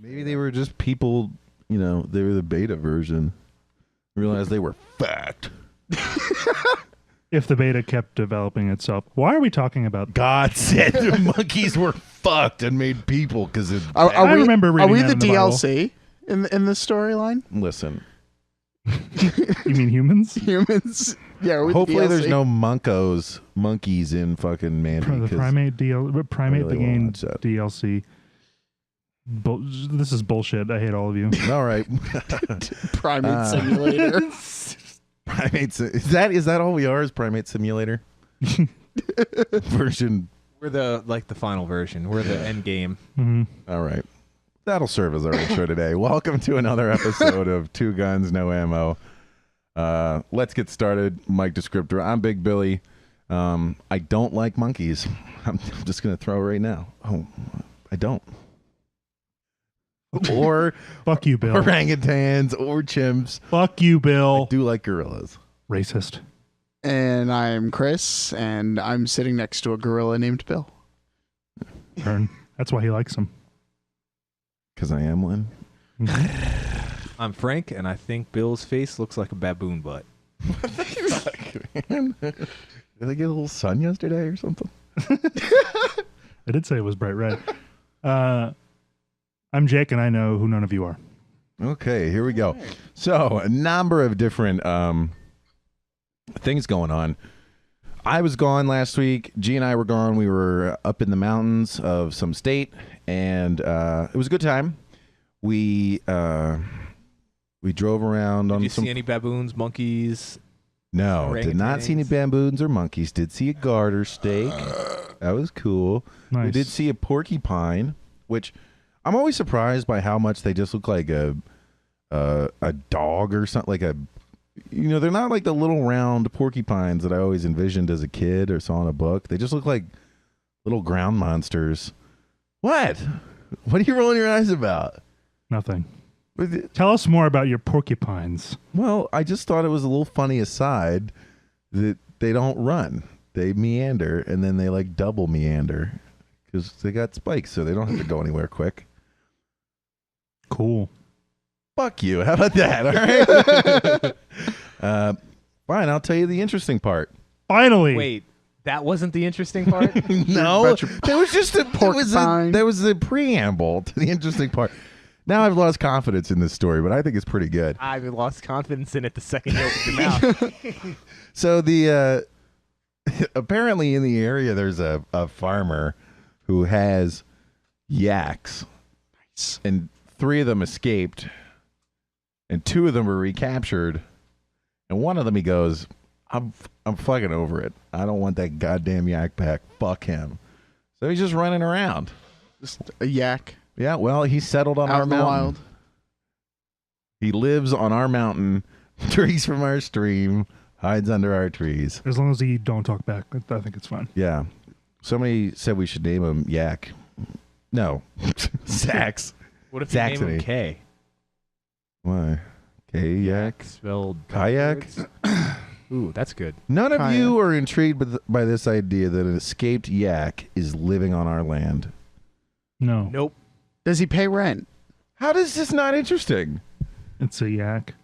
Maybe they were just people, they were the beta version. Realized they were fucked. If the beta kept developing itself. Why are we talking about God said the monkeys were fucked and made people because I remember reading Are we that the in the Bible. DLC in the storyline? Listen. You mean humans? Humans. Yeah, are we Hopefully the DLC? there's no monkeys in fucking Mandy. The Primate really the game watch that. DLC. This is bullshit. I hate all of you. All right. Primate Simulator. Primates. Is that all we are? Is Primate Simulator? Version. We're the final version. We're the end game. Mm-hmm. All right. That'll serve as our intro today. Welcome to another episode of Two Guns, No Ammo. Let's get started. Mike Descriptor. I'm Big Billy. I don't like monkeys. I'm just going to throw it right now. Oh, I don't. Or Fuck you, Bill. orangutans or chimps. Fuck you, Bill. I do like gorillas. Racist. And I'm Chris, and I'm sitting next to a gorilla named Bill. Turn. That's why he likes them. Because I am one. I'm Frank, and I think Bill's face looks like a baboon butt. Fuck, man. Did I get a little sun yesterday or something? I did say it was bright red. I'm Jake, and I know who none of you are. Okay, here we go. So, a number of different things going on. I was gone last week. G and I were gone. We were up in the mountains of some state, and it was a good time. We drove around on Did you some. see any baboons, monkeys? No, did not see any baboons or monkeys. Did see a garter snake. That was cool. Nice. We did see a porcupine, which I'm always surprised by how much they just look like a dog or something. Like they're not like the little round porcupines that I always envisioned as a kid or saw in a book. They just look like little ground monsters. What? What are you rolling your eyes about? Nothing. Tell us more about your porcupines. Well, I just thought it was a little funny aside that they don't run. They meander, and then they like double meander because they got spikes, so they don't have to go anywhere quick. Cool. Fuck you. How about that? All right. Fine. I'll tell you the interesting part. Finally. Wait, that wasn't the interesting part? No, there was just porcupine. there was a preamble to the interesting part. Now I've lost confidence in this story, but I think it's pretty good. I lost confidence in it the second you opened your mouth. So the apparently in the area there's a farmer who has yaks, and 3 of them escaped, and 2 of them were recaptured, and one of them he goes, I'm fucking over it. I don't want that goddamn yak pack. Fuck him. So he's just running around. Just a yak. Yeah, well, he settled on Out our in the mountain. wild. He lives on our mountain, drinks from our stream, hides under our trees. As long as you don't talk back, I think it's fine. Yeah. Somebody said we should name him Yak. No. Sax. What if you name Saxony. him K? Why? Kayak? Spelled Kayak? backwards? Ooh, that's good. None of Kayak. you are intrigued by this idea that an escaped yak is living on our land. No. Nope. Does he pay rent? How is this not interesting? It's a yak.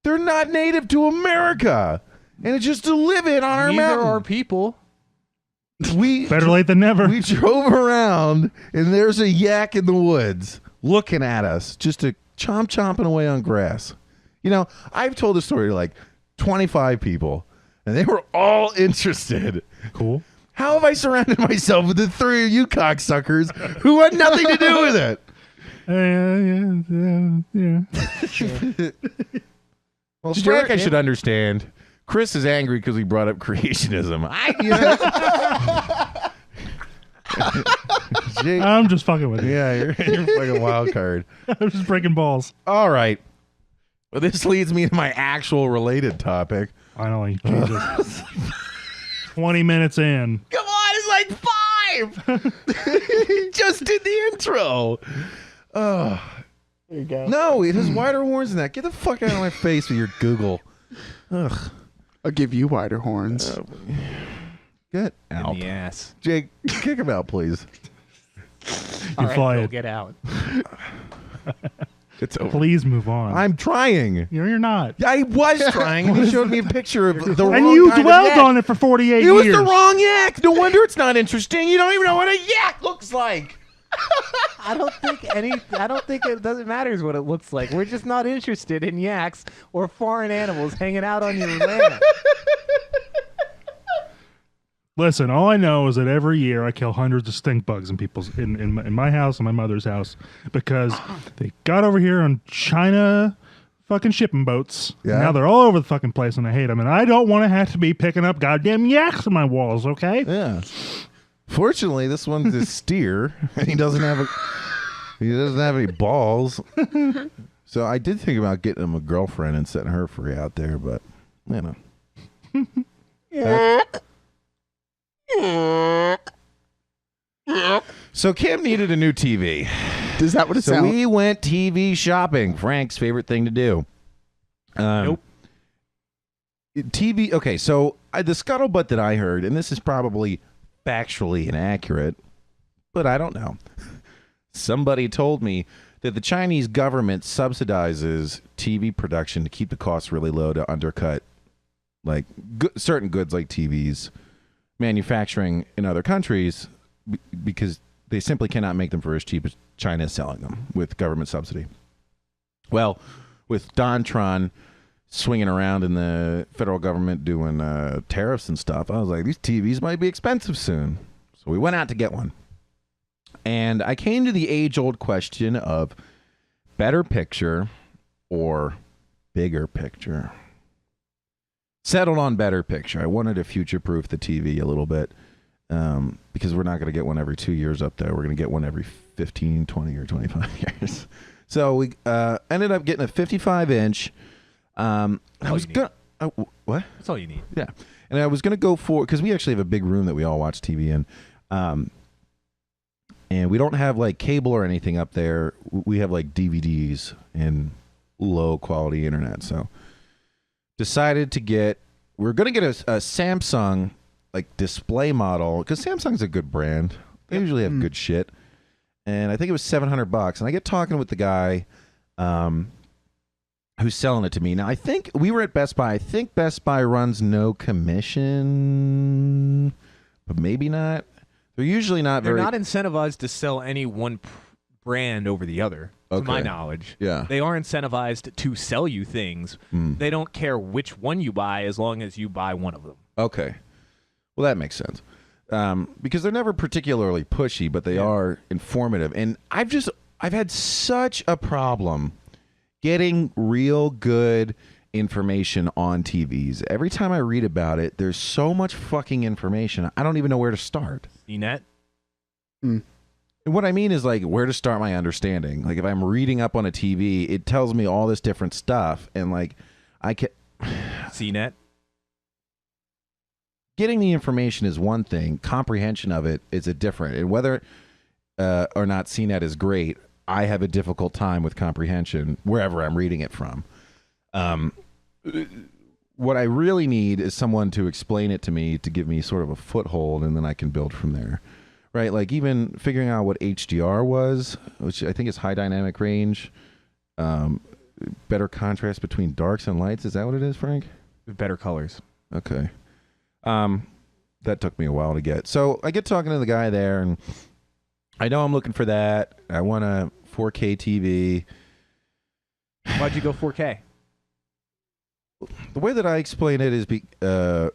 They're not native to America. And it's just to live in on our Neither mountain. are people. We Better late than never. We drove around, and there's a yak in the woods looking at us, just chomping away on grass. I've told this story to like 25 people, and they were all interested. Cool. How have I surrounded myself with the 3 of you cocksuckers who had nothing to do with it? Yeah. Well, Did Frank, you I ever- should understand. Chris is angry because we brought up creationism. Jake, I'm just fucking with you. yeah, you're fucking wild card. I'm just breaking balls. All right. Well, this leads me to my actual related topic. Finally. Jesus. 20 minutes in. Come on, it's like 5. Just did the intro. There you go. No, it has wider horns than that. Get the fuck out of my face with your Google. Ugh. I'll give you wider horns. Get In out. the ass. Jake, kick him out, please. You're All right, fired. Bill, get out. It's over. Please move on. I'm trying. You're not. I was trying, and you showed me a picture of the wrong And you kind of dwelled yak. on it for 48 It years. was the wrong yak. No wonder it's not interesting. You don't even know what a yak looks like. I don't think it doesn't matter what it looks like. We're just not interested in yaks or foreign animals hanging out on your land. Listen, all I know is that every year I kill hundreds of stink bugs in my house and my mother's house because they got over here on China fucking shipping boats. Yeah. Now they're all over the fucking place and I hate them. And I don't want to have to be picking up goddamn yaks on my walls, okay? Yeah. Fortunately, this one's a steer, and he doesn't have any balls. So I did think about getting him a girlfriend and setting her free out there, but you know. So Kim needed a new TV. Is that what it So sounds? we went TV shopping. Frank's favorite thing to do. Nope. TV. Okay, so the scuttlebutt that I heard, and this is probably factually inaccurate, but I don't know. Somebody told me that the Chinese government subsidizes TV production to keep the costs really low to undercut like certain goods like TVs manufacturing in other countries because they simply cannot make them for as cheap as China is selling them with government subsidy. Well, with Dontron swinging around in the federal government doing tariffs and stuff, I was like, these TVs might be expensive soon. So we went out to get one. And I came to the age-old question of better picture or bigger picture. Settled on better picture. I wanted to future-proof the TV a little bit because we're not going to get one every 2 years up there. We're going to get one every 15, 20, or 25 years. So we ended up getting a 55-inch. I was gonna what? That's all you need. Yeah, and I was gonna go for because we actually have a big room that we all watch TV in, and we don't have like cable or anything up there. We have like DVDs and low quality internet. So decided to get. We're gonna get a Samsung like display model because Samsung's a good brand. They usually have good shit, and I think it was $700. And I get talking with the guy. Who's selling it to me. Now, I think we were at Best Buy. I think Best Buy runs no commission, but maybe not. They're usually not They're very... not incentivized to sell any one brand over the other, to my knowledge. Yeah. They are incentivized to sell you things. They don't care which one you buy as long as you buy one of them. Okay. Well, that makes sense. Because they're never particularly pushy, but they are informative. And I've had such a problem getting real good information on TVs. Every time I read about it, there's so much fucking information. I don't even know where to start. CNET? And what I mean is like where to start my understanding. Like if I'm reading up on a TV, it tells me all this different stuff. And like I can... CNET? Getting the information is one thing. Comprehension of it is a different. And whether or not CNET is great, I have a difficult time with comprehension wherever I'm reading it from. What I really need is someone to explain it to me to give me sort of a foothold, and then I can build from there. Right? Like even figuring out what HDR was, which I think is high dynamic range, better contrast between darks and lights. Is that what it is, Frank? Better colors. Okay. That took me a while to get. So I get talking to the guy there, and I know I'm looking for that. I want a 4K TV. Why'd you go 4K? The way that I explain it is because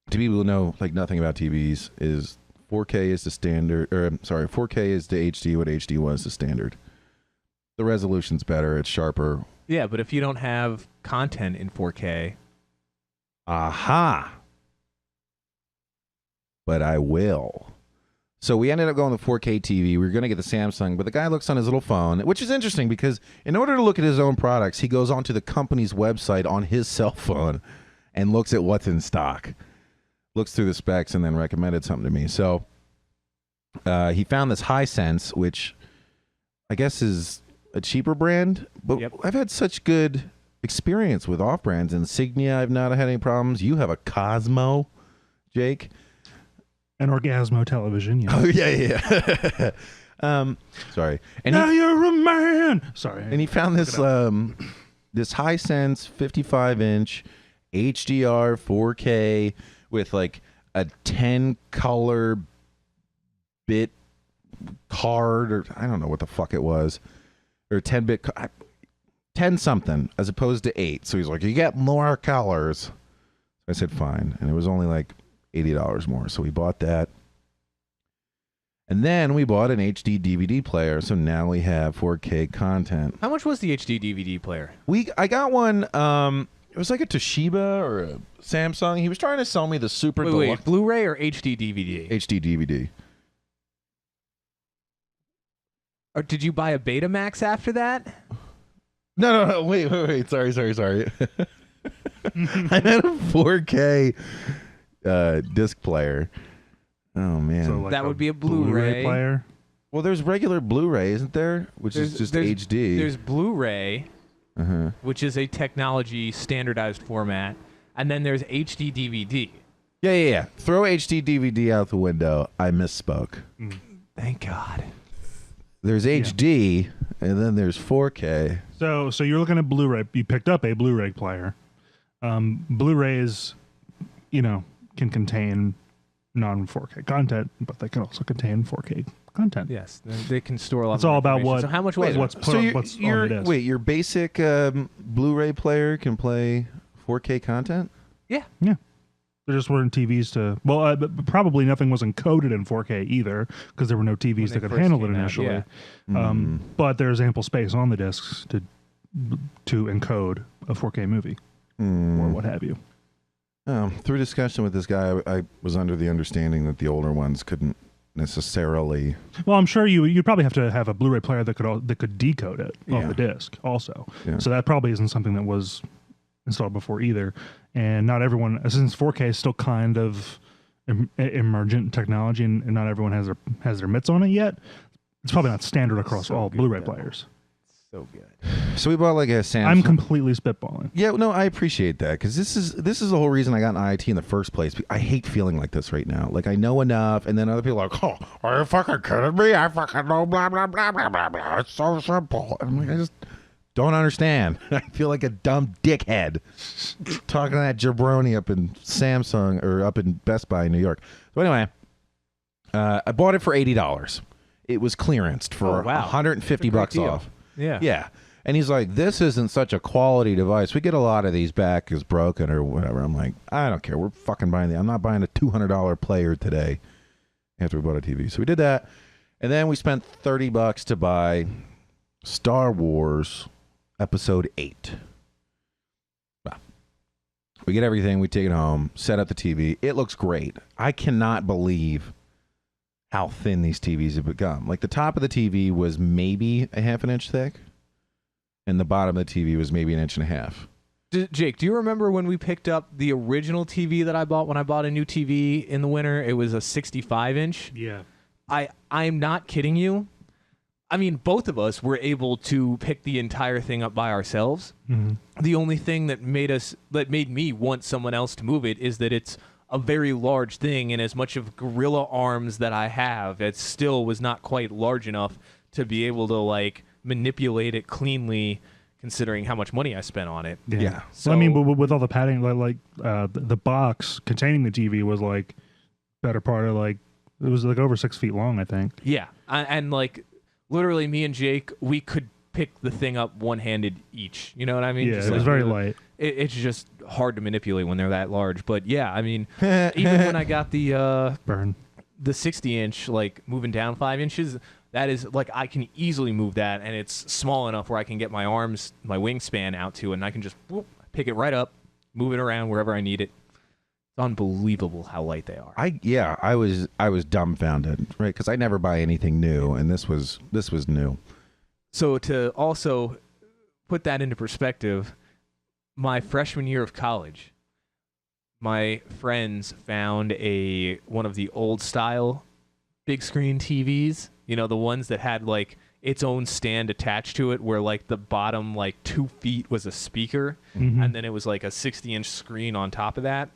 to people who know like nothing about TVs is 4K is the standard, or I'm sorry, 4K is the HD what HD was the standard. The resolution's better, it's sharper. Yeah, but if you don't have content in 4K... Aha! But I will. So we ended up going with 4K TV. We were going to get the Samsung, but the guy looks on his little phone, which is interesting because in order to look at his own products, he goes onto the company's website on his cell phone and looks at what's in stock, looks through the specs, and then recommended something to me. So he found this Hisense, which I guess is a cheaper brand, but I've had such good experience with off-brands. Insignia, I've not had any problems. You have a Cosmo, Jake. An Orgasmo television, yeah. Oh, yeah. Sorry. And Now you're a man. Sorry. And he found this this Hisense 55-inch HDR 4K with like a 10 color bit card, or I don't know what the fuck it was, or 10-bit 10 something as opposed to 8. So he's like, you get more colors. I said fine, and it was only like $80 more. So we bought that. And then we bought an HD DVD player, so now we have 4K content. How much was the HD DVD player? I got one. It was like a Toshiba or a Samsung. He was trying to sell me the super deluxe Blu-ray or HD DVD? HD DVD. Or did you buy a Betamax after that? No. Wait. Sorry. I had a 4K disc player. Oh man, So like that would be a Blu-ray player. well, there's regular Blu-ray, isn't there? Which is just HD. There's Blu-ray, which is a technology standardized format, and then there's HD DVD. Yeah. Throw HD DVD out the window. I misspoke. Thank God. There's HD, and then there's 4K. So you're looking at Blu-ray. You picked up a Blu-ray player. Blu-rays, can contain non-4K content, but they can also contain 4K content. Yes, they can store a lot. It's of all about information. what. So how much was it? What's put on, what's on the disc. Wait, your basic Blu-ray player can play 4K content? Yeah. There just weren't TVs to. Well, but probably nothing was encoded in 4K either because there were no TVs that could handle it initially. But there's ample space on the discs to encode a 4K movie or what have you. Through discussion with this guy, I was under the understanding that the older ones couldn't necessarily. Well, I'm sure you'd probably have to have a Blu-ray player that could decode it off the disc also. Yeah. So that probably isn't something that was installed before either. And not everyone, since 4K is still kind of emergent technology, and not everyone has their mitts on it yet. It's probably not standard across all Blu-ray players. So good. So we bought like a Samsung. I'm completely spitballing. Yeah, no, I appreciate that because this is the whole reason I got in IT in the first place. I hate feeling like this right now. Like I know enough, and then other people are like, "Oh, are you fucking kidding me? I fucking know blah blah blah blah blah blah. It's so simple." And I'm like, I just don't understand. I feel like a dumb dickhead talking to that jabroni up in Samsung or up in Best Buy in New York. So anyway, I bought it for $80. It was clearanced for $150 deal. off. Yeah. Yeah. And he's like, this isn't such a quality device. We get a lot of these back as broken or whatever. I'm like, I don't care. We're fucking buying I'm not buying a $200 player today after we bought a TV. So we did that. And then we spent $30 to buy Star Wars Episode 8. Well, we get everything. We take it home, set up the TV. It looks great. I cannot believe how thin these TVs have become. Like the top of the TV was maybe a half an inch thick, and the bottom of the TV was maybe an inch and a half. Jake, do you remember when we picked up the original TV that I bought when I bought a new TV in the winter? It was a 65-inch. Yeah. I'm not kidding you. I mean, both of us were able to pick the entire thing up by ourselves. Mm-hmm. The only thing that made me want someone else to move it is that it's a very large thing, and as much of gorilla arms that I have, it still was not quite large enough to be able to like manipulate it cleanly, considering how much money I spent on it. Yeah. So, I mean, with all the padding, the box containing the TV was like better part of it was like over 6 feet long, I think. Yeah, and like literally, me and Jake, we could pick the thing up one-handed each. You know what I mean? Yeah, just it was very light. It's just hard to manipulate when they're that large. But yeah, I mean, even when I got the 60-inch, like moving down 5 inches, that is like I can easily move that, and it's small enough where I can get my arms, my wingspan out to, and I can just pick it right up, move it around wherever I need it. It's unbelievable how light they are. I was dumbfounded, right? Because I never buy anything new, and this was new. So to also put that into perspective, my freshman year of college, my friends found one of the old style big screen TVs, the ones that had like its own stand attached to it where like the bottom like 2 feet was a speaker, and then it was like a 60-inch screen on top of that.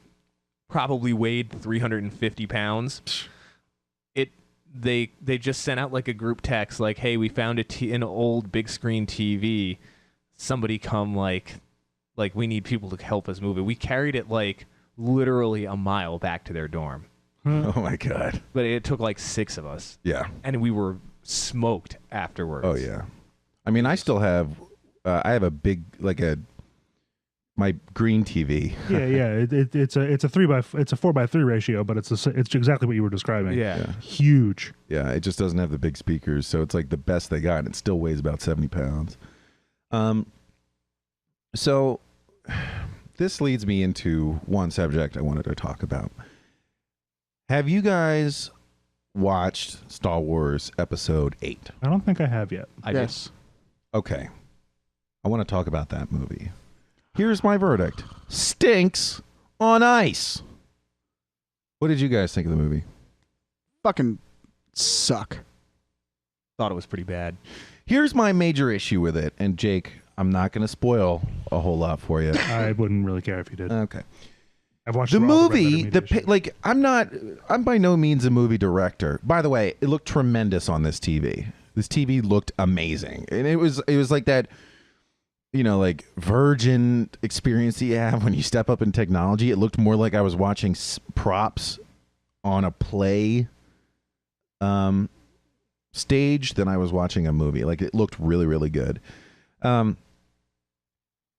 Probably weighed 350 pounds. they just sent out like a group text like, hey, we found an old big screen TV. Somebody come like we need people to help us move it. We carried it like literally a mile back to their dorm. Oh my God. But it took like 6 of us. Yeah. And we were smoked afterwards. Oh yeah. I mean, I still have. I have a big my green TV. Yeah. It's a 4:3 ratio, but it's exactly what you were describing. Yeah. Huge. Yeah, it just doesn't have the big speakers, so it's like the best they got, and it still weighs about 70 pounds. So this leads me into one subject I wanted to talk about. Have you guys watched Star Wars Episode 8? I don't think I have yet. Yes. Okay. I want to talk about that movie. Here's my verdict. Stinks on ice. What did you guys think of the movie? Fucking suck. Thought it was pretty bad. Here's my major issue with it, and Jake, I'm not going to spoil a whole lot for you. I wouldn't really care if you did. Okay. I've watched The all Red movie, Letter Media shit. I'm by no means a movie director. By the way, it looked tremendous on this TV. This TV looked amazing. And it was like that, like virgin experience that you have when you step up in technology. It looked more like I was watching props on a play stage than I was watching a movie. Like, it looked really, really good. The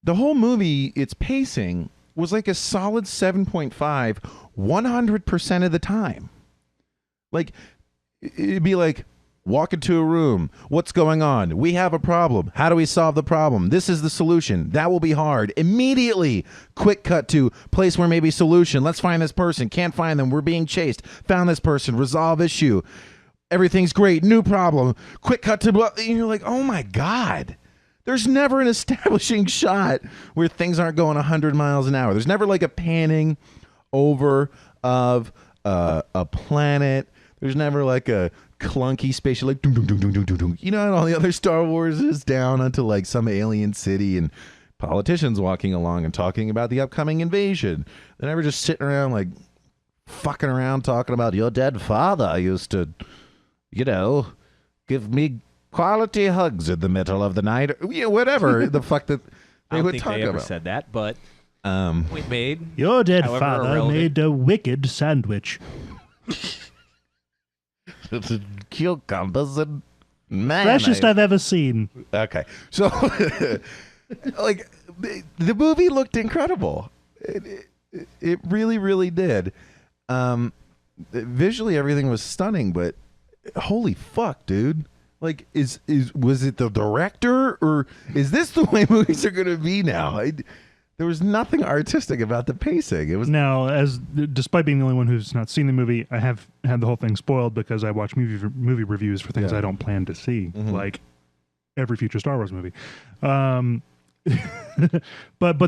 whole movie, its pacing was like a solid 7.5 100% of the time. Like, it'd be like, walk into a room. What's going on? We have a problem. How do we solve the problem? This is the solution. That will be hard. Immediately, quick cut to place where maybe solution. Let's find this person. Can't find them. We're being chased. Found this person. Resolve issue. Everything's great. New problem. Quick cut to... And you're like, oh my God. There's never an establishing shot where things aren't going 100 miles an hour. There's never like a panning over of a planet. There's never like a clunky spaceship like doom, doom, doom, doom, doom, doom, doom. And all the other Star Wars is down onto like some alien city and politicians walking along and talking about the upcoming invasion. They're never just sitting around like fucking around talking about your dead father used to, give me quality hugs in the middle of the night. Whatever the fuck that they would talk about. I don't think they ever said that, but point made. Your dead However father irrelevant. made a wicked sandwich. Cucumbers and mayonnaise. Freshest I've ever seen. Okay, so like the movie looked incredible. It really, really did. Visually, everything was stunning, but holy fuck, dude! Like, was it the director, or is this the way movies are going to be now? There was nothing artistic about the pacing. It was Now, despite being the only one who's not seen the movie, I have had the whole thing spoiled because I watch movie reviews for things Yeah. I don't plan to see, like every future Star Wars movie. But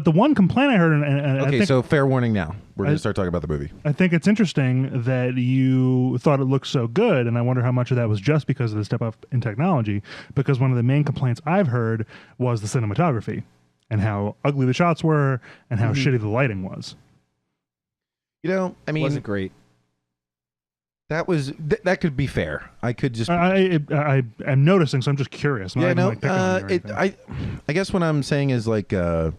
the one complaint I heard, and I okay. think, So fair warning now. We're going to start talking about the movie. I think it's interesting that you thought it looked so good, and I wonder how much of that was just because of the step up in technology. Because one of the main complaints I've heard was the cinematography and how ugly the shots were and how shitty the lighting was. I mean, Wasn't great. that was that could be fair. I could just I'm noticing, so I'm just curious. I'm not even, like, picking on you or anything. I guess what I'm saying is like I'm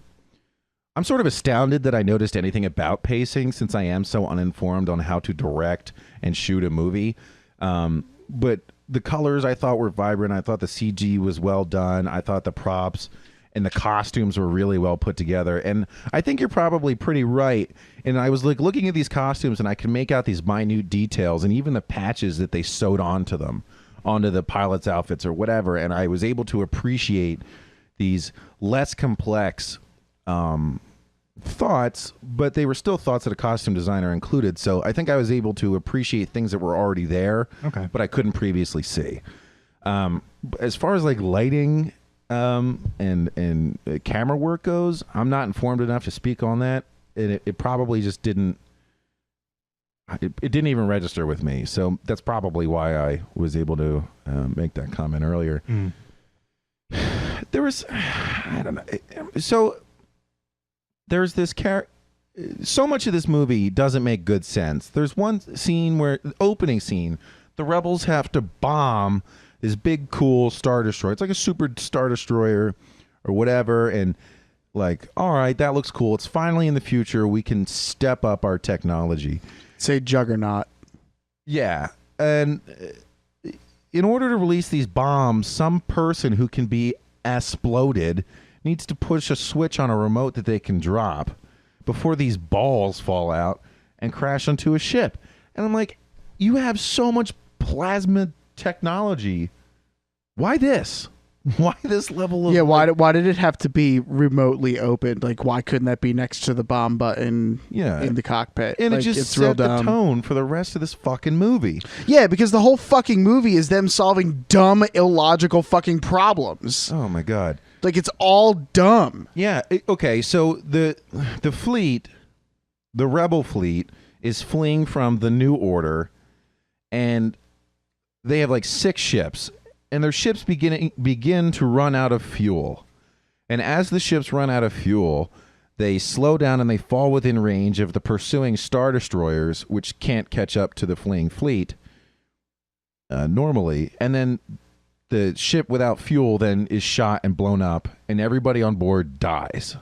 sort of astounded that I noticed anything about pacing since I am so uninformed on how to direct and shoot a movie. But the colors I thought were vibrant. I thought the CG was well done. I thought the props and the costumes were really well put together. And I think you're probably pretty right. And I was like looking at these costumes and I can make out these minute details and even the patches that they sewed onto them, onto the pilots' outfits or whatever. And I was able to appreciate these less complex thoughts, but they were still thoughts that a costume designer included. So I think I was able to appreciate things that were already there, but I couldn't previously see. As far as like lighting and camera work goes, I'm not informed enough to speak on that. And it probably just didn't. It didn't even register with me. So that's probably why I was able to make that comment earlier. There was, I don't know. So there's this so much of this movie doesn't make good sense. There's one scene where, the opening scene, the rebels have to bomb this big cool Star Destroyer. It's like a super Star Destroyer or whatever, and like, all right, that looks cool. It's finally in the future. We can step up our technology. Say Juggernaut. Yeah, and in order to release these bombs, some person who can be exploded needs to push a switch on a remote that they can drop before these balls fall out and crash onto a ship. And I'm like, you have so much plasma technology. Why this? Why this level of... Yeah, why did it have to be remotely opened? Like, why couldn't that be next to the bomb button in the cockpit? And like, it just it's real set the dumb. tone for the rest of this fucking movie. Yeah, because the whole fucking movie is them solving dumb, illogical fucking problems. Oh my God. Like, it's all dumb. Yeah, okay, so the fleet, the rebel fleet, is fleeing from the New Order, and they have like 6 ships. And their ships begin to run out of fuel. And as the ships run out of fuel, they slow down and they fall within range of the pursuing Star Destroyers, which can't catch up to the fleeing fleet normally. And then the ship without fuel then is shot and blown up, and everybody on board dies.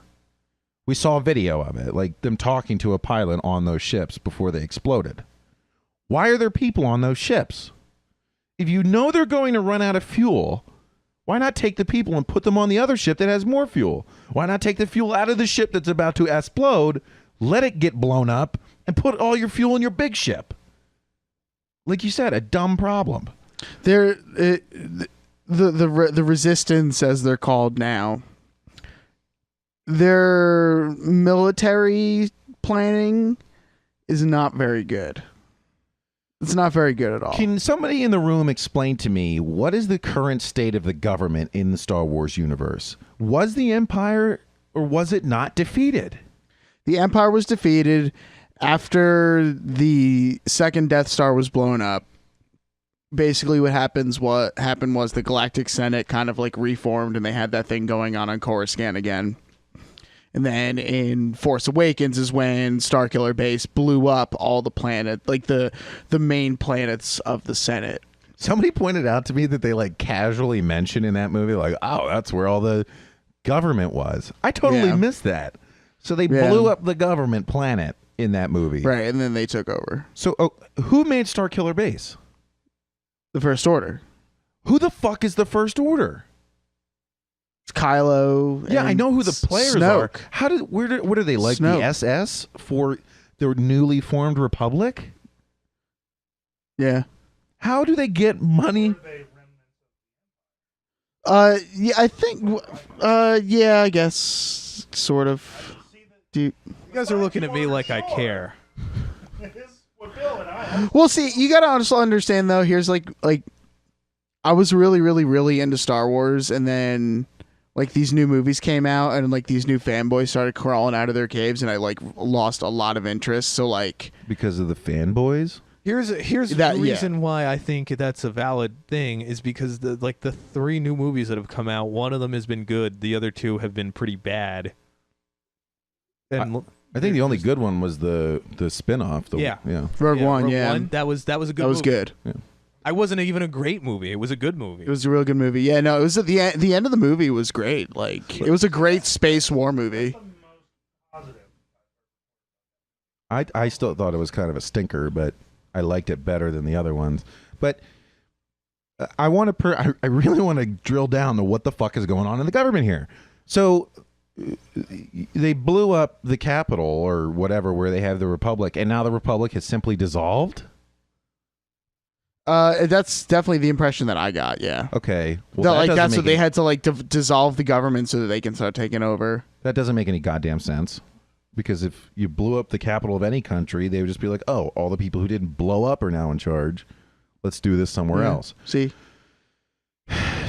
We saw a video of it, like them talking to a pilot on those ships before they exploded. Why are there people on those ships? If you know they're going to run out of fuel, why not take the people and put them on the other ship that has more fuel? Why not take the fuel out of the ship that's about to explode, let it get blown up, and put all your fuel in your big ship? Like you said, a dumb problem. The Resistance, as they're called now, their military planning is not very good. It's not very good at all. Can somebody in the room explain to me what is the current state of the government in the Star Wars universe? Was the Empire or was it not defeated? The Empire was defeated after the second Death Star was blown up. Basically what happened was the Galactic Senate kind of like reformed, and they had that thing going on Coruscant again. And then in Force Awakens is when Starkiller Base blew up all the planet, like the main planets of the Senate. Somebody pointed out to me that they like casually mentioned in that movie, like, oh, that's where all the government was. I totally missed that. So they blew up the government planet in that movie. Right, and then they took over. So who made Starkiller Base? The First Order. Who the fuck is the First Order? It's Kylo. Yeah, I know who the players Snoke. are. What are they, like Snoke. the SS for the newly formed Republic? Yeah. How do they get money? Yeah, I think. Yeah, I guess sort of. You guys are looking at me like I care. Well, see, you gotta also understand though. Here's like I was really into Star Wars, and then like these new movies came out, and like these new fanboys started crawling out of their caves, and I like lost a lot of interest. So like Because of the fanboys? Here's the reason why I think that's a valid thing is because the 3 new movies that have come out, one of them has been good, the other 2 have been pretty bad. And I think the only good one was the spin-off. Rogue One, that was a good. That was movie. good. Yeah. I wasn't even a great movie. It was a good movie. It was a real good movie. Yeah, no, it was at the end of the movie was great. Like it was a great space war movie. I still thought it was kind of a stinker, but I liked it better than the other ones. But I really want to drill down to what the fuck is going on in the government here. So they blew up the Capitol or whatever where they have the Republic, and now the Republic has simply dissolved? That's definitely the impression that I got. Yeah. Okay. Well, that's what they had to like dissolve the government so that they can start taking over. That doesn't make any goddamn sense. Because if you blew up the capital of any country, they would just be like, "Oh, all the people who didn't blow up are now in charge. Let's do this somewhere else." See.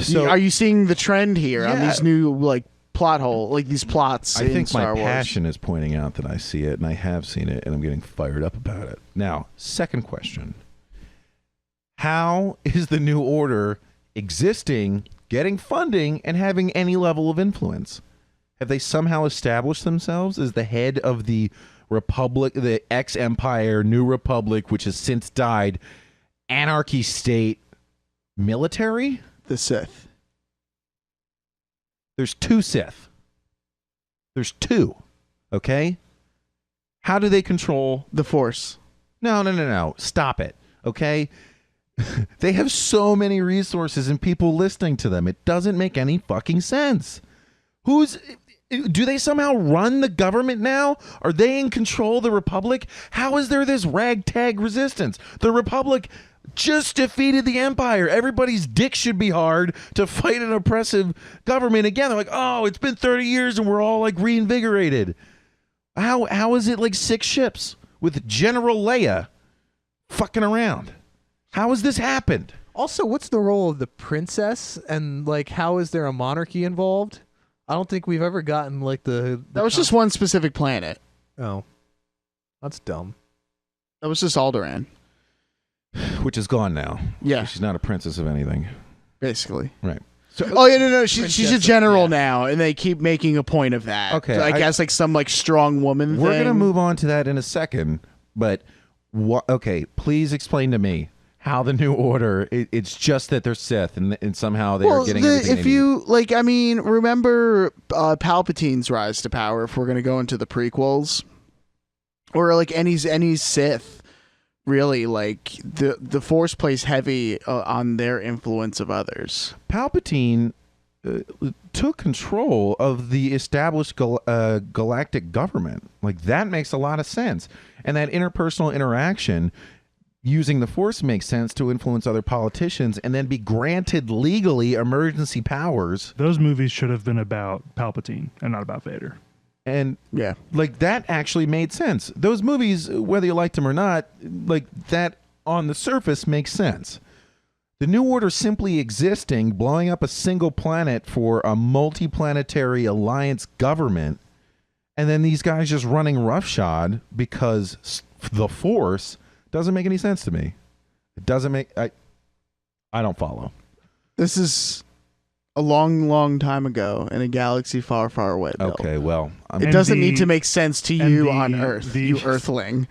So are you seeing the trend here on these new like plot hole, like these plots? I think Star my Wars? passion is pointing out that I see it, and I have seen it, and I'm getting fired up about it. Now, second question. How is the New Order existing, getting funding, and having any level of influence? Have they somehow established themselves as the head of the Republic, the ex-Empire, New Republic, which has since died, anarchy state military? The Sith. There's 2 Sith. There's 2. Okay? How do they control? The Force. No. Stop it. Okay? They have so many resources and people listening to them. It doesn't make any fucking sense. Do they somehow run the government now? Are they in control of the Republic? How is there this ragtag resistance? The Republic just defeated the Empire. Everybody's dick should be hard to fight an oppressive government again. They're like, oh, it's been 30 years and we're all like reinvigorated. How is it like 6 ships with General Leia fucking around? How has this happened? Also, what's the role of the princess, and like how is there a monarchy involved? I don't think we've ever gotten like the That was just one specific planet. Oh, that's dumb. That was just Alderaan, Which is gone now. Yeah. She's not a princess of anything. basically. Right. So, Oh yeah, no, she's a Princess, general yeah. now, and they keep making a point of that. Okay, So I I- guess like some like strong woman. we're thing. going to move on to that in a second, but okay, please explain to me how the New Order, it's just that they're Sith and somehow they're getting everything if they need. you like, I mean, remember Palpatine's rise to power. If we're gonna go into the prequels, or like any Sith, really, like the Force plays heavy on their influence of others. Palpatine took control of the established galactic government. Like, that makes a lot of sense. And that interpersonal interaction using the Force makes sense to influence other politicians and then be granted legally emergency powers. Those movies should have been about Palpatine and not about Vader. And Yeah, like, that actually made sense. Those movies, whether you liked them or not, like, that on the surface makes sense. The New Order simply existing, blowing up a single planet for a multi-planetary alliance government, and then these guys just running roughshod because the Force doesn't make any sense to me. It doesn't make... I don't follow. this is a long time ago in a galaxy far, far away. Bill. Okay, well... It And doesn't the- need to make sense to and you the- on Earth, the- you Earthling.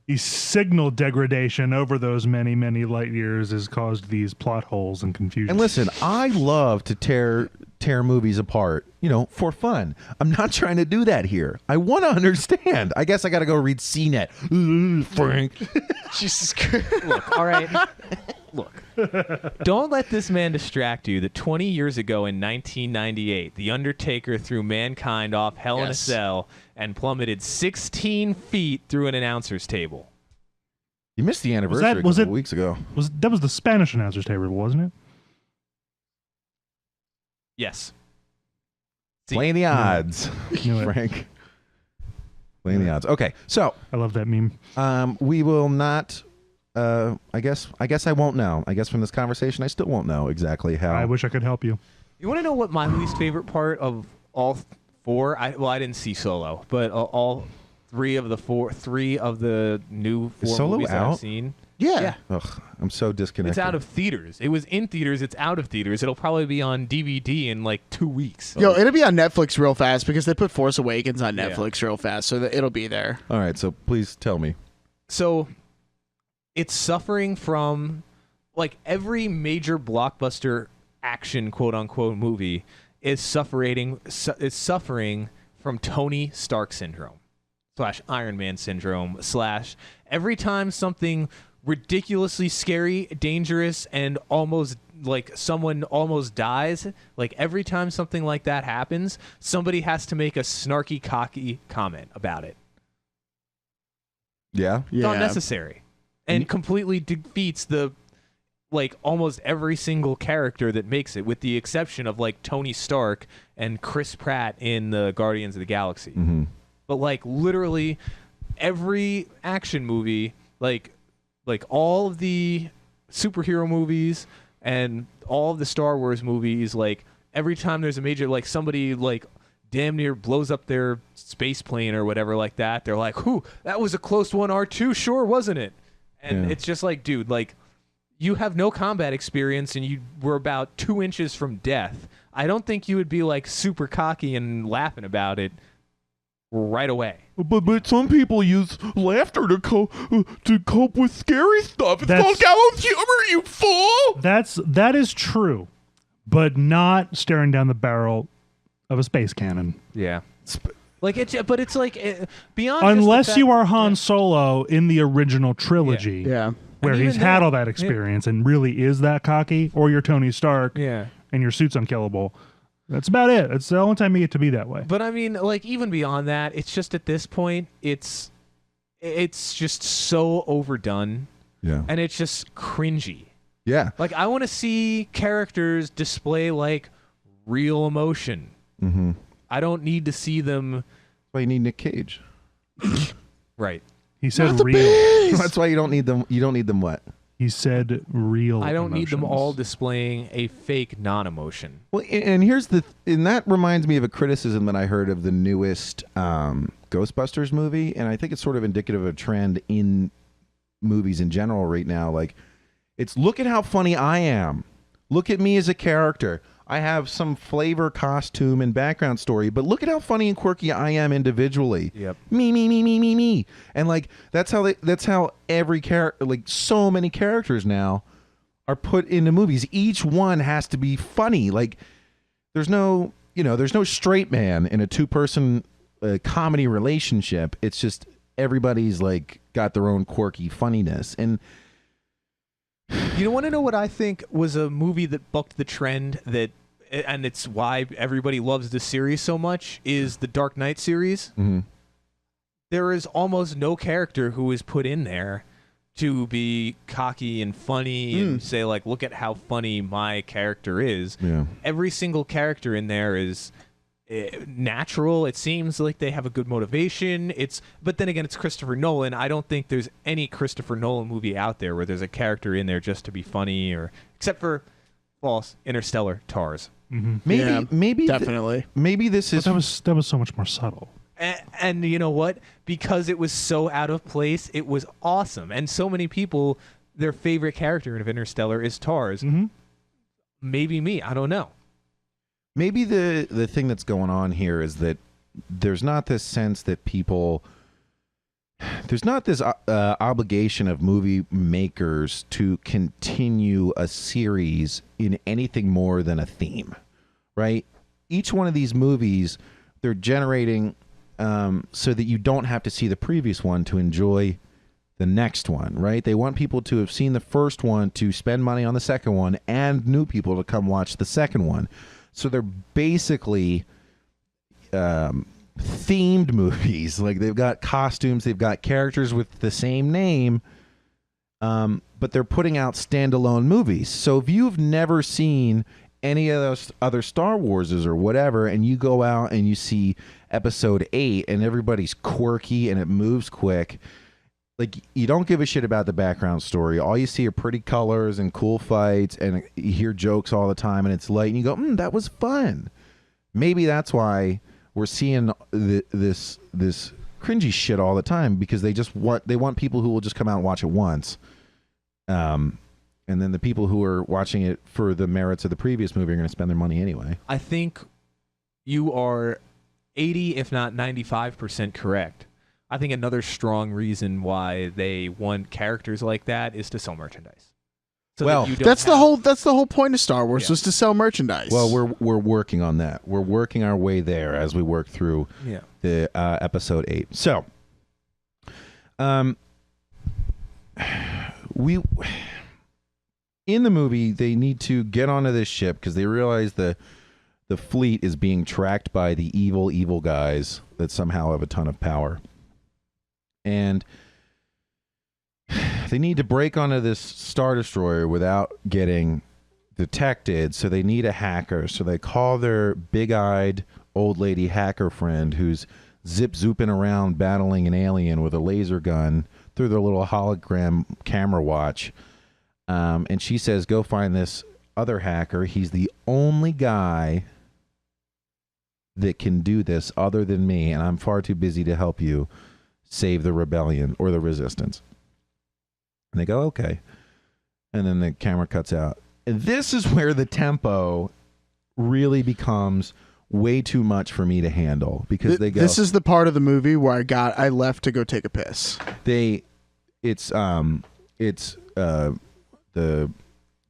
The signal degradation over those many light years has caused these plot holes and confusion. And listen, I love to tear movies apart, for fun. I'm not trying to do that here. I want to understand. I guess I got to go read CNET. Frank. Jesus Christ. Look, all right. Look, don't let this man distract you that 20 years ago in 1998, The Undertaker threw mankind off Hell in a Yes. Cell and plummeted 16 feet through an announcer's table. You missed the anniversary a was couple it- weeks ago. That was the Spanish announcer's table, wasn't it? Yes. Playing the odds, Knew it. Frank. Playing the odds. Okay, so I love that meme. we will not. I guess I won't know. I guess from this conversation, I still won't know exactly how. I wish I could help you. You want to know what my least favorite part of all 4? I didn't see Solo, but all 3 of the new 4 Is Solo movies that out? I've seen. Yeah. Ugh, I'm so disconnected. It's out of theaters. It was in theaters. It's out of theaters. It'll probably be on DVD in like 2 weeks. Yo, it'll be on Netflix real fast because they put Force Awakens on Yeah. Netflix real fast, so that it'll be there. All right, so please tell me. So it's suffering from, like, every major blockbuster action quote unquote movie is suffering from Tony Stark syndrome / Iron Man syndrome / every time something ridiculously scary, dangerous, and almost like someone almost dies, like every time something like that happens, somebody has to make a snarky, cocky comment about it. Yeah. It's not necessary, and completely defeats the, like, almost every single character that makes it, with the exception of like Tony Stark and Chris Pratt in the Guardians of the Galaxy. Mm-hmm. But like literally every action movie, like all of the superhero movies and all of the Star Wars movies, like every time there's a major, like somebody like damn near blows up their space plane or whatever like that, they're like, "Whew, that was a close one, R2, sure, wasn't it?" And Yeah. it's just like, dude, like, you have no combat experience and you were about 2 inches from death. I don't think you would be like super cocky and laughing about it. right away. But some people use laughter to cope with scary stuff. It's That's- called gallows humor, you fool. That is true, but not staring down the barrel of a space cannon. Yeah. Like but it's like beyond. Unless just the you fact- are Han Solo in the original trilogy, Yeah. where And he's even had then- all that experience and really is that cocky, or you're Tony Stark Yeah. and your suit's unkillable. That's about it. It's the only time you get to be that way. But I mean, like even beyond that, it's just at this point, it's just so overdone, Yeah. and it's just cringy. Yeah. Like I want to see characters display like real emotion. Mm-hmm. I don't need to see them. That's why you need Nick Cage. Right. He said Not the real. bees! That's why you don't need them. You don't need them what? He said real. I don't need them emotions. all displaying a fake non-emotion. Well, and here's and that reminds me of a criticism that I heard of the newest Ghostbusters movie, and I think it's sort of indicative of a trend in movies in general right now. Like, it's look at how funny I am. Look at me as a character. I have some flavor, costume, and background story, but look at how funny and quirky I am individually. Yep. Me, and like that's how every character, like so many characters now, are put into movies. Each one has to be funny. Like there's no straight man in a two-person comedy relationship. It's just everybody's like got their own quirky funniness. And You want to know what I think was a movie that bucked the trend and it's why everybody loves this series so much, is the Dark Knight series. Mhm. There is almost no character who is put in there to be cocky and funny and say like, look at how funny my character is. yeah, Every single character in there is natural. It seems like they have a good motivation. But then again, it's Christopher Nolan. I don't think there's any Christopher Nolan movie out there where there's a character in there just to be funny, or except for false Interstellar, Tars. maybe Yeah, maybe definitely. maybe this is But that was so much more subtle. And you know what? Because it was so out of place, it was awesome. And so many people, their favorite character in Interstellar is Tars. Mm-hmm. Maybe me. I don't know. maybe the thing that's going on here is that there's not this sense that there's not this obligation of movie makers to continue a series in anything more than a theme, right? Each one of these movies, they're generating so that you don't have to see the previous one to enjoy the next one, right? They want people to have seen the first one to spend money on the second one, and new people to come watch the second one. So they're basically themed movies. Like they've got costumes, they've got characters with the same name, but they're putting out standalone movies. So if you've never seen any of those other Star Warses or whatever, and you go out and you see episode 8 and everybody's quirky and it moves quick, like you don't give a shit about the background story. All you see are pretty colors and cool fights, and you hear jokes all the time, and it's light, and you go, that was fun. Maybe that's why we're seeing this cringy shit all the time, because they want people who will just come out and watch it once, and then the people who are watching it for the merits of the previous movie are going to spend their money anyway. I think you are 80, if not 95% correct. I think another strong reason why they want characters like that is to sell merchandise. So Well, that you don't That's the have- whole point of Star Wars, Yeah. was to sell merchandise. Well, we're working on that. We're working our way there as we work through Yeah. the episode 8. So, we in the movie they need to get onto this ship because they realize the fleet is being tracked by the evil guys that somehow have a ton of power, and they need to break onto this Star Destroyer without getting detected. So they need a hacker. So they call their big-eyed old lady hacker friend who's zip-zooping around battling an alien with a laser gun through their little hologram camera watch. And she says, go find this other hacker. He's the only guy that can do this other than me, and I'm far too busy to help you save the rebellion or the resistance. And they go, okay. And then the camera cuts out. And this is where the tempo really becomes way too much for me to handle because they go. This is the part of the movie where I left to go take a piss. It's the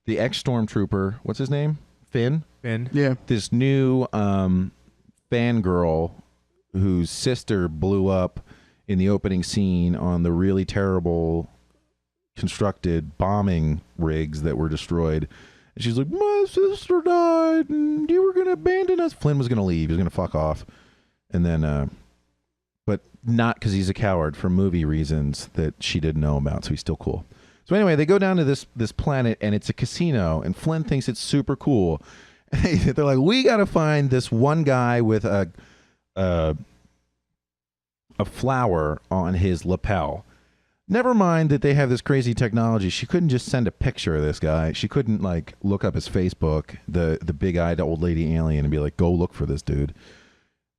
ex-stormtrooper. What's his name? Finn. Yeah. This new fangirl whose sister blew up in the opening scene on the really terrible constructed bombing rigs that were destroyed. And she's like, my sister died and you were going to abandon us. Flynn was going to leave. He was going to fuck off. And then, but not because he's a coward, for movie reasons that she didn't know about. So he's still cool. So anyway, they go down to this planet and it's a casino and Flynn thinks it's super cool. They're like, we got to find this one guy with a flower on his lapel. Never mind that they have this crazy technology. She couldn't just send a picture of this guy. She couldn't like look up his Facebook, the big-eyed old lady alien, and be like, go look for this dude.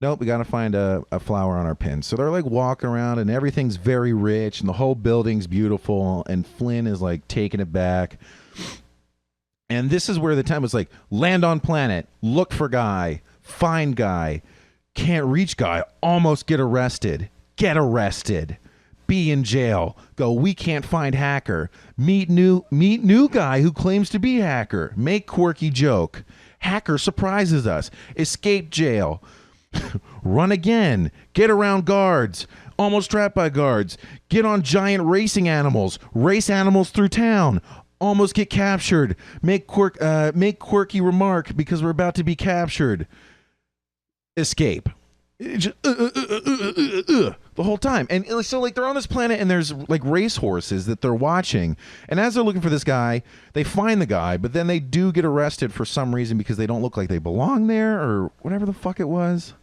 Nope, we got to find a flower on our pin. So they're like walking around and everything's very rich and the whole building's beautiful and Flynn is like taking it back. And this is where the time was like, land on planet, look for guy, find guy, can't reach guy, almost get arrested, be in jail, go, we can't find hacker, meet new guy who claims to be hacker, make quirky joke, hacker surprises us, escape jail, run again, get around guards, almost trapped by guards, get on giant racing animals, race animals through town, almost get captured, make quirky remark because we're about to be captured, escape. The whole time. And so like they're on this planet and there's like race horses that they're watching, and as they're looking for this guy they find the guy, but then they do get arrested for some reason because they don't look like they belong there or whatever the fuck it was.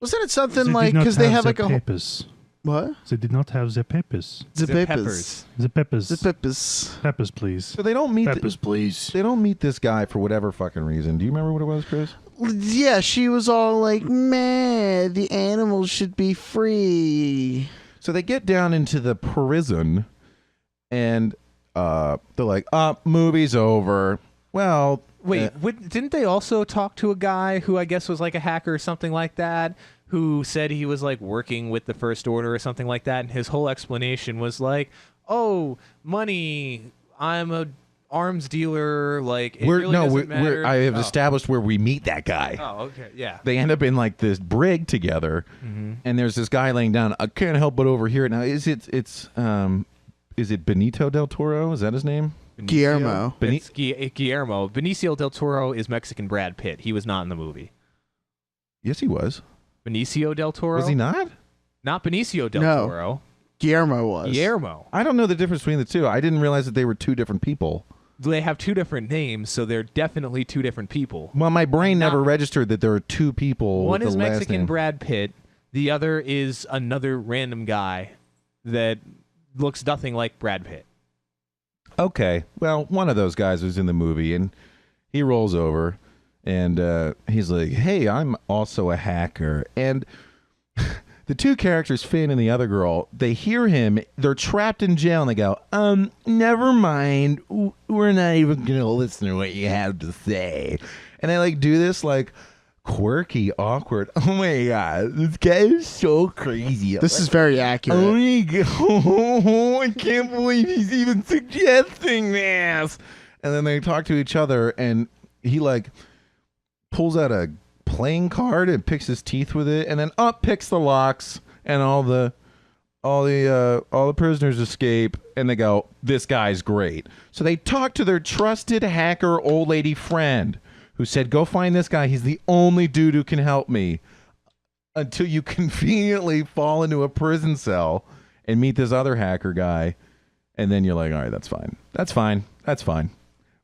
Wasn't it something like because they have like a peppers. What? They did not have the peppers. The peppers. The peppers. The peppers. Peppers, please. So they don't meet peppers, please. They don't meet this guy for whatever fucking reason. Do you remember what it was, Chris? Yeah, she was all like, "Man, the animals should be free." So they get down into the prison, and they're like, movie's over." Well, wait, didn't they also talk to a guy who I guess was like a hacker or something like that, who said he was like working with the First Order or something like that, and his whole explanation was like, "Oh, money, I'm a arms dealer, like it really doesn't matter." I have established where we meet that guy. Oh, okay, yeah. They end up in like this brig together, and there's this guy laying down. I can't help but overhear it. Now, is it Benito del Toro? Is that his name? Guillermo. It's Guillermo. Benicio del Toro is Mexican Brad Pitt. He was not in the movie. Yes, he was. Benicio del Toro? Was he not? Not Benicio del Toro. Guillermo was. Guillermo. I don't know the difference between the two. I didn't realize that they were two different people. They have two different names, so they're definitely two different people. Well, my brain never registered that there are two people. One with is the last Mexican name. Brad Pitt. The other is another random guy that looks nothing like Brad Pitt. Okay. Well, one of those guys was in the movie, and he rolls over, and he's like, "Hey, I'm also a hacker." And the two characters, Finn and the other girl, they hear him. They're trapped in jail, and they go, never mind. We're not even going to listen to what you have to say. And they, like, do this, like, quirky, awkward, oh, my God, this guy is so crazy. This is very accurate. Oh, my God. I can't believe he's even suggesting this. And then they talk to each other, and he, like, pulls out a playing card and picks his teeth with it, and then picks the locks, and all the prisoners escape, and they go, "This guy's great." So they talk to their trusted hacker old lady friend, who said, "Go find this guy. He's the only dude who can help me." Until you conveniently fall into a prison cell and meet this other hacker guy, and then you're like, "All right, that's fine. That's fine. That's fine.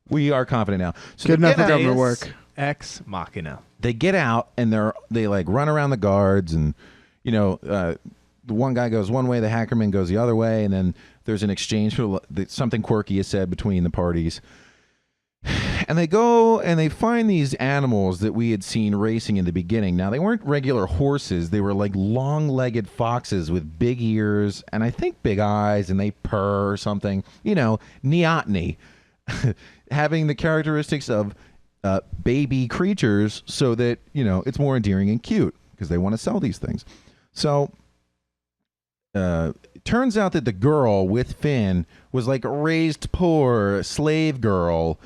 We are confident now." So good enough for government work. Ex Machina. They get out and they like run around the guards, and the one guy goes one way, the hackerman goes the other way, and then there's an exchange for something quirky is said between the parties. And they go and they find these animals that we had seen racing in the beginning. Now, they weren't regular horses. They were like long-legged foxes with big ears and I think big eyes, and they purr or something. Neoteny. Having the characteristics of baby creatures so that, it's more endearing and cute because they want to sell these things. So it turns out that the girl with Finn was like a raised poor slave girl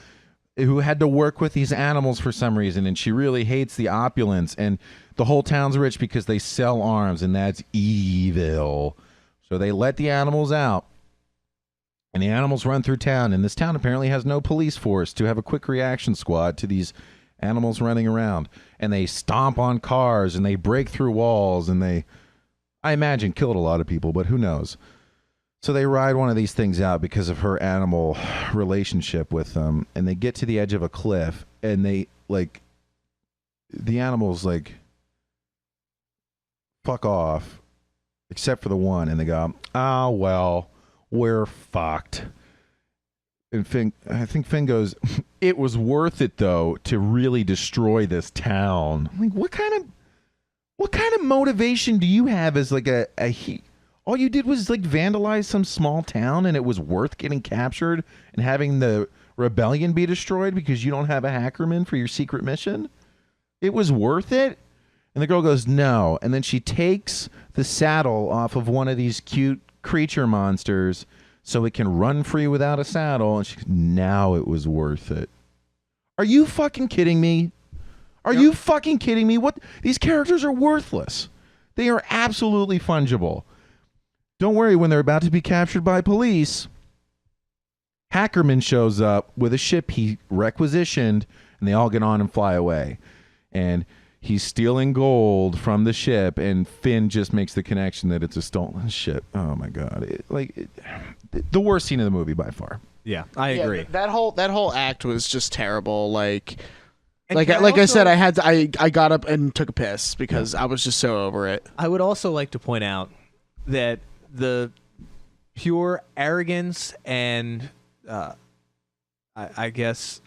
who had to work with these animals for some reason, and she really hates the opulence, and the whole town's rich because they sell arms, and that's evil. So they let the animals out, and the animals run through town, and this town apparently has no police force to have a quick reaction squad to these animals running around. And they stomp on cars, and they break through walls, and they, I imagine, killed a lot of people, but who knows? So they ride one of these things out because of her animal relationship with them, and they get to the edge of a cliff, and they, like, the animals, like, fuck off, except for the one, and they go, oh, well, we're fucked. And I think Finn goes, it was worth it, though, to really destroy this town. I'm like, what kind of motivation do you have as, like, all you did was like vandalize some small town, and it was worth getting captured and having the rebellion be destroyed because you don't have a hackerman for your secret mission? It was worth it? And the girl goes, no. And then she takes the saddle off of one of these cute creature monsters so it can run free without a saddle. And she goes, now it was worth it. Are you fucking kidding me? Are you fucking kidding me? What? These characters are worthless. They are absolutely fungible. Don't worry, when they're about to be captured by police, Hackerman shows up with a ship he requisitioned, and they all get on and fly away. And he's stealing gold from the ship, and Finn just makes the connection that it's a stolen ship. Oh my god! The worst scene of the movie by far. Yeah, I agree. That whole act was just terrible. Like I said, I got up and took a piss because I was just so over it. I would also like to point out that the pure arrogance and I guess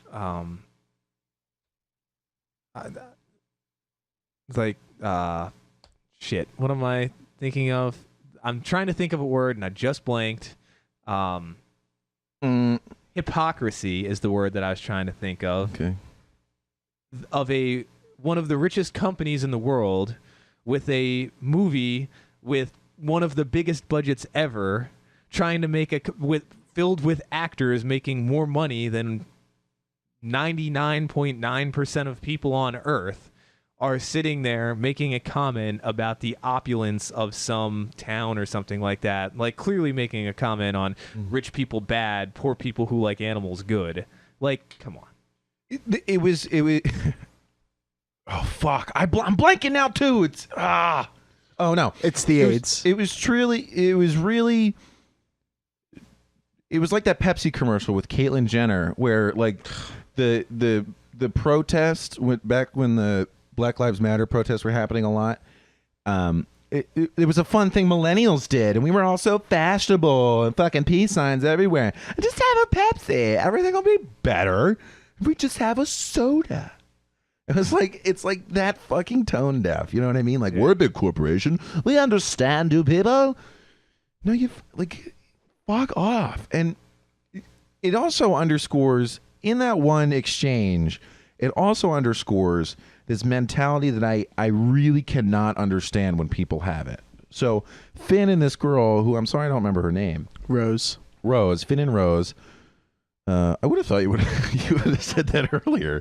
shit, what am I thinking of? I'm trying to think of a word and I just blanked. Hypocrisy is the word that I was trying to think of. Okay. Of one of the richest companies in the world with a movie with one of the biggest budgets ever, trying to make filled with actors making more money than 99.9% of people on Earth, are sitting there making a comment about the opulence of some town or something like that, like clearly making a comment on rich people bad, poor people who like animals good. Like, come on. It was. Oh fuck! I'm blanking now too. It's Oh no! It's the AIDS. It was like that Pepsi commercial with Caitlyn Jenner, where like the protest went back when the Black Lives Matter protests were happening a lot. It was a fun thing millennials did, and we were all so fashionable and fucking peace signs everywhere. Just have a Pepsi. Everything will be better if we just have a soda. It's like that fucking tone deaf. You know what I mean? Like, we're a big corporation. We understand you people. No, you fuck off. And it also underscores, in that one exchange, it also underscores this mentality that I really cannot understand when people have it. So Finn and this girl, who I'm sorry I don't remember her name. Rose, Finn and Rose. I would have thought you would have said that earlier.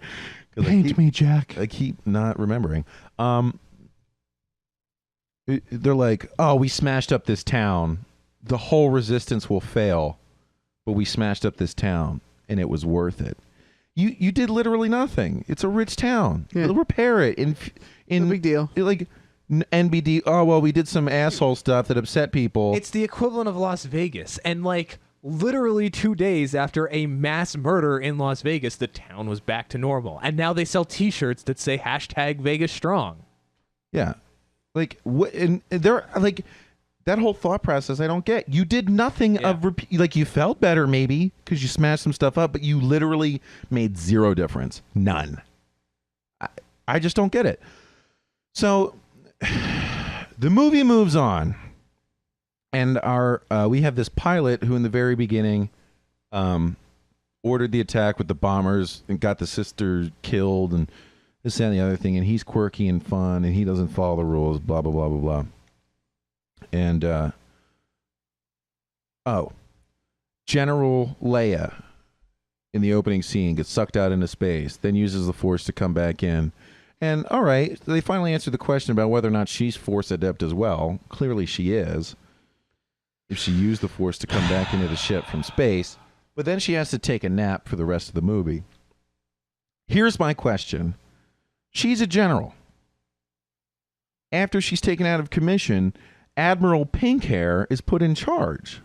Paint me, Jack. I keep not remembering. They're like, oh, we smashed up this town. The whole resistance will fail, but we smashed up this town, and it was worth it. You did literally nothing. It's a rich town. Yeah. Repair it. No big deal. Like NBD. Oh well, we did some asshole stuff that upset people. It's the equivalent of Las Vegas, and like literally 2 days after a mass murder in Las Vegas, the town was back to normal, and now they sell T-shirts that say #VegasStrong. Yeah, like what? And they're like. That whole thought process, I don't get. You did nothing of like you felt better maybe because you smashed some stuff up, but you literally made zero difference, none. I just don't get it. So the movie moves on, and we have this pilot who in the very beginning ordered the attack with the bombers and got the sister killed and this and the other thing, and he's quirky and fun and he doesn't follow the rules, blah blah blah blah blah. And General Leia in the opening scene gets sucked out into space, then uses the Force to come back in. And all right, they finally answered the question about whether or not she's Force adept as well. Clearly she is, if she used the Force to come back into the ship from space. But then she has to take a nap for the rest of the movie. Here's my question. She's a general. After she's taken out of commission, Admiral Pinkhair is put in charge.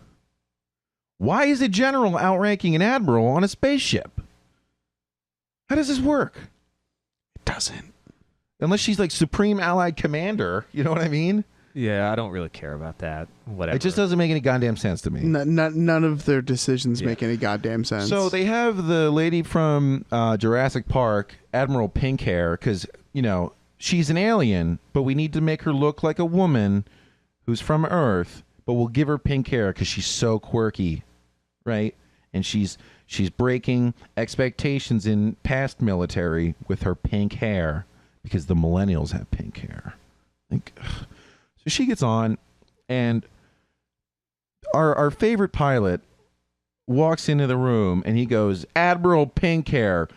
Why is a general outranking an admiral on a spaceship? How does this work? It doesn't. Unless she's like Supreme Allied Commander, you know what I mean? Yeah, I don't really care about that. Whatever. It just doesn't make any goddamn sense to me. None of their decisions make any goddamn sense. So they have the lady from Jurassic Park, Admiral Pinkhair, because, you know, she's an alien, but we need to make her look like a woman who's from Earth, but we'll give her pink hair because she's so quirky, right? And she's breaking expectations in past military with her pink hair because the millennials have pink hair. Like, so she gets on, and our favorite pilot walks into the room, and he goes, Admiral Pinkhair,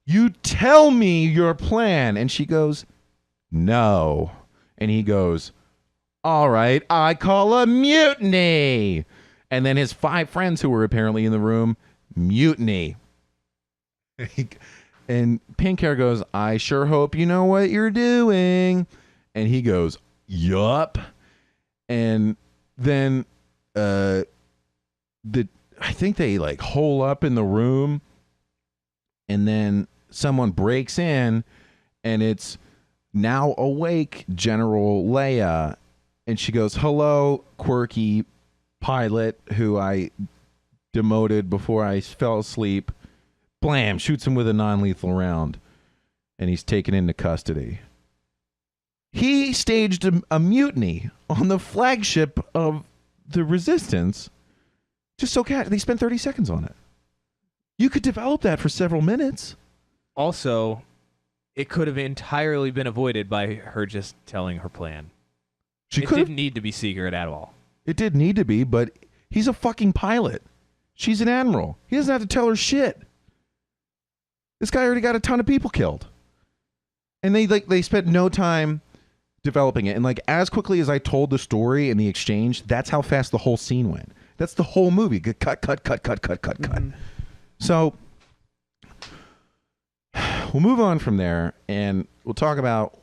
you tell me your plan. And she goes, no. And he goes, all right, I call a mutiny. And then his 5 friends who were apparently in the room, mutiny. And Pinkhair goes, I sure hope you know what you're doing. And he goes, yup. And then I think they like hole up in the room, and then someone breaks in, and it's now awake General Leia, and she goes, hello, quirky pilot who I demoted before I fell asleep. Blam, shoots him with a non-lethal round, and he's taken into custody. He staged a mutiny on the flagship of the Resistance. Just so they spent 30 seconds on it. You could develop that for several minutes. Also, it could have entirely been avoided by her just telling her plan. It didn't need to be secret at all. It did need to be, but he's a fucking pilot. She's an admiral. He doesn't have to tell her shit. This guy already got a ton of people killed. And they spent no time developing it. And like as quickly as I told the story and the exchange, that's how fast the whole scene went. That's the whole movie. Cut. Mm-hmm. So we'll move on from there, and we'll talk about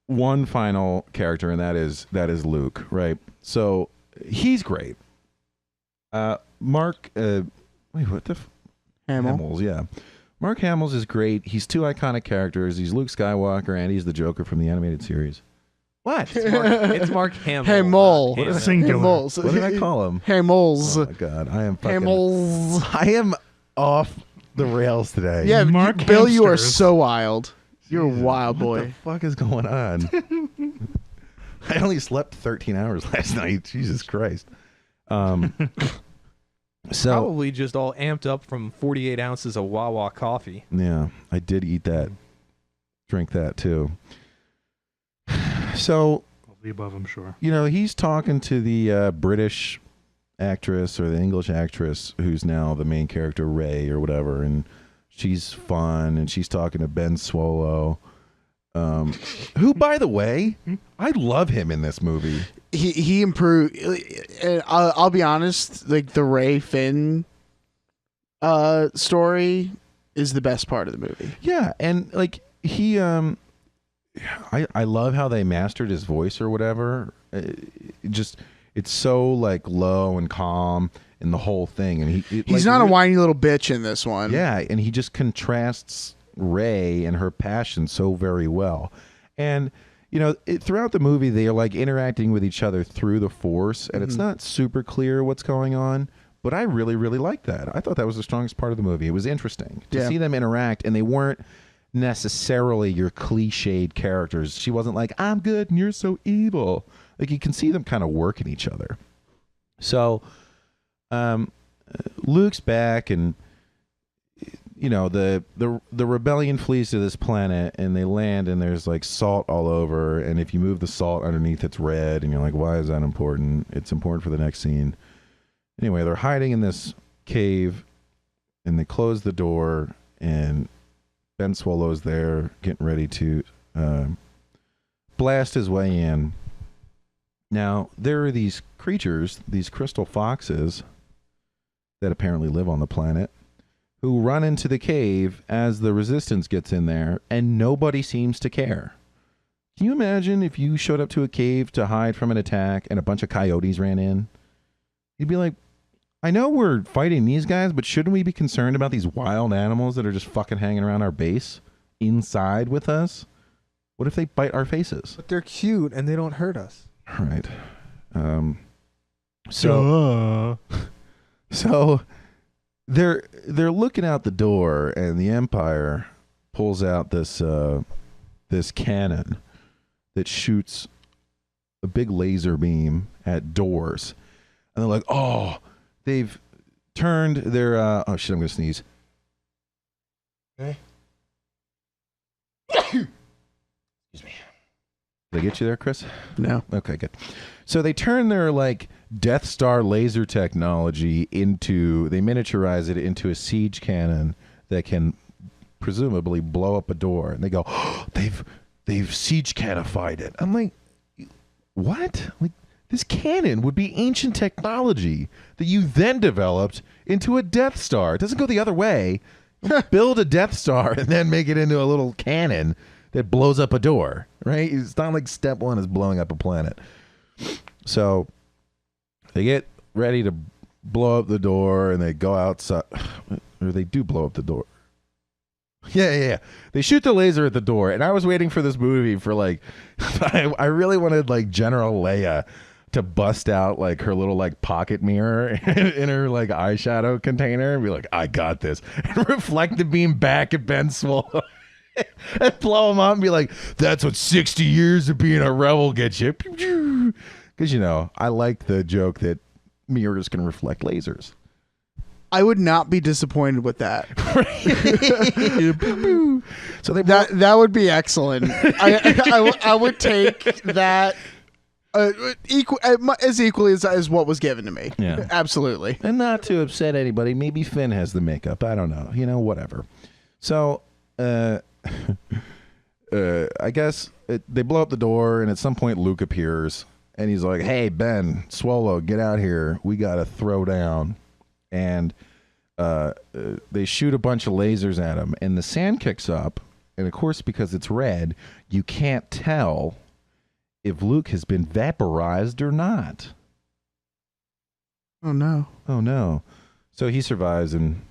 one final character, and that is Luke, right? So he's great. Mark, Hamill's, yeah. Mark Hamill's is great. He's 2 iconic characters. He's Luke Skywalker, and he's the Joker from the animated series. What? It's Mark Hamill. Hamill. Singular. What did I call him? Hamills. Oh my god, I am fucking. Hamills. I am off the rails today. Yeah, Mark Bill, you are Hamsters. so wild. You're a wild What the boy. fuck is going on? I only slept 13 hours last night. Jesus Christ. So Probably just all amped up from 48 ounces of Wawa coffee. yeah, I did eat that, drink that too. So All the above, I'm sure. you know, he's talking to the British actress or the English actress who's now the main character, Ray or whatever, and she's fun, and she's talking to Ben Swallow, who, by the way, I love him in this movie. He improved. I'll be honest. Like the Ray Finn story is the best part of the movie. Yeah, and like he, I love how they mastered his voice or whatever. It's so like low and calm in the whole thing, and He's not a whiny little bitch in this one. Yeah, and he just contrasts Ray and her passion so very well. And you know, throughout the movie, they are like interacting with each other through the Force, and it's not super clear what's going on. But I really, really liked that. I thought that was the strongest part of the movie. It was interesting to see them interact, and they weren't necessarily your cliched characters. She wasn't like, I'm good and you're so evil. Like, you can see them kind of working each other. So Luke's back, and you know, the rebellion flees to this planet, and they land, and there's like salt all over, and if you move the salt underneath, it's red, and you're like, why is that important? It's important for the next scene. Anyway, they're hiding in this cave, and they close the door, and Ben Swallow's there, getting ready to blast his way in. Now, there are these creatures, these crystal foxes, that apparently live on the planet, who run into the cave as the resistance gets in there, and nobody seems to care. Can you imagine if you showed up to a cave to hide from an attack and a bunch of coyotes ran in? You'd be like, I know we're fighting these guys, but shouldn't we be concerned about these wild animals that are just fucking hanging around our base inside with us? What if they bite our faces? But they're cute and they don't hurt us. All right. So they're looking out the door, and the Empire pulls out this this cannon that shoots a big laser beam at doors, and they're like, "Oh, they've turned their oh shit, I'm gonna sneeze." Okay. Excuse me. Did I get you there, Chris? No. Okay, good. So they turn their like Death Star laser technology into, they miniaturize it into a siege cannon that can presumably blow up a door. And they go, oh, they've siege cannified it. I'm like, what? Like, this cannon would be ancient technology that you then developed into a Death Star. It doesn't go the other way. Build a Death Star and then make it into a little cannon that blows up a door, right? It's not like step one is blowing up a planet. So they get ready to blow up the door, and they go outside, or they do blow up the door. Yeah. They shoot the laser at the door, and I was waiting for this movie for like, I really wanted like General Leia to bust out like her little like pocket mirror in her like eyeshadow container and be like, I got this, and reflect the beam back at Ben Swallow. And blow him up and be like, that's what 60 years of being a rebel gets you. Because, you know, I like the joke that mirrors can reflect lasers. I would not be disappointed with that. So they that would be excellent. I would take that as equally as what was given to me. Yeah. Absolutely. And not to upset anybody, maybe Finn has the makeup. I don't know. You know, whatever. So, I guess they blow up the door, and at some point Luke appears, and he's like, hey, Ben, Swallow, get out here. We got to throw down. And they shoot a bunch of lasers at him, and the sand kicks up, and of course, because it's red, you can't tell if Luke has been vaporized or not. Oh, no. Oh, no. So he survives and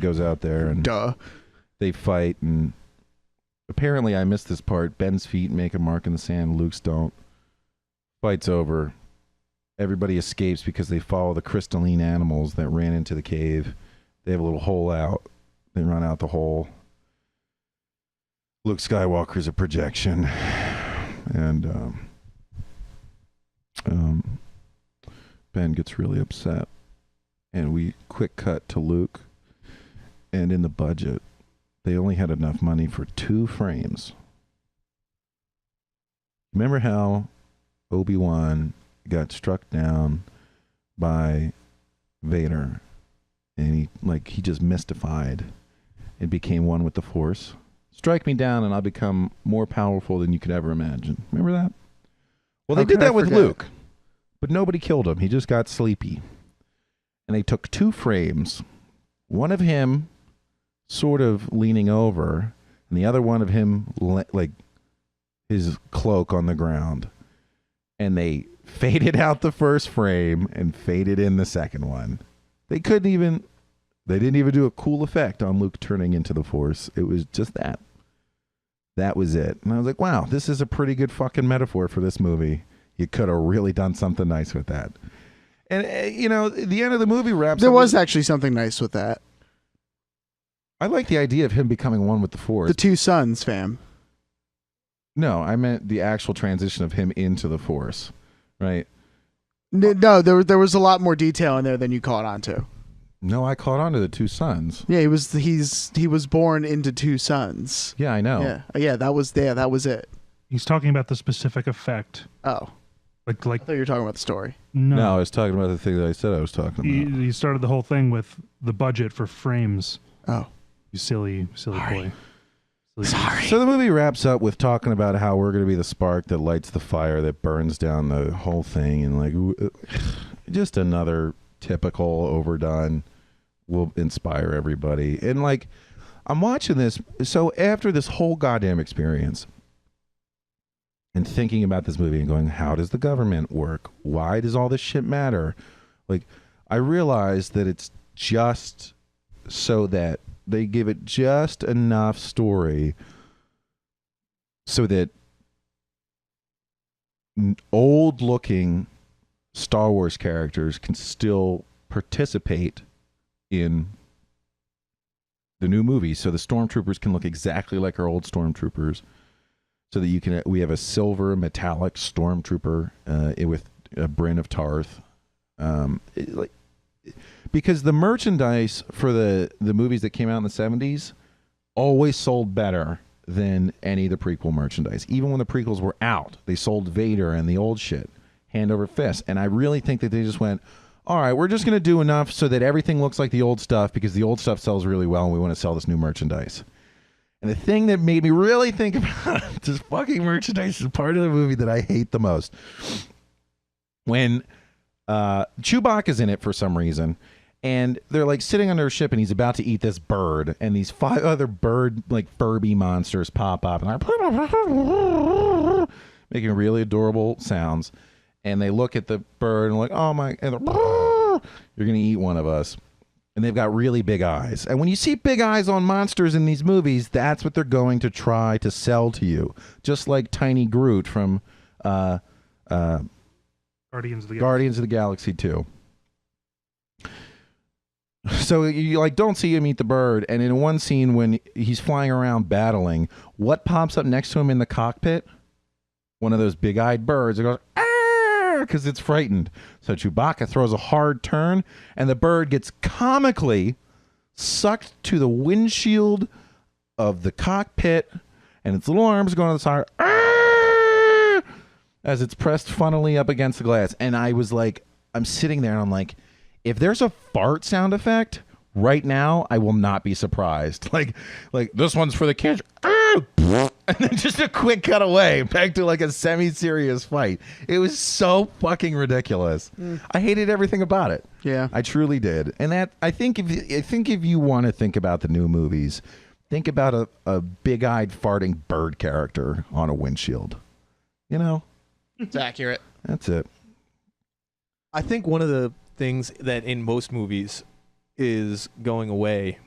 goes out there, and duh. They fight, and apparently I missed this part. Ben's feet make a mark in the sand. Luke's don't. Fight's over. Everybody escapes because they follow the crystalline animals that ran into the cave. They have a little hole out. They run out the hole. Luke Skywalker's a projection. And Ben gets really upset. And we quick cut to Luke. And in the budget, they only had enough money for 2 frames. Remember how Obi-Wan got struck down by Vader, and he just mystified and became one with the Force? Strike me down and I'll become more powerful than you could ever imagine. Remember that? Well, they did that with Luke, but nobody killed him. He just got sleepy. And they took 2 frames, one of him sort of leaning over, and the other one of him like his cloak on the ground, and they faded out the first frame and faded in the second one. They didn't even do a cool effect on Luke turning into the Force. It was just that was it. And I was like, wow, this is a pretty good fucking metaphor for this movie. You could have really done something nice with that. And you know, the end of the movie wraps. There was actually something nice with that. I like the idea of him becoming one with the Force. The 2 sons, fam. No, I meant the actual transition of him into the Force, right? No, there was a lot more detail in there than you caught on to. No, I caught on to the two sons. Yeah, he was born into two sons. Yeah, I know. Yeah, that was it. He's talking about the specific effect. Oh, I Like thought you were talking about the story. No, I was talking about the thing that I said I was talking about. He started the whole thing with the budget for frames. Oh, You silly boy. Silly sorry. So the movie wraps up with talking about how we're going to be the spark that lights the fire that burns down the whole thing, and like just another typical overdone will inspire everybody. And like I'm watching this, so after this whole goddamn experience and thinking about this movie and going, how does the government work? Why does all this shit matter? Like I realized that it's just so that they give it just enough story so that old looking Star Wars characters can still participate in the new movie. So the stormtroopers can look exactly like our old stormtroopers, so that we have a silver metallic stormtrooper with a Bryn of Tarth. Because the merchandise for the movies that came out in the 70s always sold better than any of the prequel merchandise. Even when the prequels were out, they sold Vader and the old shit hand over fist. And I really think that they just went, all right, we're just going to do enough so that everything looks like the old stuff, because the old stuff sells really well and we want to sell this new merchandise. And the thing that made me really think about this fucking merchandise is part of the movie that I hate the most. When Chewbacca's in it for some reason, and they're like sitting under a ship and he's about to eat this bird, and these 5 other bird like Furby monsters pop up and are making really adorable sounds, and they look at the bird and like, oh my, and you're gonna eat one of us. And they've got really big eyes. And when you see big eyes on monsters in these movies, that's what they're going to try to sell to you. Just like Tiny Groot from Guardians of the Galaxy 2. So you like don't see him eat the bird, and in one scene when he's flying around battling, what pops up next to him in the cockpit? One of those big-eyed birds. It goes, because it's frightened. So Chewbacca throws a hard turn, and the bird gets comically sucked to the windshield of the cockpit, and its little arms go on the side as it's pressed funnily up against the glass. And I was like, I'm sitting there and I'm like, if there's a fart sound effect right now, I will not be surprised. Like this one's for the kids. And then just a quick cutaway back to like a semi-serious fight. It was so fucking ridiculous. I hated everything about it. Yeah, I truly did. And that I think if you want to think about the new movies, think about a big-eyed farting bird character on a windshield. You know, it's accurate. That's it. I think one of the things that in most movies is going away,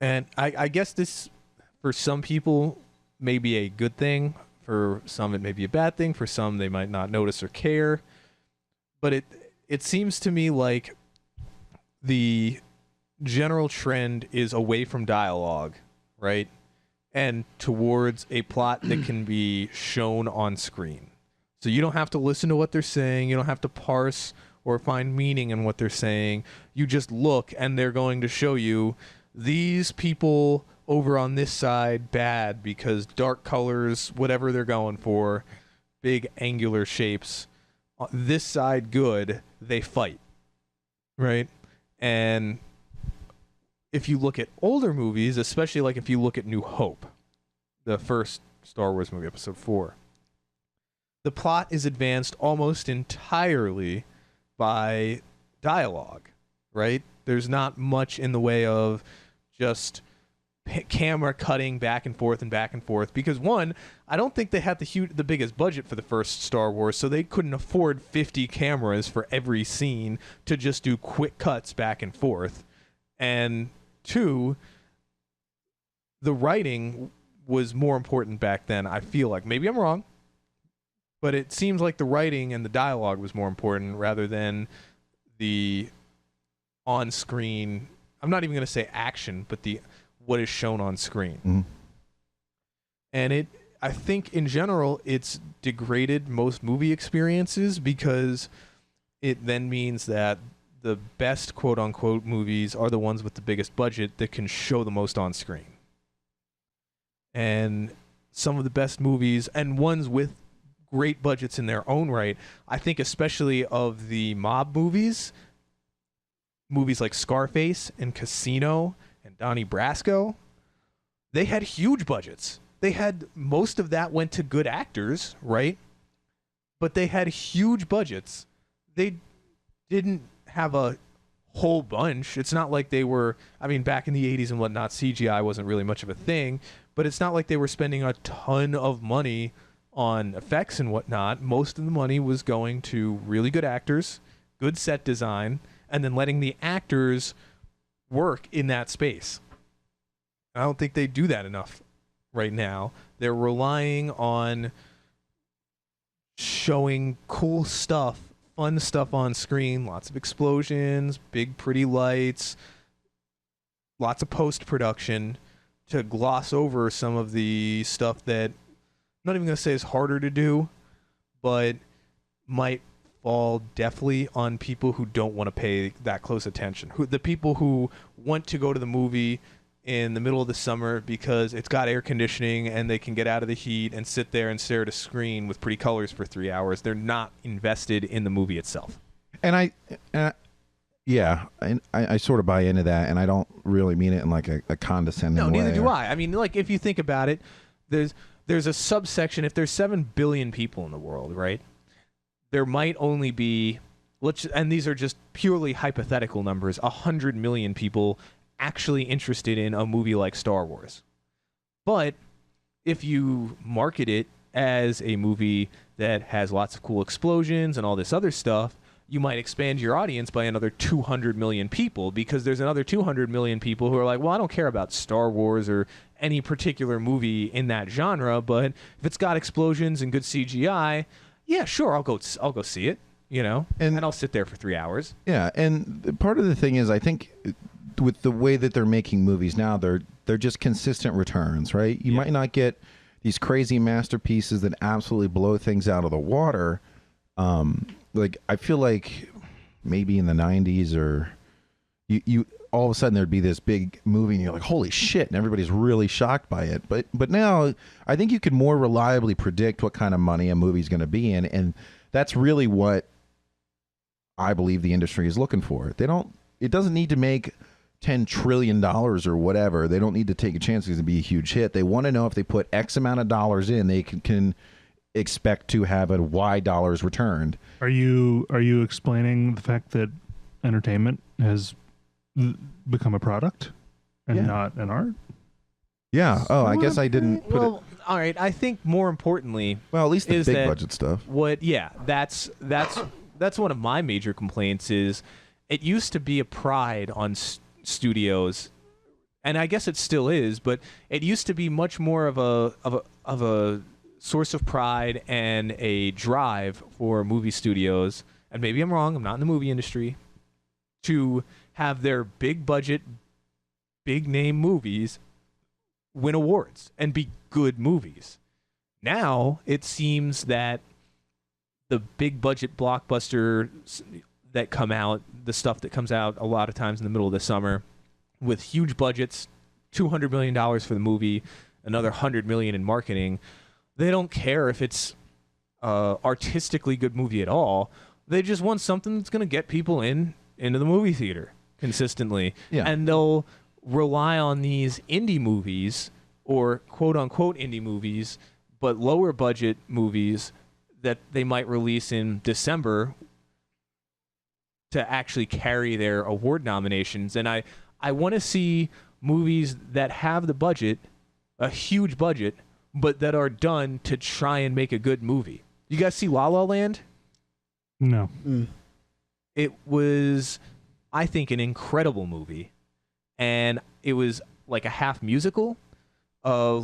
and I guess this, for some people, may be a good thing. For some, it may be a bad thing. For some, they might not notice or care. But it seems to me like the general trend is away from dialogue, right? And towards a plot that can be shown on screen. So you don't have to listen to what they're saying. You don't have to parse or find meaning in what they're saying. You just look, and they're going to show you these people over on this side bad because dark colors, whatever they're going for, big angular shapes. This side good, they fight, right? And if you look at older movies, especially like if you look at New Hope, the first Star Wars movie, Episode 4, the plot is advanced almost entirely by dialogue, right? There's not much in the way of just camera cutting back and forth because one, I don't think they had the biggest budget for the first Star Wars, so they couldn't afford 50 cameras for every scene to just do quick cuts back and forth. And two, the writing was more important back then. I feel like, maybe I'm wrong, but it seems like the writing and the dialogue was more important rather than the on-screen, I'm not even going to say action, but what is shown on screen. Mm-hmm. And I think in general, it's degraded most movie experiences because it then means that the best quote unquote movies are the ones with the biggest budget that can show the most on screen. And some of the best movies and ones with great budgets in their own right, I think especially of the mob movies like Scarface and Casino and Donnie Brasco, they had huge budgets. They had, most of that went to good actors, right? But they had huge budgets. They didn't have a whole bunch. It's not like they were, I mean, back in the 80s and whatnot, CGI wasn't really much of a thing, but it's not like they were spending a ton of money on effects and whatnot. Most of the money was going to really good actors, good set design, and then letting the actors work in that space. I don't think they do that enough right now. They're relying on showing cool stuff, fun stuff on screen, lots of explosions, big pretty lights, lots of post-production to gloss over some of the stuff that I'm not even going to say is harder to do, but might fall definitely on people who don't want to pay that close attention. The people who want to go to the movie in the middle of the summer because it's got air conditioning and they can get out of the heat and sit there and stare at a screen with pretty colors for 3 hours. They're not invested in the movie itself. And I sort of buy into that, and I don't really mean it in like a condescending way. No, neither do I. I mean, like, if you think about it, there's a subsection. If there's 7 billion people in the world, right? There might only be, and these are just purely hypothetical numbers, 100 million people actually interested in a movie like Star Wars. But if you market it as a movie that has lots of cool explosions and all this other stuff, you might expand your audience by another 200 million people, because there's another 200 million people who are like, well, I don't care about Star Wars or any particular movie in that genre, but if it's got explosions and good CGI, yeah, sure, I'll go see it, you know, and I'll sit there for 3 hours. Yeah, and part of the thing is, I think with the way that they're making movies now, they're just consistent returns, right? You might not get these crazy masterpieces that absolutely blow things out of the water. Like, I feel like maybe in the 90s, or you all of a sudden there'd be this big movie and you're like, holy shit, and everybody's really shocked by it. But now I think you can more reliably predict what kind of money a movie's going to be in, and that's really what I believe the industry is looking for. It doesn't need to make $10 trillion or whatever. They don't need to take a chance it's going to be a huge hit. They want to know if they put X amount of dollars in, they can expect to have a Y dollars returned. Are you explaining the fact that entertainment has become a product and not an art? Yeah. Oh, I guess I didn't put it. All right. I think more importantly, Well, at least the big budget stuff. That's one of my major complaints. Is it used to be a pride on studios, and I guess it still is, but it used to be much more of a source of pride and a drive for movie studios, and maybe I'm wrong, I'm not in the movie industry, to have their big budget, big name movies win awards and be good movies. Now it seems that the big budget blockbusters that come out, the stuff that comes out a lot of times in the middle of the summer with huge budgets, $200 million for the movie, another $100 million in marketing, they don't care if it's artistically good movie at all. They just want something that's going to get people into the movie theater consistently. Yeah. And they'll rely on these indie movies, or quote-unquote indie movies, but lower budget movies that they might release in December to actually carry their award nominations. And I want to see movies that have the budget, a huge budget, but that are done to try and make a good movie. You guys see La La Land? No. It was, I think, an incredible movie. And it was like a half musical, a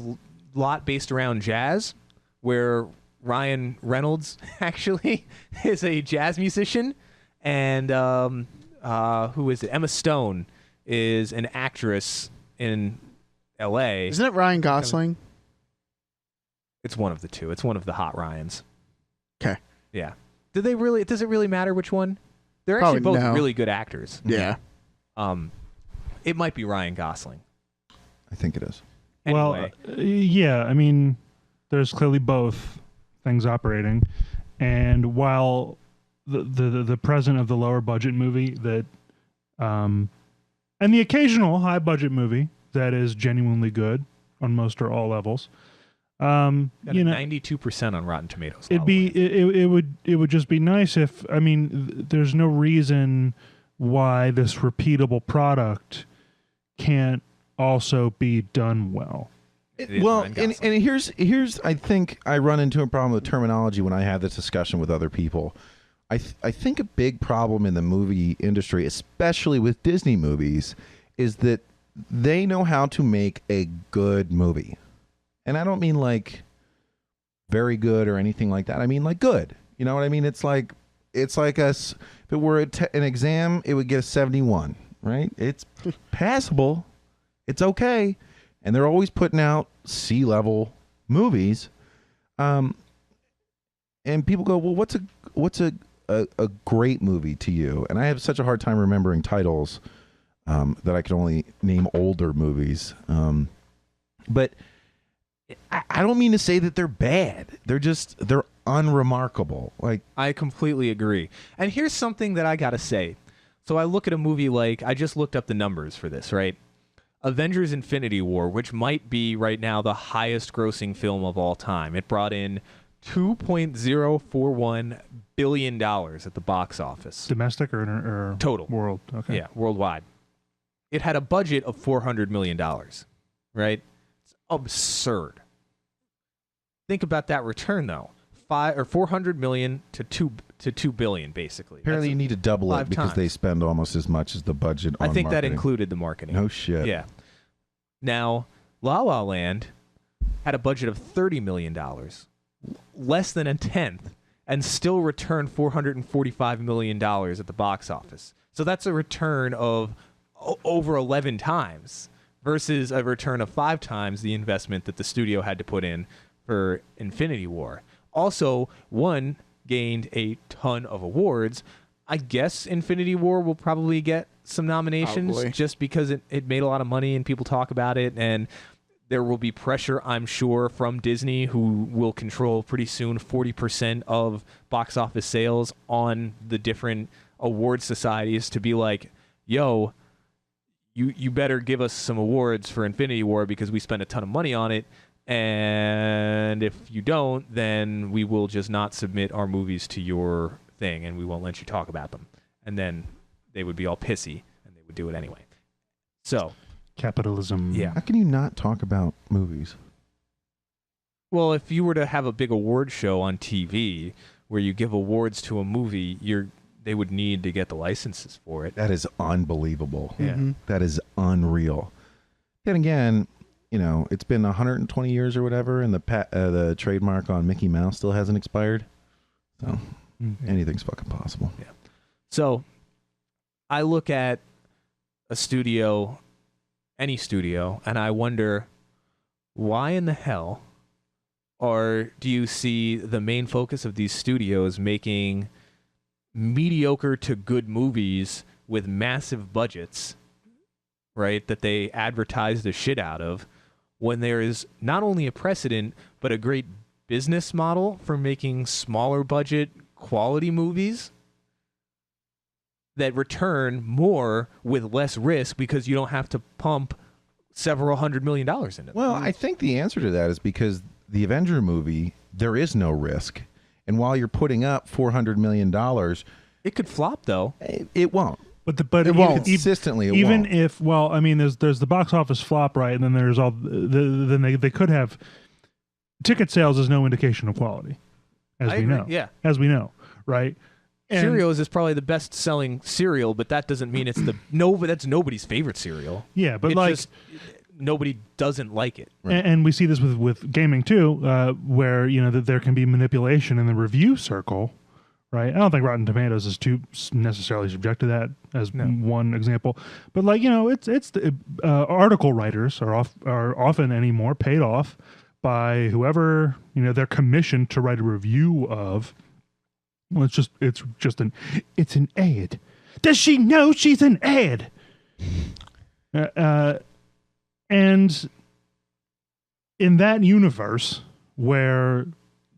lot based around jazz, where Ryan Reynolds actually is a jazz musician. And who is it? Emma Stone is an actress in L.A. Isn't it Ryan Gosling? It's one of the two. It's one of the hot Ryans. Okay. Yeah. Does it really matter which one? They're actually Probably both no. really good actors. Yeah. It might be Ryan Gosling. I think it is. Anyway, Well, yeah, I mean, there's clearly both things operating, and while the present of the lower budget movie that, and the occasional high budget movie that is genuinely good on most or all levels, got you a know, 92% on Rotten Tomatoes. it would just be nice if, I mean, there's no reason why this repeatable product can't also be done well. Well, and here's I think I run into a problem with terminology when I have this discussion with other people. I think a big problem in the movie industry, especially with Disney movies, is that they know how to make a good movie. And I don't mean like very good or anything like that. I mean like good. You know what I mean? It's like us. If it were an exam, it would get a 71, right? It's passable. It's okay. And they're always putting out C-level movies. And people go, well, what's a great movie to you? And I have such a hard time remembering titles that I can only name older movies. But I don't mean to say that they're bad. They're unremarkable. Like, I completely agree. And here's something that I gotta say. So I look at a movie like, I just looked up the numbers for this, right? Avengers Infinity War, which might be right now the highest grossing film of all time. It brought in $2.041 billion at the box office. Domestic or Total. world? Okay. Yeah, worldwide. It had a budget of $400 million, right? It's absurd. Think about that return, though. 400 million to 2 billion, basically. apparently That's you need to double it 5 because they times. spend almost as much as the budget on I think that marketing. included the marketing. No shit. Yeah. Now, La La Land had a budget of $30 million, less than a tenth, and still returned $445 million at the box office. So that's a return of over 11 times versus a return of 5 times the investment that the studio had to put in for Infinity War. Also, one gained a ton of awards. I guess Infinity War will probably get some nominations Probably. just because it made a lot of money and people talk about it, and there will be pressure, I'm sure, from Disney, who will control pretty soon 40% of box office sales on the different award societies to be like, yo, you better give us some awards for Infinity War because we spent a ton of money on it. And if you don't, then we will just not submit our movies to your thing and we won't let you talk about them. And then they would be all pissy and they would do it anyway. So, Capitalism. yeah. How can you not talk about movies? Well, if you were to have a big award show on TV where you give awards to a movie, they would need to get the licenses for it. That is unbelievable. Yeah. Mhm. That is unreal. Then again, you know, it's been 120 years or whatever, and the trademark on Mickey Mouse still hasn't expired. So anything's fucking possible. So I look at a studio, any studio, and I wonder, why in the hell do you see the main focus of these studios making mediocre to good movies with massive budgets, right, that they advertise the shit out of, when there is not only a precedent, but a great business model for making smaller budget quality movies that return more with less risk because you don't have to pump several $100 million into them. Well, I think the answer to that is because the Avenger movie, there is no risk. And while you're putting up $400 million, It could flop, though. it won't. But It won't. Consistently, it even won't. if, well, I mean, there's the box office flop, right? And then there's all then they could have ticket sales is no indication of quality, as I we agree, know. yeah. As we know, right? And- Cheerios is probably the best-selling cereal, but that doesn't mean it's but that's nobody's favorite cereal. Yeah, but It's like, just nobody doesn't like it. and we see this with gaming too, where that there can be manipulation in the review circle, right? I don't think Rotten Tomatoes is too necessarily subject to that as one example, but like it's the article writers are often anymore paid off by whoever they're commissioned to write a review of, Well, it's an ad. Does she know she's an ad? And in that universe where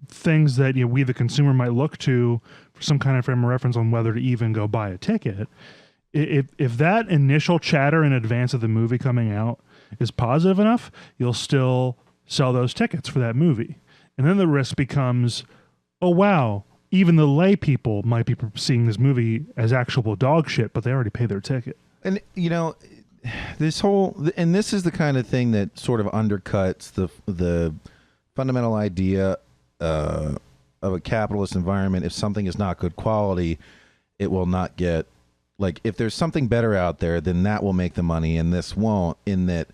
things that we the consumer might look to for some kind of frame of reference on whether to even go buy a ticket, if that initial chatter in advance of the movie coming out is positive enough, you'll still sell those tickets for that movie. And then the risk becomes, oh wow, even the lay people might be seeing this movie as actual dog shit, but they already paid their ticket. And this is the kind of thing that sort of undercuts the fundamental idea of a capitalist environment. If something is not good quality, it will not get, like, if there's something better out there, then that will make the money, and this won't. In that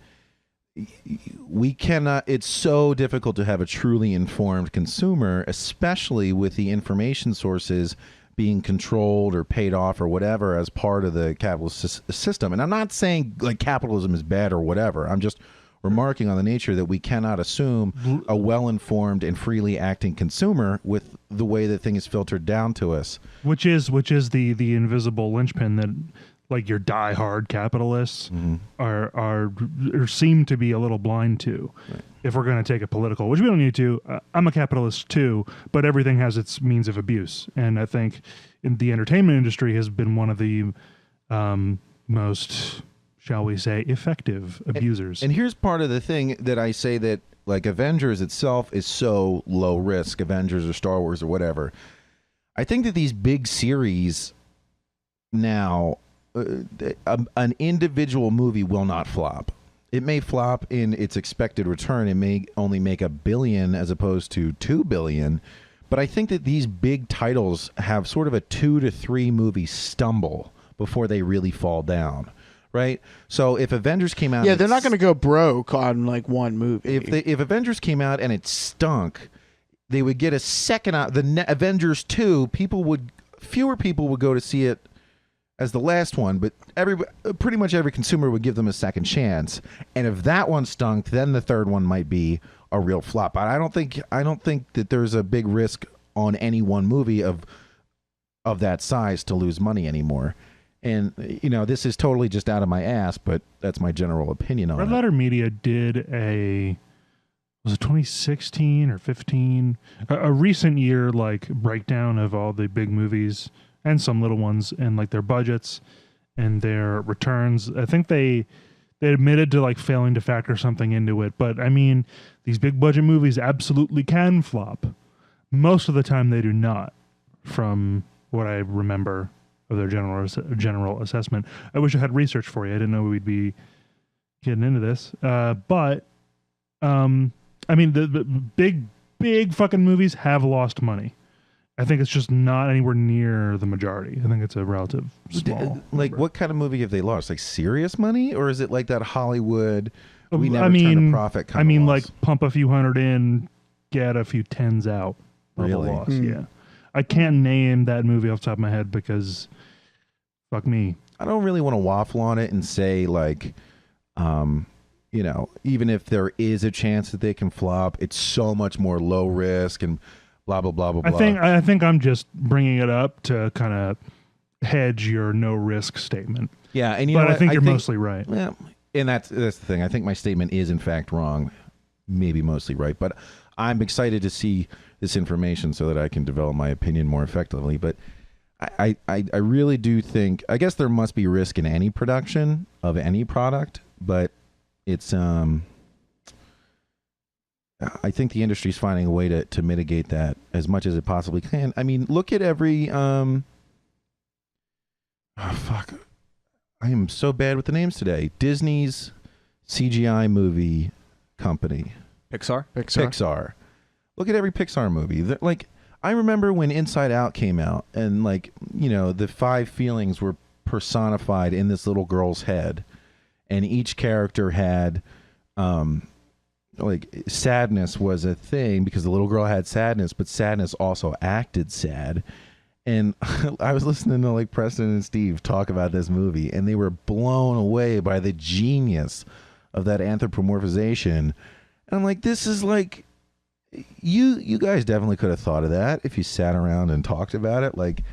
we cannot, it's so difficult to have a truly informed consumer, especially with the information sources being controlled or paid off or whatever as part of the capitalist system. And I'm not saying like capitalism is bad or whatever. I'm just remarking on the nature that we cannot assume a well-informed and freely acting consumer with the way that thing is filtered down to us. Which is the invisible linchpin that, like, your diehard capitalists are seem to be a little blind to. Right. If we're going to take a political, which we don't need to. I'm a capitalist too, but everything has its means of abuse, and I think in the entertainment industry has been one of the most, shall we say, effective abusers. And here's part of the thing that I say, that like Avengers itself is so low risk, Avengers or Star Wars or whatever. I think that these big series now, an individual movie will not flop. It may flop in its expected return. It may only make $1 billion as opposed to $2 billion. But I think that these big titles have sort of a 2 to 3 movie stumble before they really fall down. Right? So if Avengers came out... Yeah, they're not going to go broke on like one movie. If Avengers came out and it stunk, they would get a second out. Avengers 2, fewer people would go to see it as the last one, but pretty much every consumer would give them a second chance. And if that one stunk, then the third one might be a real flop. But I don't think that there's a big risk on any one movie of that size to lose money anymore. And this is totally just out of my ass, but that's my general opinion on it. Red Letter Media did was it 2016 or 15? A recent year like breakdown of all the big movies and some little ones, and like their budgets and their returns. I think they admitted to like failing to factor something into it. But I mean, these big budget movies absolutely can flop. Most of the time they do not, from what I remember of their general assessment. I wish I had research for you. I didn't know we'd be getting into this. But I mean, the big fucking movies have lost money. I think it's just not anywhere near the majority. I think it's a relative small like number. What kind of movie have they lost? Like serious money? Or is it like that Hollywood, we never turn a profit kind of loss? Like pump a few hundred in, get a few tens out. Really? Loss. Yeah. I can't name that movie off the top of my head because fuck me. I don't really want to waffle on it and say like, even if there is a chance that they can flop, it's so much more low risk and blah, blah, blah, blah, blah. I think I'm just bringing it up to kind of hedge your no risk statement. Yeah, and I think you're mostly right. Yeah, and that's the thing. I think my statement is in fact wrong, maybe mostly right. But I'm excited to see this information so that I can develop my opinion more effectively. But I really do think, I guess there must be risk in any production of any product, but it's I think the industry's finding a way to mitigate that as much as it possibly can. I mean, look at every I am so bad with the names today. Disney's CGI movie company. Pixar. Look at every Pixar movie. Like, I remember when Inside Out came out, and like, the 5 feelings were personified in this little girl's head, and each character had like sadness was a thing because the little girl had sadness, but sadness also acted sad. And I was listening to like Preston and Steve talk about this movie, and they were blown away by the genius of that anthropomorphization. And I'm like, this is like, you guys definitely could have thought of that if you sat around and talked about it. Like,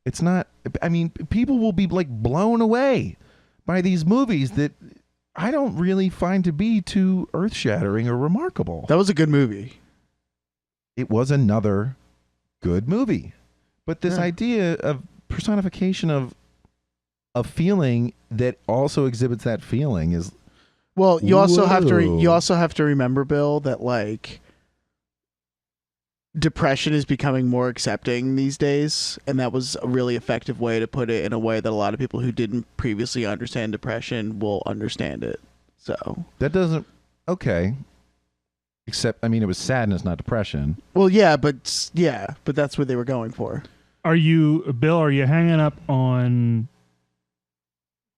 it's not. I mean, people will be like blown away by these movies that I don't really find to be too earth-shattering or remarkable. That was a good movie. It was another good movie, but this idea of personification of a feeling that also exhibits that feeling is. Well, you also Whoa. have to remember, Bill, that like depression is becoming more accepting these days, and that was a really effective way to put it in a way that a lot of people who didn't previously understand depression will understand it. So That doesn't. Okay. Except, I mean, it was sadness, not depression. well, but that's what they were going for. Are you, Bill? Are you hanging up on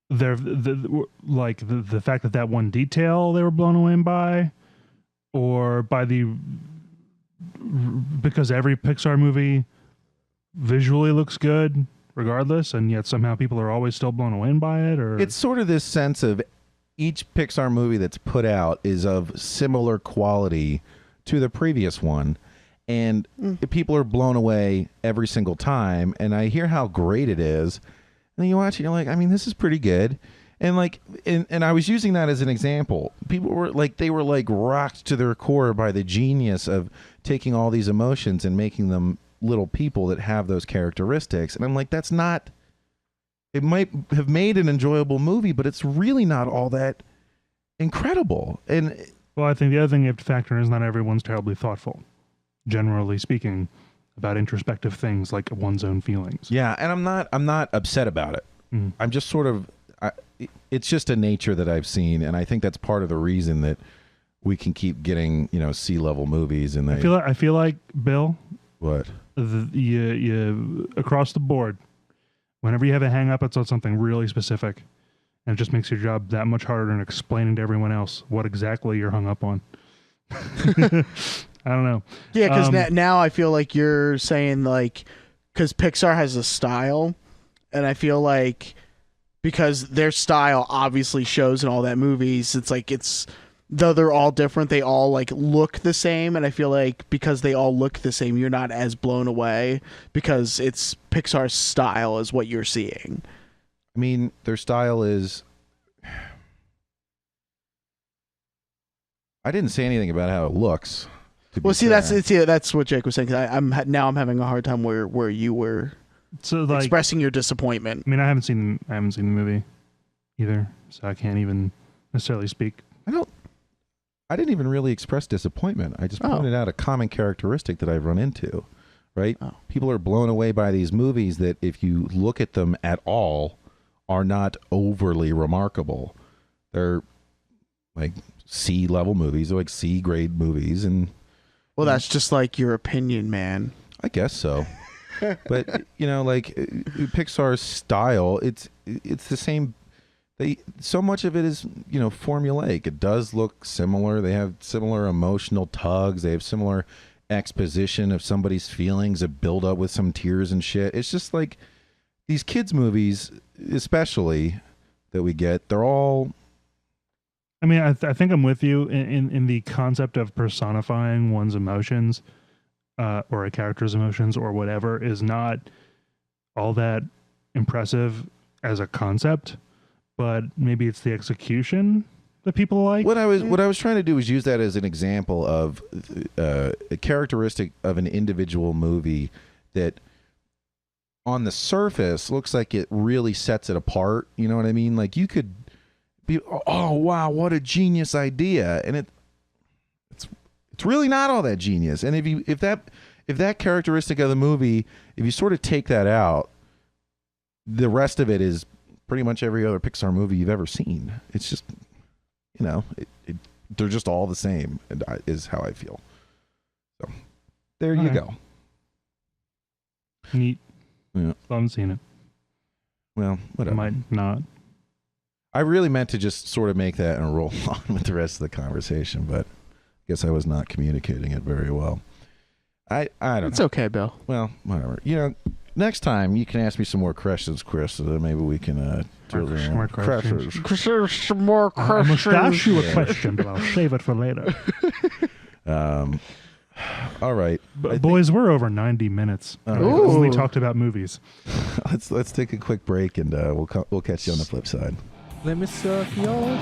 the fact that one detail they were blown away by, or by because every Pixar movie visually looks good regardless, and yet somehow people are always still blown away by it? Or It's sort of this sense of each Pixar movie that's put out is of similar quality to the previous one, and people are blown away every single time. And I hear how great it is, and then you watch it, and you're like, I mean, this is pretty good. And like, and I was using that as an example. People were like, they were like rocked to their core by the genius of taking all these emotions and making them little people that have those characteristics. And I'm like, that's not. It might have made an enjoyable movie, but it's really not all that incredible. And well, I think the other thing you have to factor in is not everyone's terribly thoughtful, generally speaking, about introspective things like one's own feelings. yeah, and I'm not upset about it. I'm just sort of. It's just a nature that I've seen, and I think that's part of the reason that we can keep getting C-level movies. And I feel like Bill, what you across the board, whenever you have a hang up, it's on something really specific, and it just makes your job that much harder in explaining to everyone else what exactly you're hung up on. I don't know. Yeah, because now I feel like you're saying like, because Pixar has a style, and I feel like because their style obviously shows in all that movies, it's like though they're all different, they all like look the same, and I feel like because they all look the same, you're not as blown away because it's Pixar's style is what you're seeing. I mean, their style is. I didn't say anything about how it looks. Well, see, that's what Jake was saying. 'Cause I'm having a hard time where you were expressing your disappointment. I mean, I haven't seen the movie either, so I can't even necessarily speak. I didn't even really express disappointment. I just pointed out a common characteristic that I've run into. Right? Oh. People are blown away by these movies that, if you look at them at all, are not overly remarkable. They're like C-level movies, or like C-grade movies, and Well, that's just like your opinion, man. I guess so. But like Pixar's style, it's the same. So much of it is formulaic. It does look similar. They have similar emotional tugs. They have similar exposition of somebody's feelings, a build up with some tears and shit. It's just like these kids movies, especially that we get. They're all. I mean, I think I'm with you in the concept of personifying one's emotions, or a character's emotions, or whatever, is not all that impressive as a concept, but maybe it's the execution that people like. What I was trying to do was use that as an example of a characteristic of an individual movie that, on the surface, looks like it really sets it apart. You know what I mean? Like, you could be, oh wow, what a genius idea, and it's really not all that genius. And if that characteristic of the movie, if you sort of take that out, the rest of it is pretty much every other Pixar movie you've ever seen. It's just, they're just all the same, is how I feel. So there you go. Neat. Yeah. I haven't seen it. Well, whatever. I might not. I really meant to just sort of make that and roll on with the rest of the conversation, but I guess I was not communicating it very well. I don't know. It's okay, Bill. Well, whatever. Next time you can ask me some more questions, Chris, so that maybe we can More questions. Some more I must questions. ask you a question, but I'll save it for later. All right. Boys, we're over 90 minutes. All right. Ooh. We talked about movies. Let's take a quick break, and we'll catch you on the flip side. Let me suck your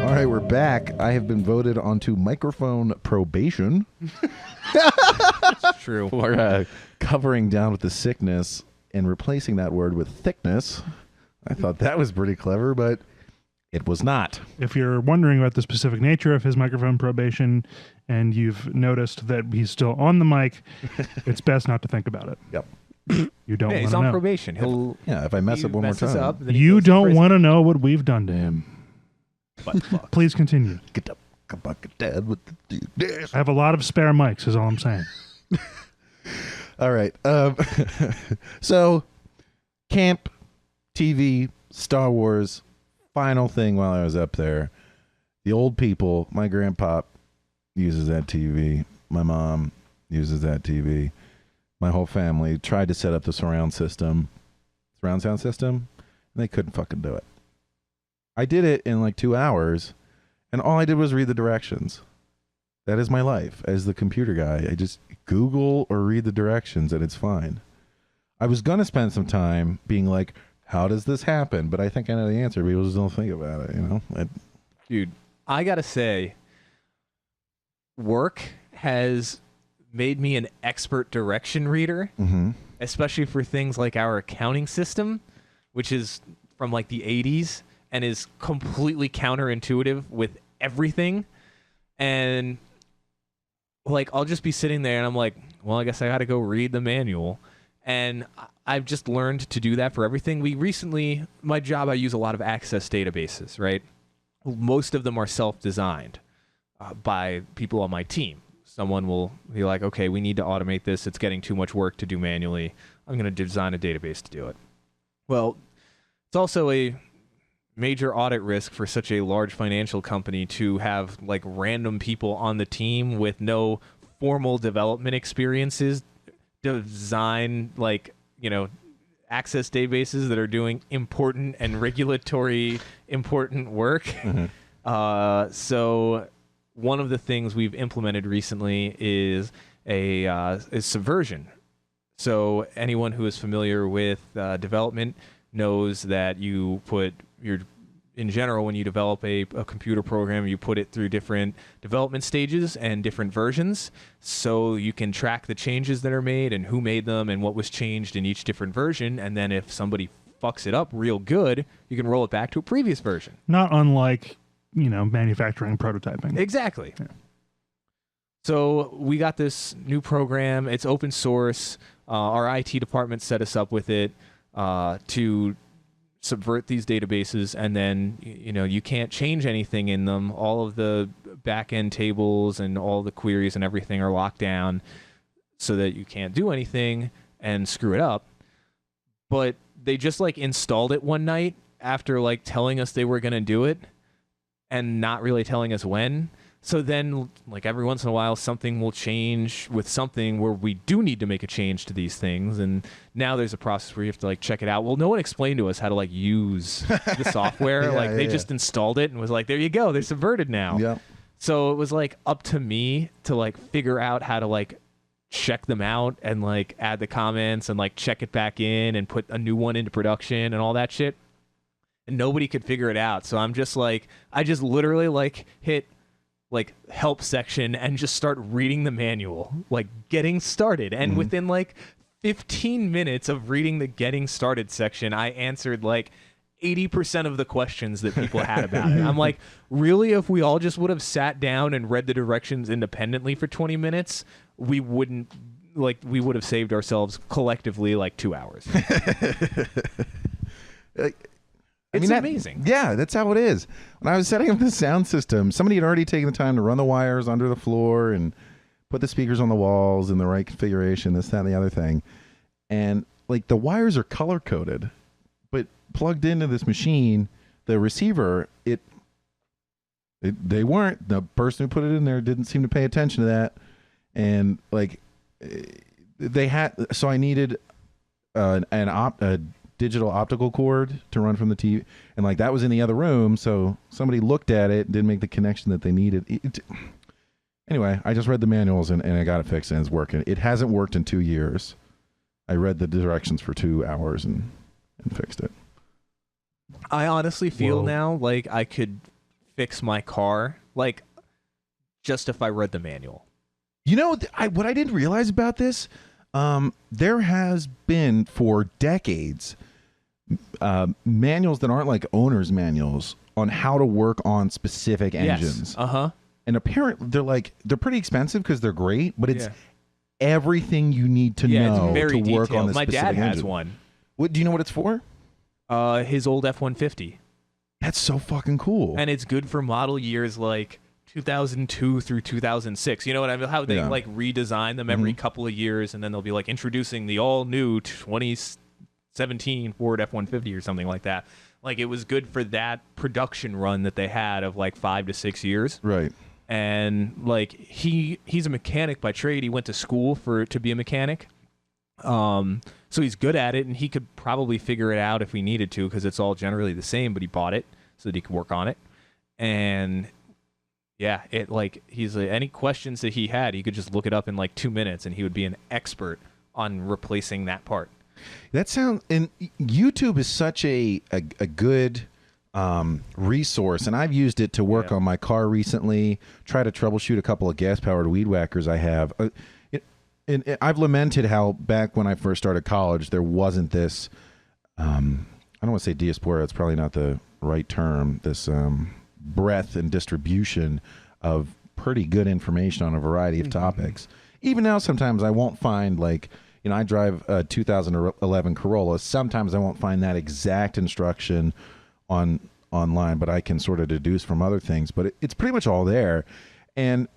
All right, we're back. I have been voted onto microphone probation. True. For covering down with the sickness and replacing that word with thickness. I thought that was pretty clever, but it was not. If you're wondering about the specific nature of his microphone probation and you've noticed that he's still on the mic, it's best not to think about it. Yep. You don't Yeah, want he's to on know. probation. He'll Yeah, if I mess he up one more messes time. up, then he You goes to don't prison. want to know what we've done to him. But fuck. Please continue. Get up, come back, dad with the dude. I have a lot of spare mics, is all I'm saying. All right. So, camp, TV, Star Wars, final thing while I was up there. The old people, my grandpa uses that TV. My mom uses that TV. My whole family tried to set up the surround sound system, and they couldn't fucking do it. I did it in like 2 hours, and all I did was read the directions. That is my life as the computer guy. I just Google or read the directions, and it's fine. I was going to spend some time being like, how does this happen? But I think I know the answer. People just don't think about it, you know? Dude, I gotta say, work has made me an expert direction reader, especially for things like our accounting system, which is from like the 80s and is completely counterintuitive with everything. And like, I'll just be sitting there and I'm like, well, I guess I gotta go read the manual. And I've just learned to do that for everything. My job, I use a lot of access databases, right? Most of them are self-designed by people on my team. Someone will be like, okay, we need to automate this. It's getting too much work to do manually. I'm going to design a database to do it. Well, it's also a major audit risk for such a large financial company to have like random people on the team with no formal development experiences design like, access databases that are doing important and regulatory important work. So one of the things we've implemented recently is is subversion. So anyone who is familiar with development knows that in general, when you develop a computer program, you put it through different development stages and different versions, so you can track the changes that are made and who made them and what was changed in each different version. And then if somebody fucks it up real good, you can roll it back to a previous version. Not unlike, manufacturing prototyping. Exactly. Yeah. So we got this new program. It's open source. Our IT department set us up with it to subvert these databases, and then you can't change anything in them. All of the back-end tables and all the queries and everything are locked down so that you can't do anything and screw it up. But they just installed it one night after telling us they were going to do it and not really telling us when. So then, every once in a while, something will change with something where we do need to make a change to these things. And now there's a process where you have to, check it out. Well, no one explained to us how to, use the software. They just installed it and was like, there you go. They're subverted now. Yeah. So it was, up to me to, figure out how to, check them out and, add the comments and, check it back in and put a new one into production and all that shit. And nobody could figure it out. So I'm just, I just literally, hit help section and just start reading the manual, getting started. And within 15 minutes of reading the getting started section, I answered 80% of the questions that people had about it. I'm like, really, if we all just would have sat down and read the directions independently for 20 minutes, we would have saved ourselves collectively 2 hours. It's amazing. Yeah, that's how it is. When I was setting up the sound system, somebody had already taken the time to run the wires under the floor and put the speakers on the walls in the right configuration, this, that, and the other thing. and like the wires are color coded, but plugged into this machine, the receiver, they weren't. The person who put it in there didn't seem to pay attention to that, and like they had. So I needed a digital optical cord to run from the TV, and like that was in the other room. So somebody looked at it and didn't make the connection that they needed. Anyway, I just read the manuals and I got it fixed and it's working. It hasn't worked in 2 years. I read the directions for 2 hours and fixed it. I honestly feel Whoa. now like I could fix my car, like, just if I read the manual. You know, what I didn't realize about this, there has been for decades manuals that aren't like owner's manuals on how to work on specific engines. Yes. And apparently they're pretty expensive because they're great, but it's Yeah. everything you need to know it's very to work detailed. on this My specific dad has engine. one. What do you know what it's for? His old F-150. That's so fucking cool. And it's good for model years like 2002 through 2006. You know what I mean? How they Yeah. like redesign them every Mhm. couple of years, and then they'll be like introducing the all new 2017 Ford F-150 or something like that. Like it was good for that production run that they had of like 5 to 6 years. Right. And like he's a mechanic by trade. He went to school to be a mechanic. So he's good at it, and he could probably figure it out if we needed to, because it's all generally the same. But he bought it so that he could work on it. And yeah, it like any questions that he had, he could just look it up in like 2 minutes, and he would be an expert on replacing that part. That sounds, and YouTube is such a good resource, and I've used it to work on my car recently, try to troubleshoot a couple of gas-powered weed whackers I have. And I've lamented how back when I first started college, there wasn't this, I don't want to say diaspora, it's probably not the right term, this breadth and distribution of pretty good information on a variety of topics. Even now, sometimes I won't find like, you know, I drive a 2011 Corolla. Sometimes I won't find that exact instruction online, but I can sort of deduce from other things. But it's pretty much all there. And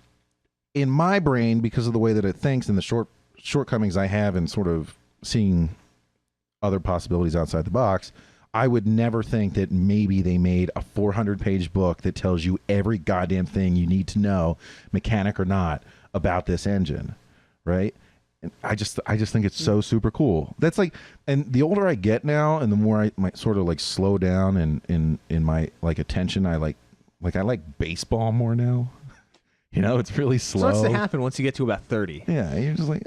in my brain, because of the way that it thinks and the shortcomings I have in sort of seeing other possibilities outside the box, I would never think that maybe they made a 400-page book that tells you every goddamn thing you need to know, mechanic or not, about this engine, right? And I just think it's so super cool. That's like, and the older I get now, and the more I might sort of like slow down in my like attention, I like baseball more now. You know, it's really slow. Starts to happen once you get to about 30. Yeah, you're just like,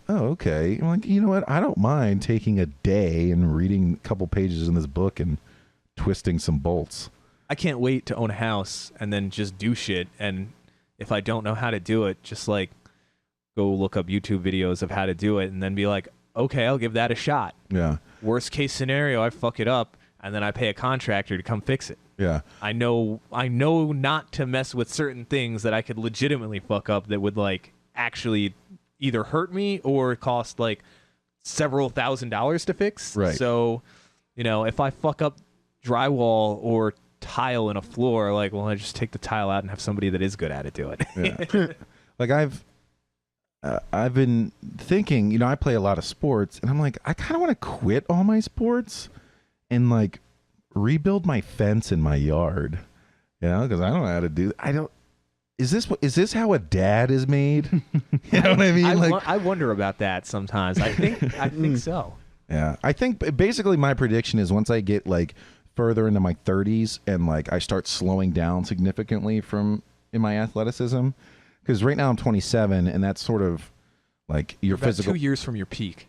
oh, okay. I'm like, you know what? I don't mind taking a day and reading a couple pages in this book and twisting some bolts. I can't wait to own a house and then just do shit. And if I don't know how to do it, just like go look up YouTube videos of how to do it and then be like, okay, I'll give that a shot. Yeah. Worst case scenario, I fuck it up and then I pay a contractor to come fix it. Yeah. I know not to mess with certain things that I could legitimately fuck up that would like actually either hurt me or cost like several $1,000s to fix. Right. So, you know, if I fuck up drywall or tile in a floor, like, well, I just take the tile out and have somebody that is good at it do it. Yeah. Like I've been thinking, you know, I play a lot of sports, and I'm like, I kind of want to quit all my sports and like rebuild my fence in my yard, you know, because I don't know how to do. Is this how a dad is made? You know what I mean? I wonder about that sometimes. I think so. Yeah, I think basically my prediction is once I get like further into my 30s and like I start slowing down significantly in my athleticism, because right now I'm 27, and that's sort of like your About physical. 2 years from your peak.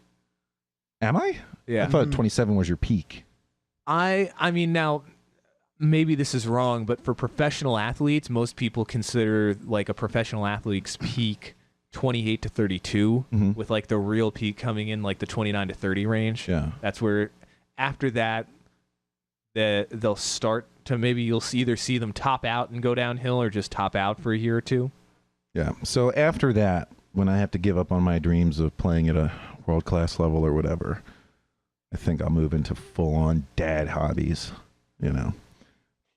Am I? Yeah. I thought 27 was your peak. I mean, now maybe this is wrong, but for professional athletes, most people consider like a professional athlete's peak 28 to 32, with like the real peak coming in like the 29 to 30 range. Yeah. That's where after that they'll start to, maybe you'll either see them top out and go downhill or just top out for a year or two. Yeah. So after that, when I have to give up on my dreams of playing at a world-class level or whatever, I think I'll move into full-on dad hobbies, you know.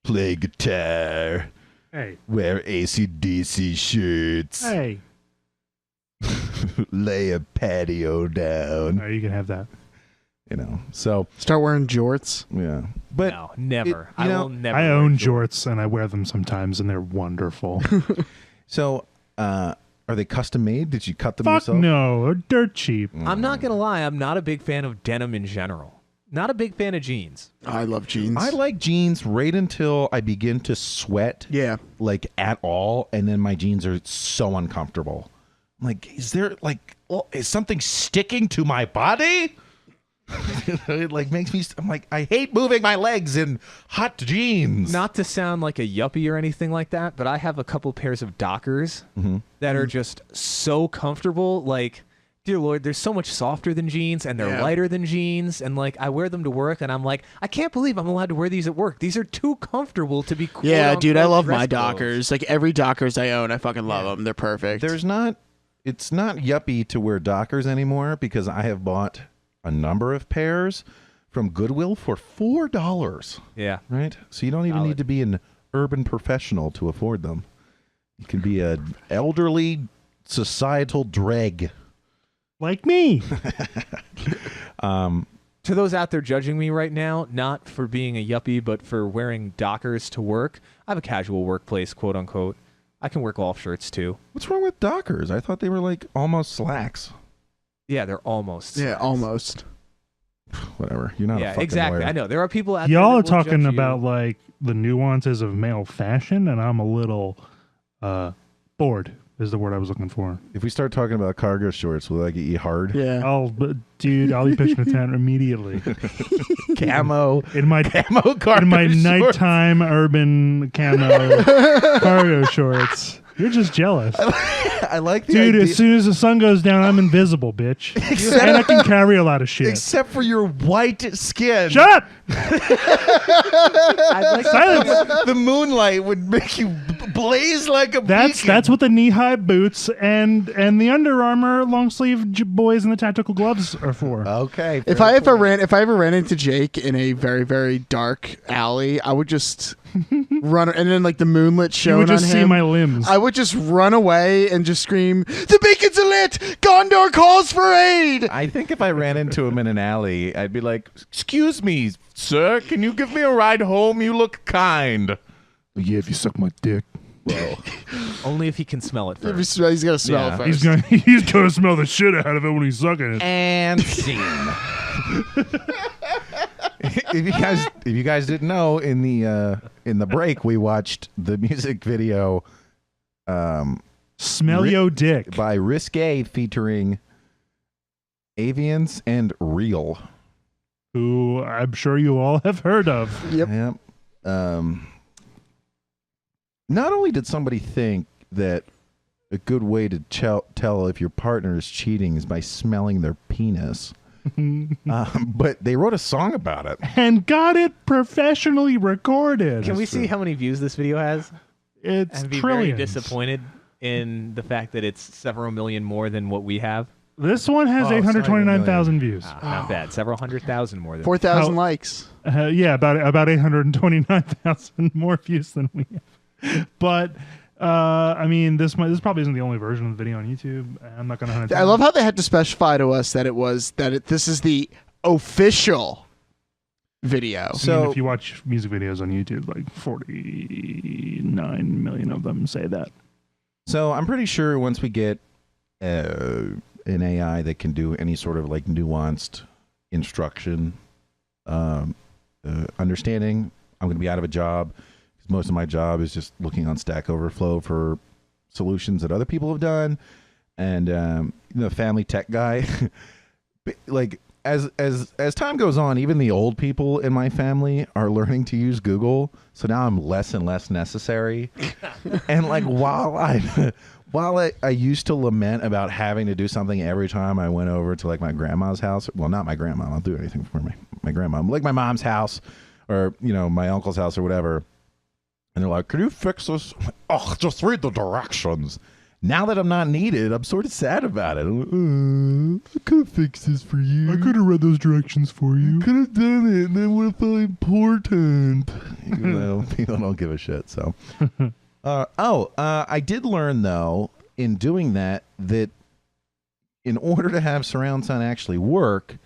Play guitar. Hey. Wear AC/DC shirts. Hey. lay a patio down. You can have that. You know, so Start wearing jorts. yeah, but No, never. you I know, will never. I wear own jorts. jorts and I wear them sometimes, and they're wonderful. so are they custom made? Did you cut them Fuck yourself? no, they're dirt cheap. I'm not gonna lie. I'm not a big fan of denim in general. Not a big fan of jeans. I love jeans. I like jeans right until I begin to sweat. Yeah. Like at all, and then my jeans are so uncomfortable. I'm like, is there like, is something sticking to my body? It like makes me. I'm like, I hate moving my legs in hot jeans. Not to sound like a yuppie or anything like that, but I have a couple pairs of Dockers that are just so comfortable. Like, dear Lord, they're so much softer than jeans, and they're lighter than jeans. And like, I wear them to work, and I'm like, I can't believe I'm allowed to wear these at work. These are too comfortable to be. Yeah, dude, I love my dress clothes. Dockers. Like every Dockers I own, I fucking love them. They're perfect. It's not yuppie to wear Dockers anymore because I have bought a number of pairs from Goodwill for $4. Yeah. Right? So you don't even Solid. need to be an urban professional to afford them. You can be an elderly societal dreg. Like me. To those out there judging me right now, not for being a yuppie, but for wearing Dockers to work, I have a casual workplace, quote unquote. I can wear golf shirts too. What's wrong with Dockers? I thought they were like almost slacks. Yeah, they're almost. yeah, slacks. almost. Whatever. You're not a Yeah, fucking exactly. lawyer. I know. There are people out there. Y'all are that will talking judge you. about like the nuances of male fashion, and I'm a little bored. Is the word I was looking for. If we start talking about cargo shorts, will I get you hard? Yeah. Dude, I'll be pitching a tent immediately. Camo. In my Camo cargo in my shorts. nighttime urban camo cargo shorts. You're just jealous. I like the Dude, idea. as soon as the sun goes down, I'm invisible, bitch. And I can carry a lot of shit. Except for your white skin. Shut up! I'd like to Silence! The moonlight would make you blaze like a beacon. That's what the knee-high boots and the Under Armour long-sleeve boys and the tactical gloves are for. Okay. If I ever ran into Jake in a very, very dark alley, I would just run, and then like the moonlit You shone would just on see him. my limbs. I would just run away and just scream, "The beacons are lit! Gondor calls for aid!" I think if I ran into him in an alley, I'd be like, "Excuse me, sir, can you give me a ride home? You look kind." Yeah, if you suck my dick. Well, only if he can smell it If first. he's got to smell Yeah. it he's first. gonna smell the shit out of it when he's sucking it. and scene. If you guys didn't know, in the break we watched the music video Smell yo dick. by Risque featuring Avians and Real. Who I'm sure you all have heard of. Yep. Yep. Not only did somebody think that a good way to tell if your partner is cheating is by smelling their penis, but they wrote a song about it. And got it professionally recorded. Can we see how many views this video has? It's And be trillions. very disappointed in the fact that it's several million more than what we have. This one has Oh, it's not even 829,000 views. Not bad. Several 100,000 more than 4,000 How- likes. Yeah, about 829,000 more views than we have. But I mean, this probably isn't the only version of the video on YouTube. I'm not gonna hunt it I down. love how they had to specify to us that this is the official video. I mean, So if you watch music videos on YouTube, like 49 million of them say that. So I'm pretty sure once we get an AI that can do any sort of like nuanced instruction, understanding, I'm going to be out of a job because most of my job is just looking on Stack Overflow for solutions that other people have done, and family tech guy. Like as time goes on, even the old people in my family are learning to use Google. So now I'm less and less necessary. And like while I used to lament about having to do something every time I went over to like my grandma's house. Well, not my grandma. I'll do anything for my grandma. Like my mom's house or my uncle's house or whatever. And they're like, "Can you fix this?" Oh, just read the directions. Now that I'm not needed, I'm sort of sad about it. I'm like, I could fix this for you. I could have read those directions for you. Could have done it, and then what if I'm important? People don't give a shit. So, I did learn though in doing that in order to have surround sound actually work,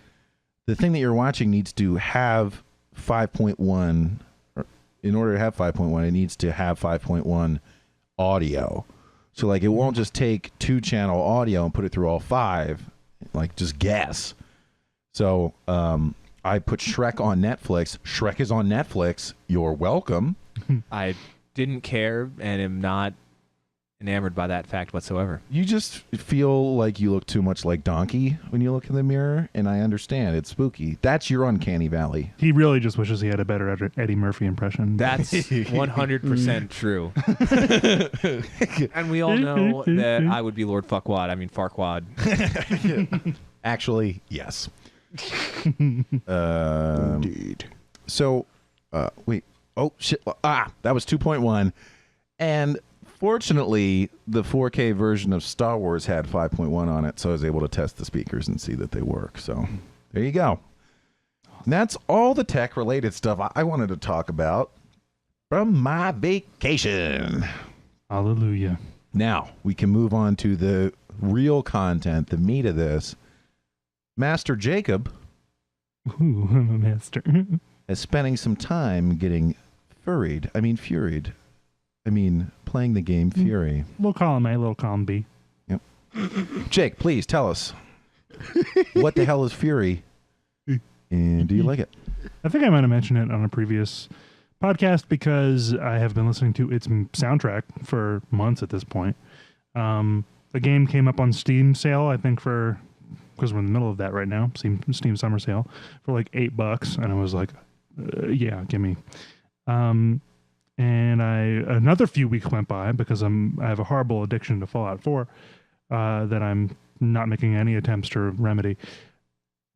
the thing that you're watching needs to have 5.1. In order to have 5.1, it needs to have 5.1 audio. So like it won't just take 2-channel audio and put it through all 5, like just guess. So I put Shrek on Netflix. Shrek is on Netflix. You're welcome. I didn't care and am not enamored by that fact whatsoever. You just feel like you look too much like Donkey when you look in the mirror, and I understand. It's spooky. That's your uncanny valley. He really just wishes he had a better Eddie Murphy impression. That's 100% true. And we all know that I would be Lord Fuckwad. I mean Farquad. Actually, yes. Indeed. So, wait. Oh, shit. That was 2.1. And fortunately, the 4K version of Star Wars had 5.1 on it, so I was able to test the speakers and see that they work. So, there you go. And that's all the tech-related stuff I wanted to talk about from my vacation. Hallelujah. Now, we can move on to the real content, the meat of this. Master Jacob Ooh, I'm a master. is spending some time getting furied. Playing the game Fury. Little column A, little column B. Jake, please tell us, what the hell is Fury, and do you like it? I think I might have mentioned it on a previous podcast because I have been listening to its soundtrack for months at this point. The game came up on Steam sale, I think, because we're in the middle of that right now, Steam summer sale, for like $8, and I was like, yeah, give me. And another few weeks went by because I have a horrible addiction to Fallout 4 that I'm not making any attempts to remedy.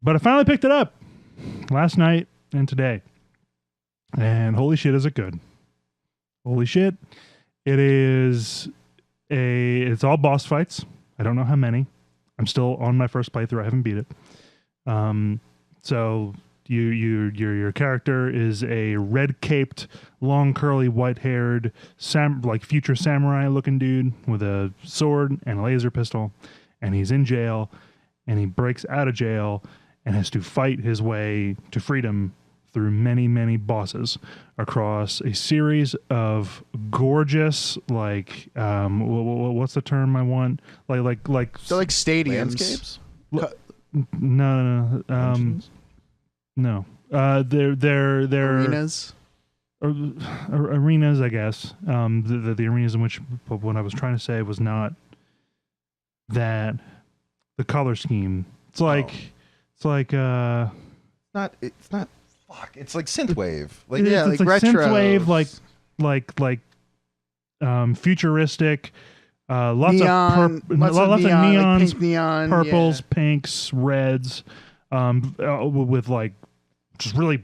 But I finally picked it up last night and today. And holy shit, is it good. Holy shit. It's all boss fights. I don't know how many. I'm still on my first playthrough. I haven't beat it. So your character is a red-caped, long, curly, white-haired, future samurai-looking dude with a sword and a laser pistol, and he's in jail, and he breaks out of jail and has to fight his way to freedom through many, many bosses across a series of gorgeous, what's the term I want? So like stadiums. Landscapes? No. No. They're Arenas. Arenas, I guess. The arenas in which what I was trying to say was not that the color scheme. It's like It's like synthwave. It's like retro. synthwave, futuristic. Lots neon, of neons, like pink neon, purples, pinks, reds, with like just really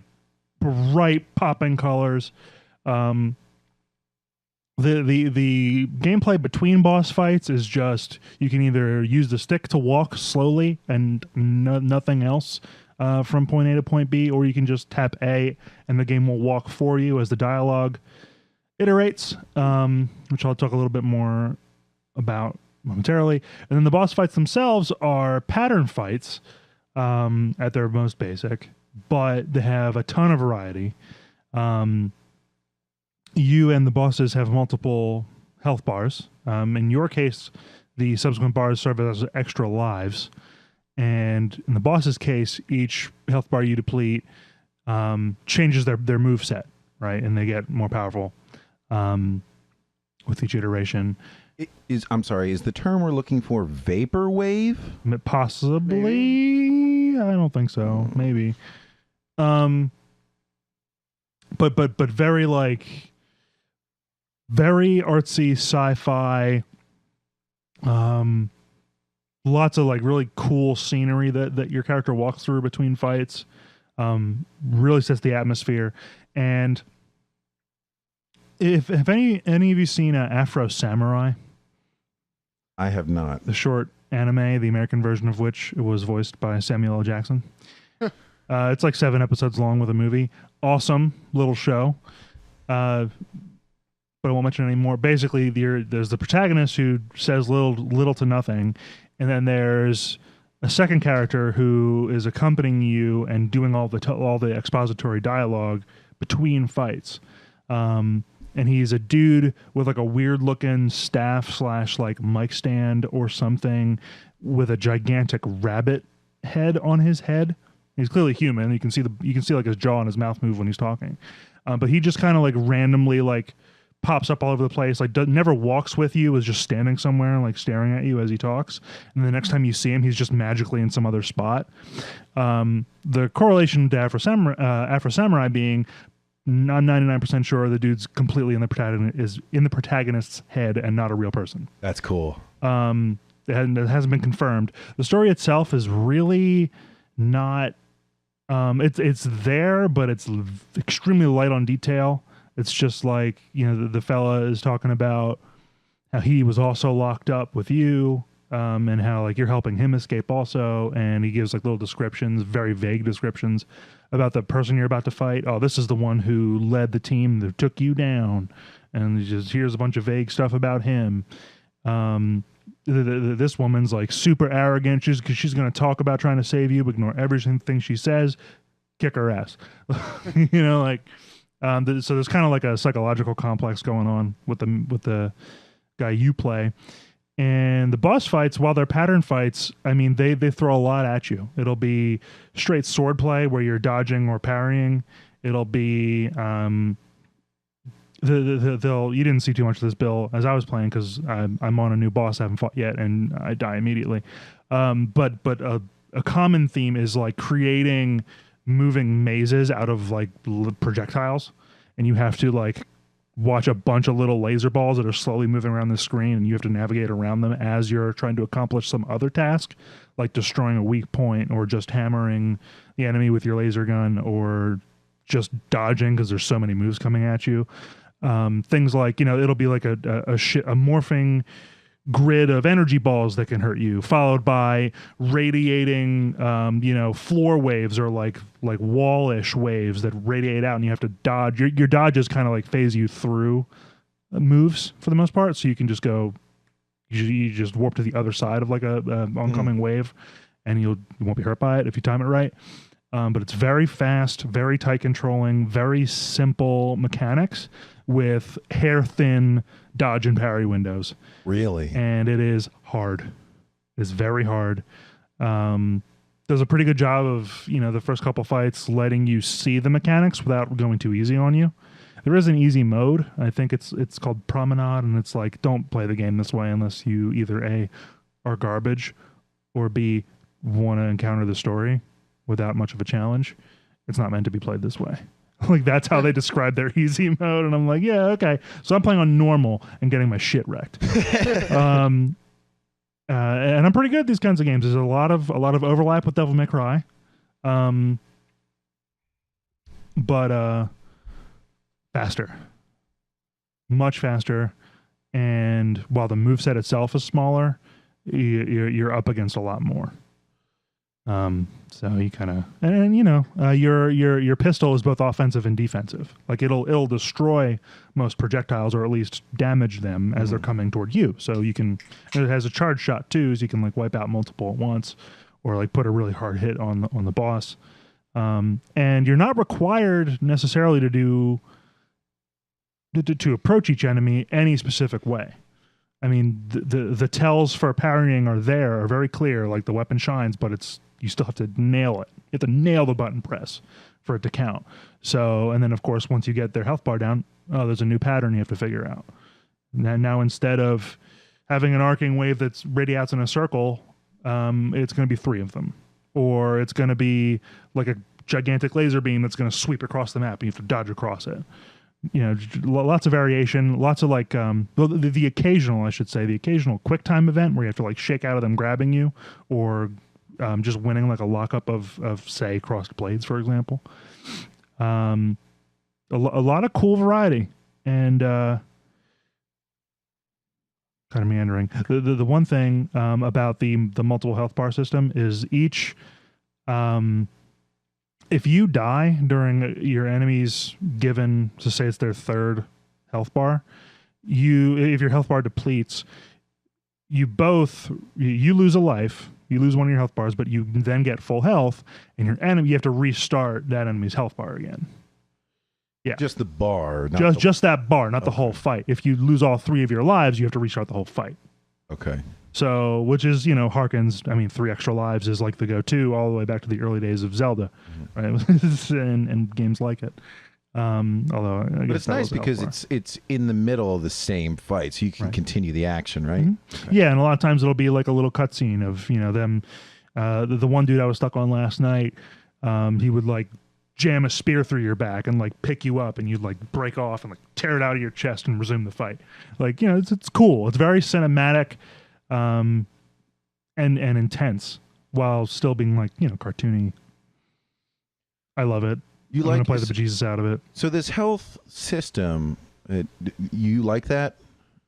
bright popping colors. The gameplay between boss fights is just you can either use the stick to walk slowly and nothing else from point A to point B, or you can just tap A and the game will walk for you as the dialogue iterates, which I'll talk a little bit more about momentarily. And then the boss fights themselves are pattern fights at their most basic, but they have a ton of variety. You and the bosses have multiple health bars. In your case, the subsequent bars serve as extra lives. And in the boss's case, each health bar you deplete changes their moveset, right? And they get more powerful with each iteration. Is the term we're looking for vaporwave? Possibly. Maybe. I don't think so. Maybe. But very very artsy sci-fi. Lots of really cool scenery that your character walks through between fights. Really sets the atmosphere. And have any of you seen Afro Samurai? I have not. The short anime, the American version of which was voiced by Samuel L. Jackson. It's like 7 episodes long with a movie. Awesome little show. But but I won't mention anymore. Basically, there's the protagonist who says little to nothing, and then there's a second character who is accompanying you and doing all the expository dialogue between fights. And he's a dude with like a weird looking staff / like mic stand or something with a gigantic rabbit head on his head. He's clearly human. You can see like his jaw and his mouth move when he's talking. But he just kind of like randomly like pops up all over the place, like never walks with you, is just standing somewhere like staring at you as he talks. And the next time you see him, he's just magically in some other spot. The correlation to Afro Samurai being, I'm 99% sure the dude's completely in the protagonist's head and not a real person. That's cool. It hasn't been confirmed. The story itself is really not. It's there, but it's extremely light on detail. It's just like, the fella is talking about how he was also locked up with you, and how like you're helping him escape also, and he gives like little descriptions, very vague descriptions about the person you're about to fight. Oh, this is the one who led the team that took you down, and here's a bunch of vague stuff about him. This woman's like super arrogant. She's going to talk about trying to save you, but ignore everything she says. Kick her ass. So there's kind of like a psychological complex going on with the guy you play. And the boss fights, while they're pattern fights, I mean, they throw a lot at you. It'll be straight sword play where you're dodging or parrying. It'll be you didn't see too much of this, Bill, as I was playing, because I'm on a new boss I haven't fought yet, and I die immediately. But a common theme is like creating moving mazes out of like projectiles, and you have to like watch a bunch of little laser balls that are slowly moving around the screen, and you have to navigate around them as you're trying to accomplish some other task, like destroying a weak point or just hammering the enemy with your laser gun or just dodging because there's so many moves coming at you. Things like, it'll be like a morphing grid of energy balls that can hurt you, followed by radiating, floor waves or like wallish waves that radiate out, and you have to dodge. Your dodges kind of like phase you through moves for the most part, so you can just go. You just warp to the other side of like a oncoming wave, and you won't be hurt by it if you time it right. But it's very fast, very tight controlling, very simple mechanics with hair-thin dodge and parry windows. Really? And it is hard. It's very hard. Does a pretty good job of, the first couple fights letting you see the mechanics without going too easy on you. There is an easy mode. I think it's called Promenade, and it's like, don't play the game this way unless you either A, are garbage, or B, want to encounter the story without much of a challenge. It's not meant to be played this way. Like, that's how they describe their easy mode, and I'm like, yeah, okay. So I'm playing on normal and getting my shit wrecked. And I'm pretty good at these kinds of games. There's a lot of overlap with Devil May Cry, but faster, much faster. And while the moveset itself is smaller, you're up against a lot more. So you kind of, and your pistol is both offensive and defensive. Like it'll destroy most projectiles, or at least damage them as they're coming toward you. So you can, and it has a charge shot too, so you can like wipe out multiple at once, or like put a really hard hit on the boss. And you're not required necessarily to approach each enemy any specific way. I mean, the tells for parrying are very clear, like the weapon shines, but you still have to nail it. You have to nail the button press for it to count. So, and then of course, once you get their health bar down, there's a new pattern you have to figure out. Now instead of having an arcing wave that's radiates in a circle, it's going to be 3 of them. Or it's going to be like a gigantic laser beam that's going to sweep across the map, and you have to dodge across it. Lots of variation, lots of like, the occasional quick time event where you have to like shake out of them grabbing you, or just winning like a lockup of say crossed blades, for example. A lot of cool variety, and kind of meandering. The one thing about the multiple health bar system is each, if you die during your enemy's given, so say it's their 3rd health bar, if your health bar depletes, you lose a life, you lose one of your health bars, but you then get full health, and your enemy, you have to restart that enemy's health bar again. Yeah, Just the bar. just that bar, not the whole fight. If you lose all 3 of your lives, you have to restart the whole fight. Okay. So, which is, harkens, 3 extra lives is like the go-to all the way back to the early days of Zelda, right? and games like it. Although, I guess But it's nice because it's in the middle of the same fight, so you can continue the action, right? Mm-hmm. Okay. Yeah, and a lot of times it'll be like a little cutscene of them. The one dude I was stuck on last night, he would like jam a spear through your back and like pick you up, and you'd like break off and like tear it out of your chest and resume the fight. Like it's cool. It's very cinematic, and intense while still being like cartoony. I love it. I'm going to play the bejesus out of it. So this health system, you like that?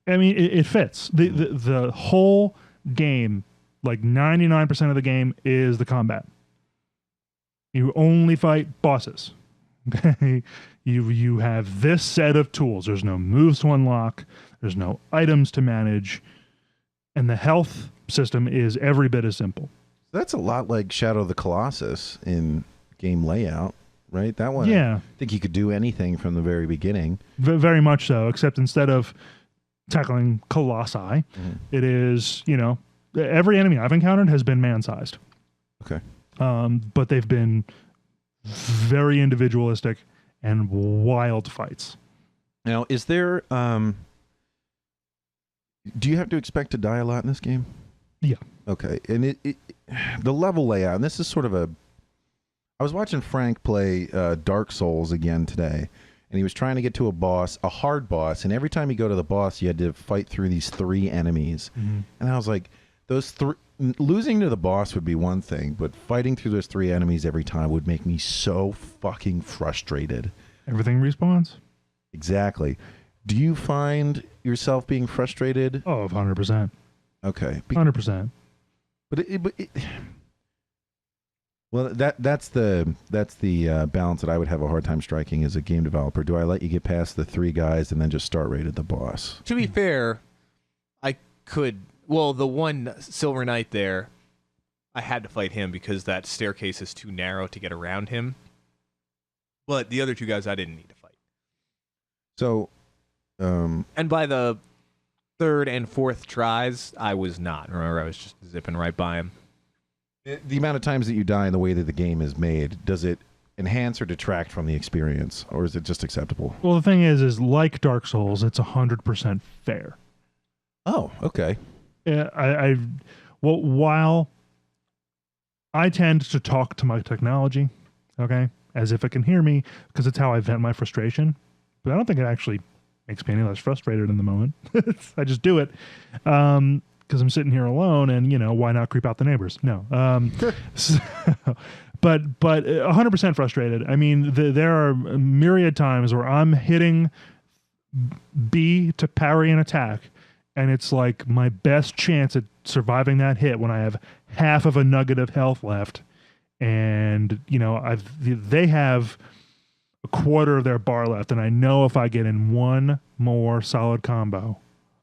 It fits. The whole game, like 99% of the game, is the combat. You only fight bosses. Okay? You have this set of tools. There's no moves to unlock. There's no items to manage. And the health system is every bit as simple. That's a lot like Shadow of the Colossus in game layout. Right, that one. Yeah, I think you could do anything from the very beginning. Very much so. Except instead of tackling colossi, it is every enemy I've encountered has been man-sized. Okay, but they've been very individualistic and wild fights. Now, is there? Do you have to expect to die a lot in this game? Yeah. Okay, and the level layout. And this is sort of a. I was watching Frank play Dark Souls again today, and he was trying to get to a hard boss, and every time you go to the boss, you had to fight through these 3 enemies. Mm-hmm. And I was like, losing to the boss would be one thing, but fighting through those 3 enemies every time would make me so fucking frustrated. Everything respawns? Exactly. Do you find yourself being frustrated? Oh, 100%. Okay. 100%. But well, that's the balance that I would have a hard time striking as a game developer. Do I let you get past the 3 guys and then just start right at the boss? To be fair, I could. Well, the one Silver Knight there, I had to fight him because that staircase is too narrow to get around him. But the other 2 guys, I didn't need to fight. So, and by the 3rd and 4th tries, I was not. Remember, I was just zipping right by him. The amount of times that you die and the way that the game is made, does it enhance or detract from the experience, or is it just acceptable? Well, the thing is like Dark Souls, it's 100% fair. Oh, okay. While I tend to talk to my technology, okay, as if it can hear me, because it's how I vent my frustration, but I don't think it actually makes me any less frustrated in the moment. I just do it. Because I'm sitting here alone, and why not creep out the neighbors? No, but 100% frustrated. There are myriad times where I'm hitting B to parry an attack, and it's like my best chance at surviving that hit when I have half of a nugget of health left, and they have a quarter of their bar left, and I know if I get in one more solid combo,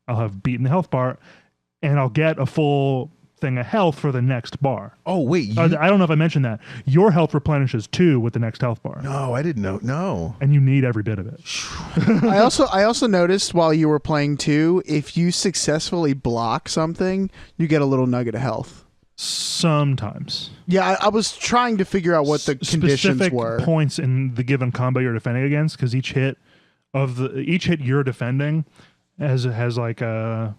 I'll have beaten the health bar. And I'll get a full thing of health for the next bar. Oh, wait. I don't know if I mentioned that. Your health replenishes 2 with the next health bar. No, I didn't know. No. And you need every bit of it. I also noticed while you were playing too, if you successfully block something, you get a little nugget of health. Sometimes. Yeah, I was trying to figure out what the conditions specific were. Points in the given combo you're defending against, because each hit you're defending has like a.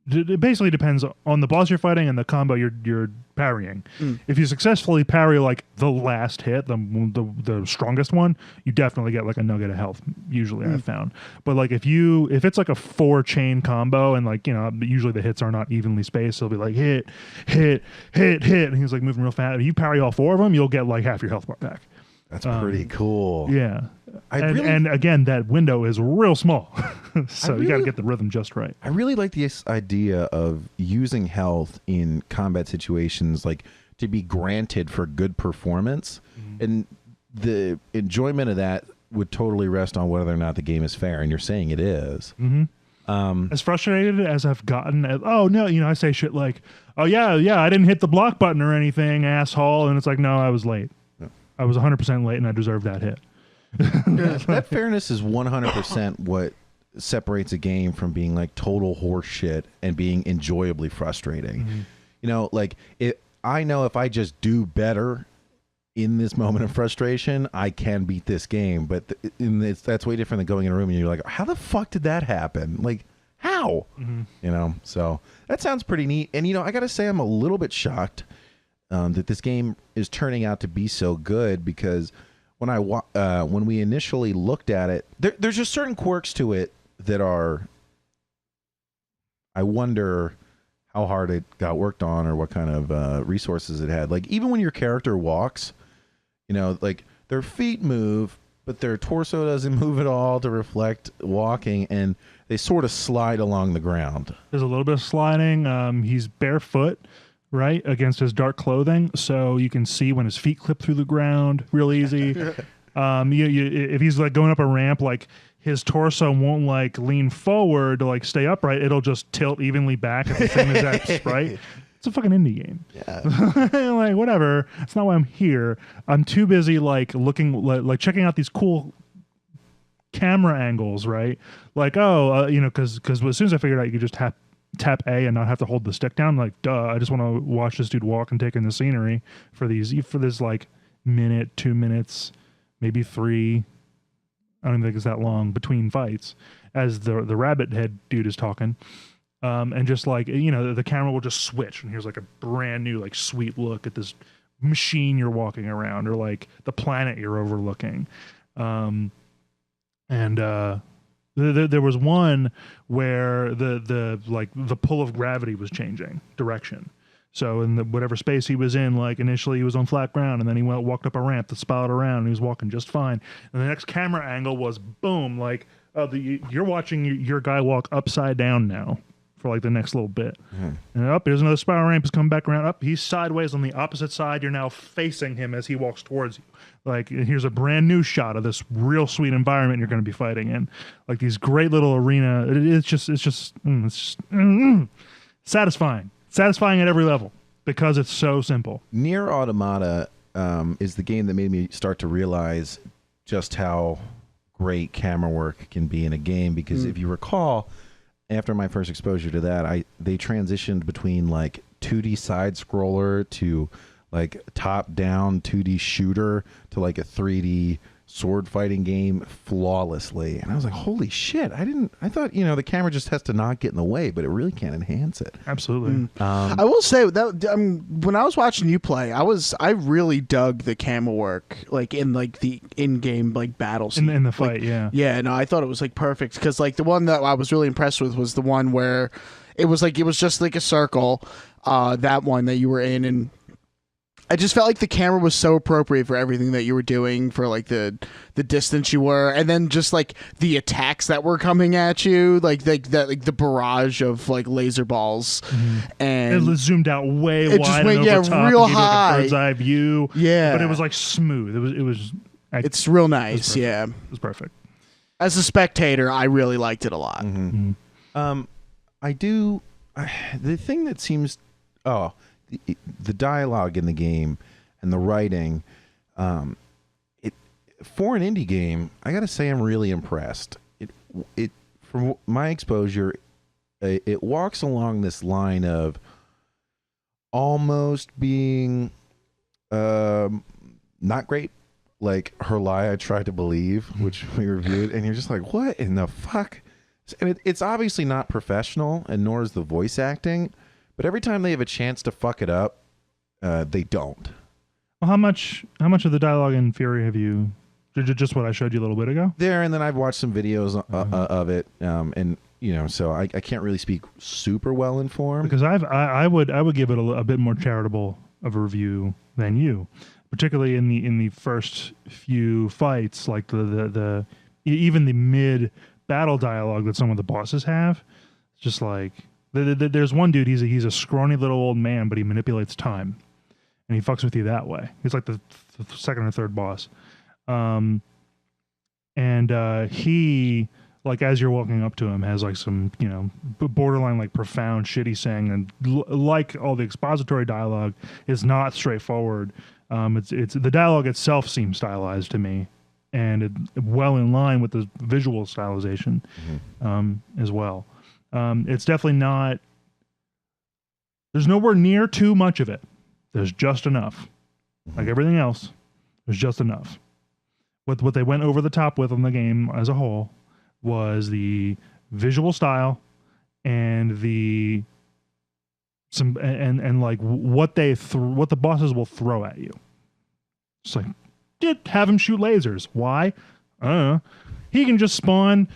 It basically depends on the boss you're fighting and the combo you're parrying. If you successfully parry like the last hit, the strongest one, you definitely get like a nugget of health. Usually, I've found. But like if it's like a 4-chain combo and like usually the hits are not evenly spaced, so it'll be like hit, and he's like moving real fast. If you parry all 4 of them, you'll get like half your health bar back. That's pretty cool. Yeah. And again, that window is real small. So you got to get the rhythm just right. I really like this idea of using health in combat situations, like to be granted for good performance. Mm-hmm. And the enjoyment of that would totally rest on whether or not the game is fair. And you're saying it is. Mm-hmm. As frustrated as I've gotten at, oh no, I say shit like, oh yeah, I didn't hit the block button or anything, asshole. And it's like, no, I was late. Yeah. I was 100% late and I deserved that hit. That fairness is 100% what separates a game from being like total horse shit and being enjoyably frustrating. Like I know if I just do better in this moment of frustration, I can beat this game. But that's way different than going in a room and you're like, how the fuck did that happen? Like, how? So that sounds pretty neat. And, I got to say, I'm a little bit shocked that this game is turning out to be so good, because when we initially looked at it, there's just certain quirks to it that are, I wonder how hard it got worked on or what kind of resources it had. Like, even when your character walks, like their feet move, but their torso doesn't move at all to reflect walking, and they sort of slide along the ground. There's a little bit of sliding. He's barefoot, right, against his dark clothing, so you can see when his feet clip through the ground real easy. If he's like going up a ramp, like his torso won't like lean forward to like stay upright. It'll just tilt evenly back at the same exact sprite. It's a fucking indie game. Yeah. Like, whatever. That's not why I'm here. I'm too busy like looking, like checking out these cool camera angles, right? Like, because as soon as I figured out you could just tap A and not have to hold the stick down, like, duh, I just want to watch this dude walk and take in the scenery for this like minute, 2 minutes, maybe 3. I don't even think it's that long between fights as the rabbit head dude is talking. And just like, the camera will just switch and here's like a brand new, like, sweet look at this machine you're walking around, or like the planet you're overlooking. There was one where the pull of gravity was changing direction. So in whatever space he was in, like initially he was on flat ground, and then he walked up a ramp that spiraled around, and he was walking just fine. And the next camera angle was boom, like, you're watching your guy walk upside down now for like the next little bit. And here's another spiral ramp, is coming back around, he's sideways on the opposite side, you're now facing him as he walks towards you. Like, here's a brand new shot of this real sweet environment you're going to be fighting in, like these great little arena. It's just satisfying at every level because it's so simple. Nier Automata is the game that made me start to realize just how great camera work can be in a game, because if you recall, after my first exposure to that, they transitioned between like 2D side scroller to like top down 2D shooter to like a 3D sword fighting game flawlessly. And I was like, holy shit, I thought, the camera just has to not get in the way, but it really can enhance it. Absolutely. I will say that when I was watching you play, I really dug the camera work, like in like the in-game like battle scene. In the fight, like, yeah, no, I thought it was like perfect, because like the one that I was really impressed with was the one where it was just like a circle, that one that you were in, and I just felt like the camera was so appropriate for everything that you were doing, for like the distance you were, and then just like the attacks that were coming at you, like the barrage of like laser balls, and it zoomed out way it wide, just went, and over top, real and gave high, like a bird's eye view. Yeah, but it was like smooth. It's real nice. It was perfect. As a spectator, I really liked it a lot. The thing that seems the dialogue in the game and the writing, for an indie game, I gotta say I'm really impressed. It from my exposure, it walks along this line of almost being not great, like Her Lie I Tried to Believe, which we reviewed, and you're just like, what in the fuck? And it's obviously not professional, and nor is the voice acting. But every time they have a chance to fuck it up, they don't. Well, how much of the dialogue in Furi have you? Just what I showed you a little bit ago. There, and then I've watched some videos of it, and so I can't really speak super well informed. Because I would give it a bit more charitable of a review than you, particularly in the first few fights, like the even the mid battle dialogue that some of the bosses have. It's just like. There's one dude, he's a scrawny little old man, but he manipulates time, and he fucks with you that way. He's like the second or third boss, and he like as you're walking up to him, has like some, you know, borderline like profound shit he's saying, and like all the expository dialogue is not straightforward. It's the dialogue itself seems stylized to me, and well in line with the visual stylization as well. It's definitely not. There's nowhere near too much of it. There's just enough. Like everything else, there's just enough. What they went over the top with on the game as a whole was the visual style and like what the bosses will throw at you. It's like, have him shoot lasers. Why? He can just spawn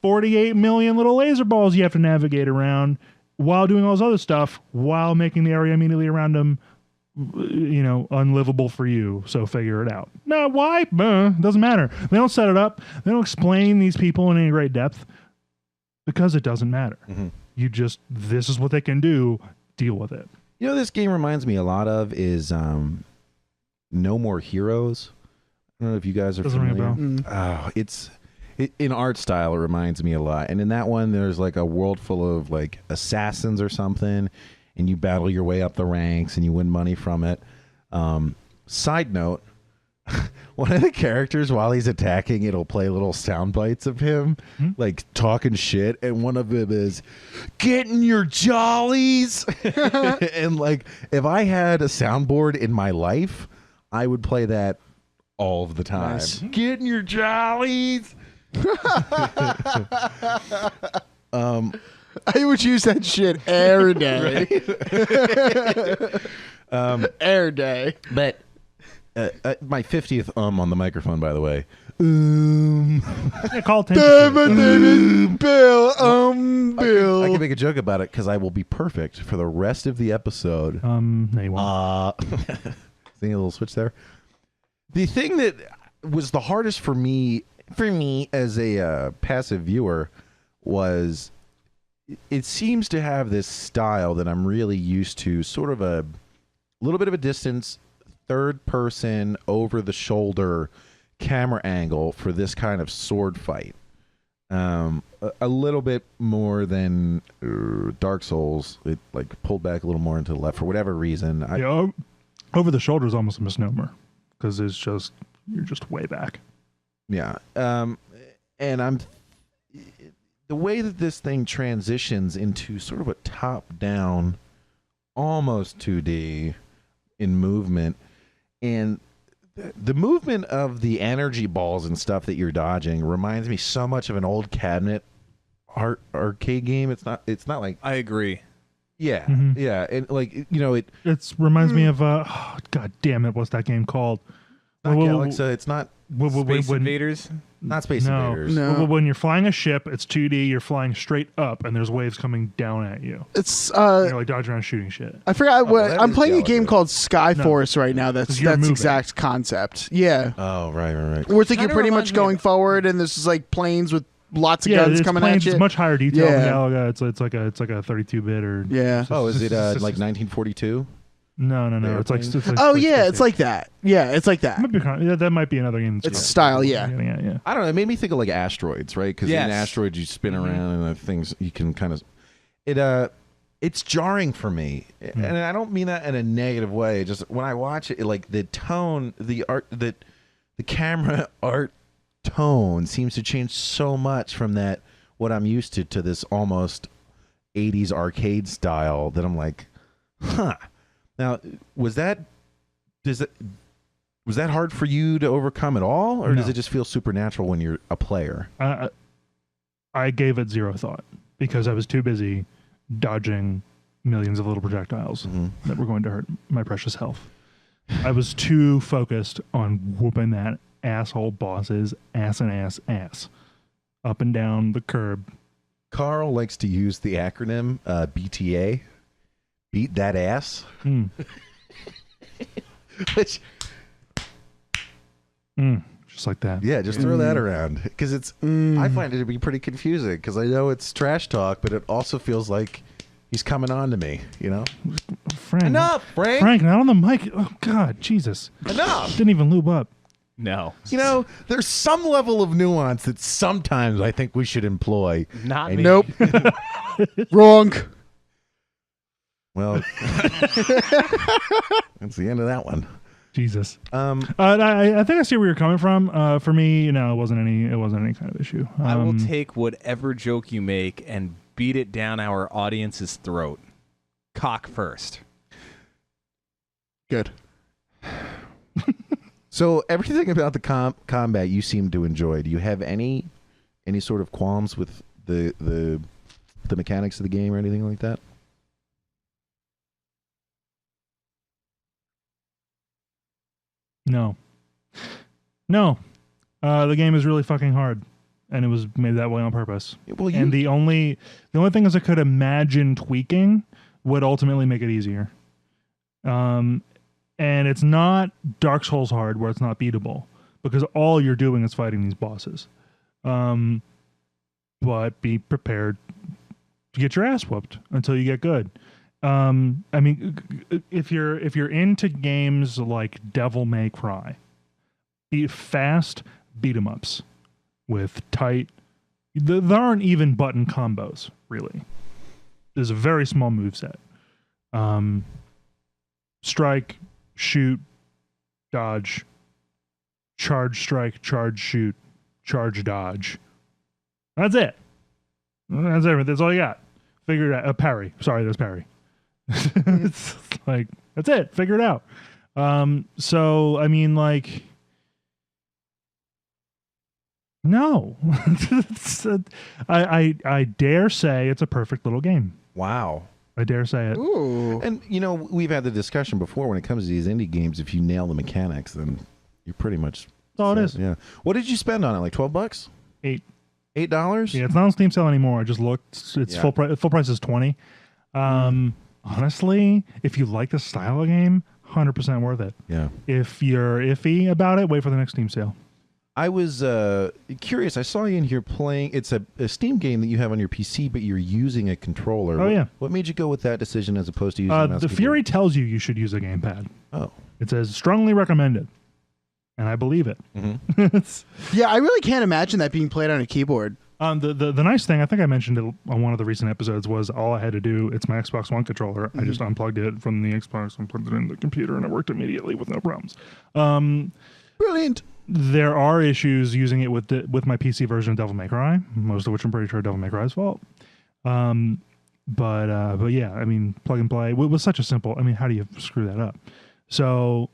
48 million little laser balls you have to navigate around while doing all this other stuff, while making the area immediately around him, you know, unlivable for you. So figure it out. No, why? Doesn't matter. They don't set it up. They don't explain these people in any great depth because it doesn't matter. You just, this is what they can do. Deal with it. You know, this game reminds me a lot of is No More Heroes. I don't know if you guys are Doesn't familiar. ring a Oh, in art style, it reminds me a lot. And in that one, there's like a world full of like assassins or something, and you battle your way up the ranks and you win money from it. Side note, one of the characters, while he's attacking, it'll play little sound bites of him like talking shit, and one of them is getting your jollies. And like, if I had a soundboard in my life, I would play that all of the time. Nice. Getting your jollies. I would use that shit every day. Every day. But my 50th on the microphone, by the way. Yeah, call attention. My name is Bill. Bill. I can make a joke about it because I will be perfect for the rest of the episode. No, you won't. Seeing a little switch there. The thing that was the hardest for me as a passive viewer was it seems to have this style that I'm really used to, sort of a little bit of a distance, third person, over the shoulder camera angle for this kind of sword fight. A little bit more than Dark Souls. It like pulled back a little more into the left for whatever reason. Over the shoulder is almost a misnomer because it's just, you're just way back. Yeah. And the way that this thing transitions into sort of a top-down, almost 2D in movement, and the movement of the energy balls and stuff that you're dodging reminds me so much of an old cabinet arcade game. It's not like, I agree. yeah, yeah, and like, you know, it reminds me of God damn it, what's that game called? not Galaxy, it's not Space Invaders? not Space Invaders. No. When you're flying a ship, it's 2D. You're flying straight up, and there's waves coming down at you. It's You're like dodging around, shooting shit. I forgot what that I'm is playing a Galaga. game called Skyforce right now. That's 'Cause you're moving. exact concept. Yeah. Oh, right. Where it's like you're Kinda pretty reminds much me of- going forward, and there's just like planes with lots of guns it's coming planes, at you. It's much higher detail Yeah. than Galaga. It's like a 32-bit or Yeah. Oh, is it like 1942? No. The It's like airplane? Oh yeah, it's like that. Yeah, it's like that. that might be another game. It's style, yeah. Yeah. I don't know. It made me think of like asteroids, right? Because Yes. in asteroids you spin around and the things you can kind of. It's jarring for me, and I don't mean that in a negative way. Just when I watch it, like the tone, the art, the camera art tone seems to change so much from that what I'm used to this almost 80s arcade style that I'm like, huh. Now, was that hard for you to overcome at all, or does No. it just feel supernatural when you're a player? I gave it zero thought because I was too busy dodging millions of little projectiles that were going to hurt my precious health. I was too focused on whooping that asshole boss's ass up and down the curb. Carl likes to use the acronym BTA, beat that ass, which Just like that. yeah, just throw that around because it's. I find it to be pretty confusing because I know it's trash talk, but it also feels like he's coming on to me. You know, Frank. enough, Frank. Frank, not on the mic. Oh God, Jesus. Enough. Didn't even lube up. No. You know, there's some level of nuance that sometimes I think we should employ. Not And- me. Nope. Wrong. Well, that's the end of that one. Jesus. Um, I think I see where you're coming from. For me, it wasn't any kind of issue. I will take whatever joke you make and beat it down our audience's throat. Cock first. Good. So everything about the combat you seem to enjoy. Do you have any sort of qualms with the mechanics of the game or anything like that? No. The game is really fucking hard, and it was made that way on purpose. Well, And the only thing is I could imagine tweaking would ultimately make it easier. And it's not Dark Souls hard where it's not beatable, because all you're doing is fighting these bosses. But be prepared to get your ass whooped until you get good. I mean, if you're into games like Devil May Cry, fast beat 'em ups with tight. There aren't even button combos really. There's a very small moveset. Strike, shoot, dodge, charge, strike, charge, shoot, charge, dodge. That's it. That's everything. That's all you got. Figure it out. Parry. Sorry, there's parry. It's like, that's it. Figure it out. So I mean, like, no. I dare say it's a perfect little game. wow. I dare say it. Ooh. And we've had the discussion before when it comes to these indie games. If you nail the mechanics, then you're pretty much. That's all it set. is. Yeah. What did you spend on it? Like $12? $8. $8? Yeah, it's not on Steam sale anymore. I just looked. It's Yeah. full price. Full price is $20. Honestly, if you like the style of game, 100% worth it. Yeah. If you're iffy about it, wait for the next Steam sale. I was curious. I saw you in here playing. It's a Steam game that you have on your PC, but you're using a controller. Oh, yeah. What made you go with that decision as opposed to using a mouse The keyboard? Fury tells you should use a gamepad. Oh. It says strongly recommended, and I believe it. Mm-hmm. Yeah, I really can't imagine that being played on a keyboard. The nice thing, I think I mentioned it on one of the recent episodes, was all I had to do, it's my Xbox One controller. I just unplugged it from the Xbox and plugged it in the computer, and it worked immediately with no problems. Brilliant. There are issues using it with my PC version of Devil May Cry, most of which I'm pretty sure are Devil May Cry's fault. But yeah, I mean, plug and play. It was such a simple. I mean, how do you screw that up? So,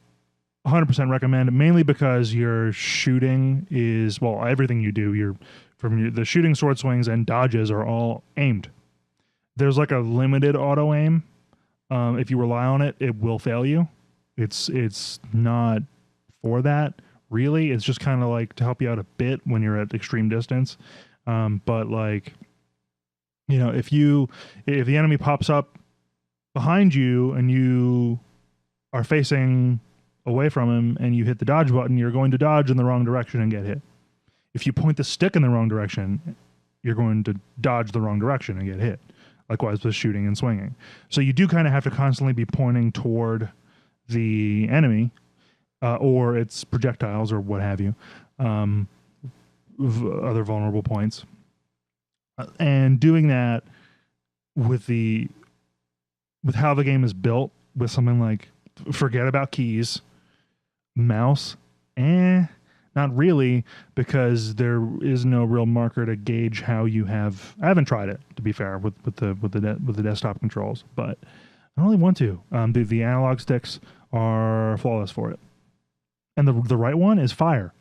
100% recommend, mainly because your shooting is, well, everything you do, the shooting, sword swings, and dodges are all aimed. There's like a limited auto aim. If you rely on it, it will fail you. It's not for that. Really, it's just kind of like to help you out a bit when you're at extreme distance. But like, if the enemy pops up behind you and you are facing away from him and you hit the dodge button, you're going to dodge in the wrong direction and get hit. If you point the stick in the wrong direction, you're going to dodge the wrong direction and get hit. Likewise with shooting and swinging. So you do kind of have to constantly be pointing toward the enemy. Or its projectiles or what have you, other vulnerable points, and doing that with how the game is built, with something like forget about keys, mouse, not really, because there is no real marker to gauge how you have. I haven't tried it, to be fair, with the desktop controls, but I don't really want to. The analog sticks are flawless for it. And the right one is fire.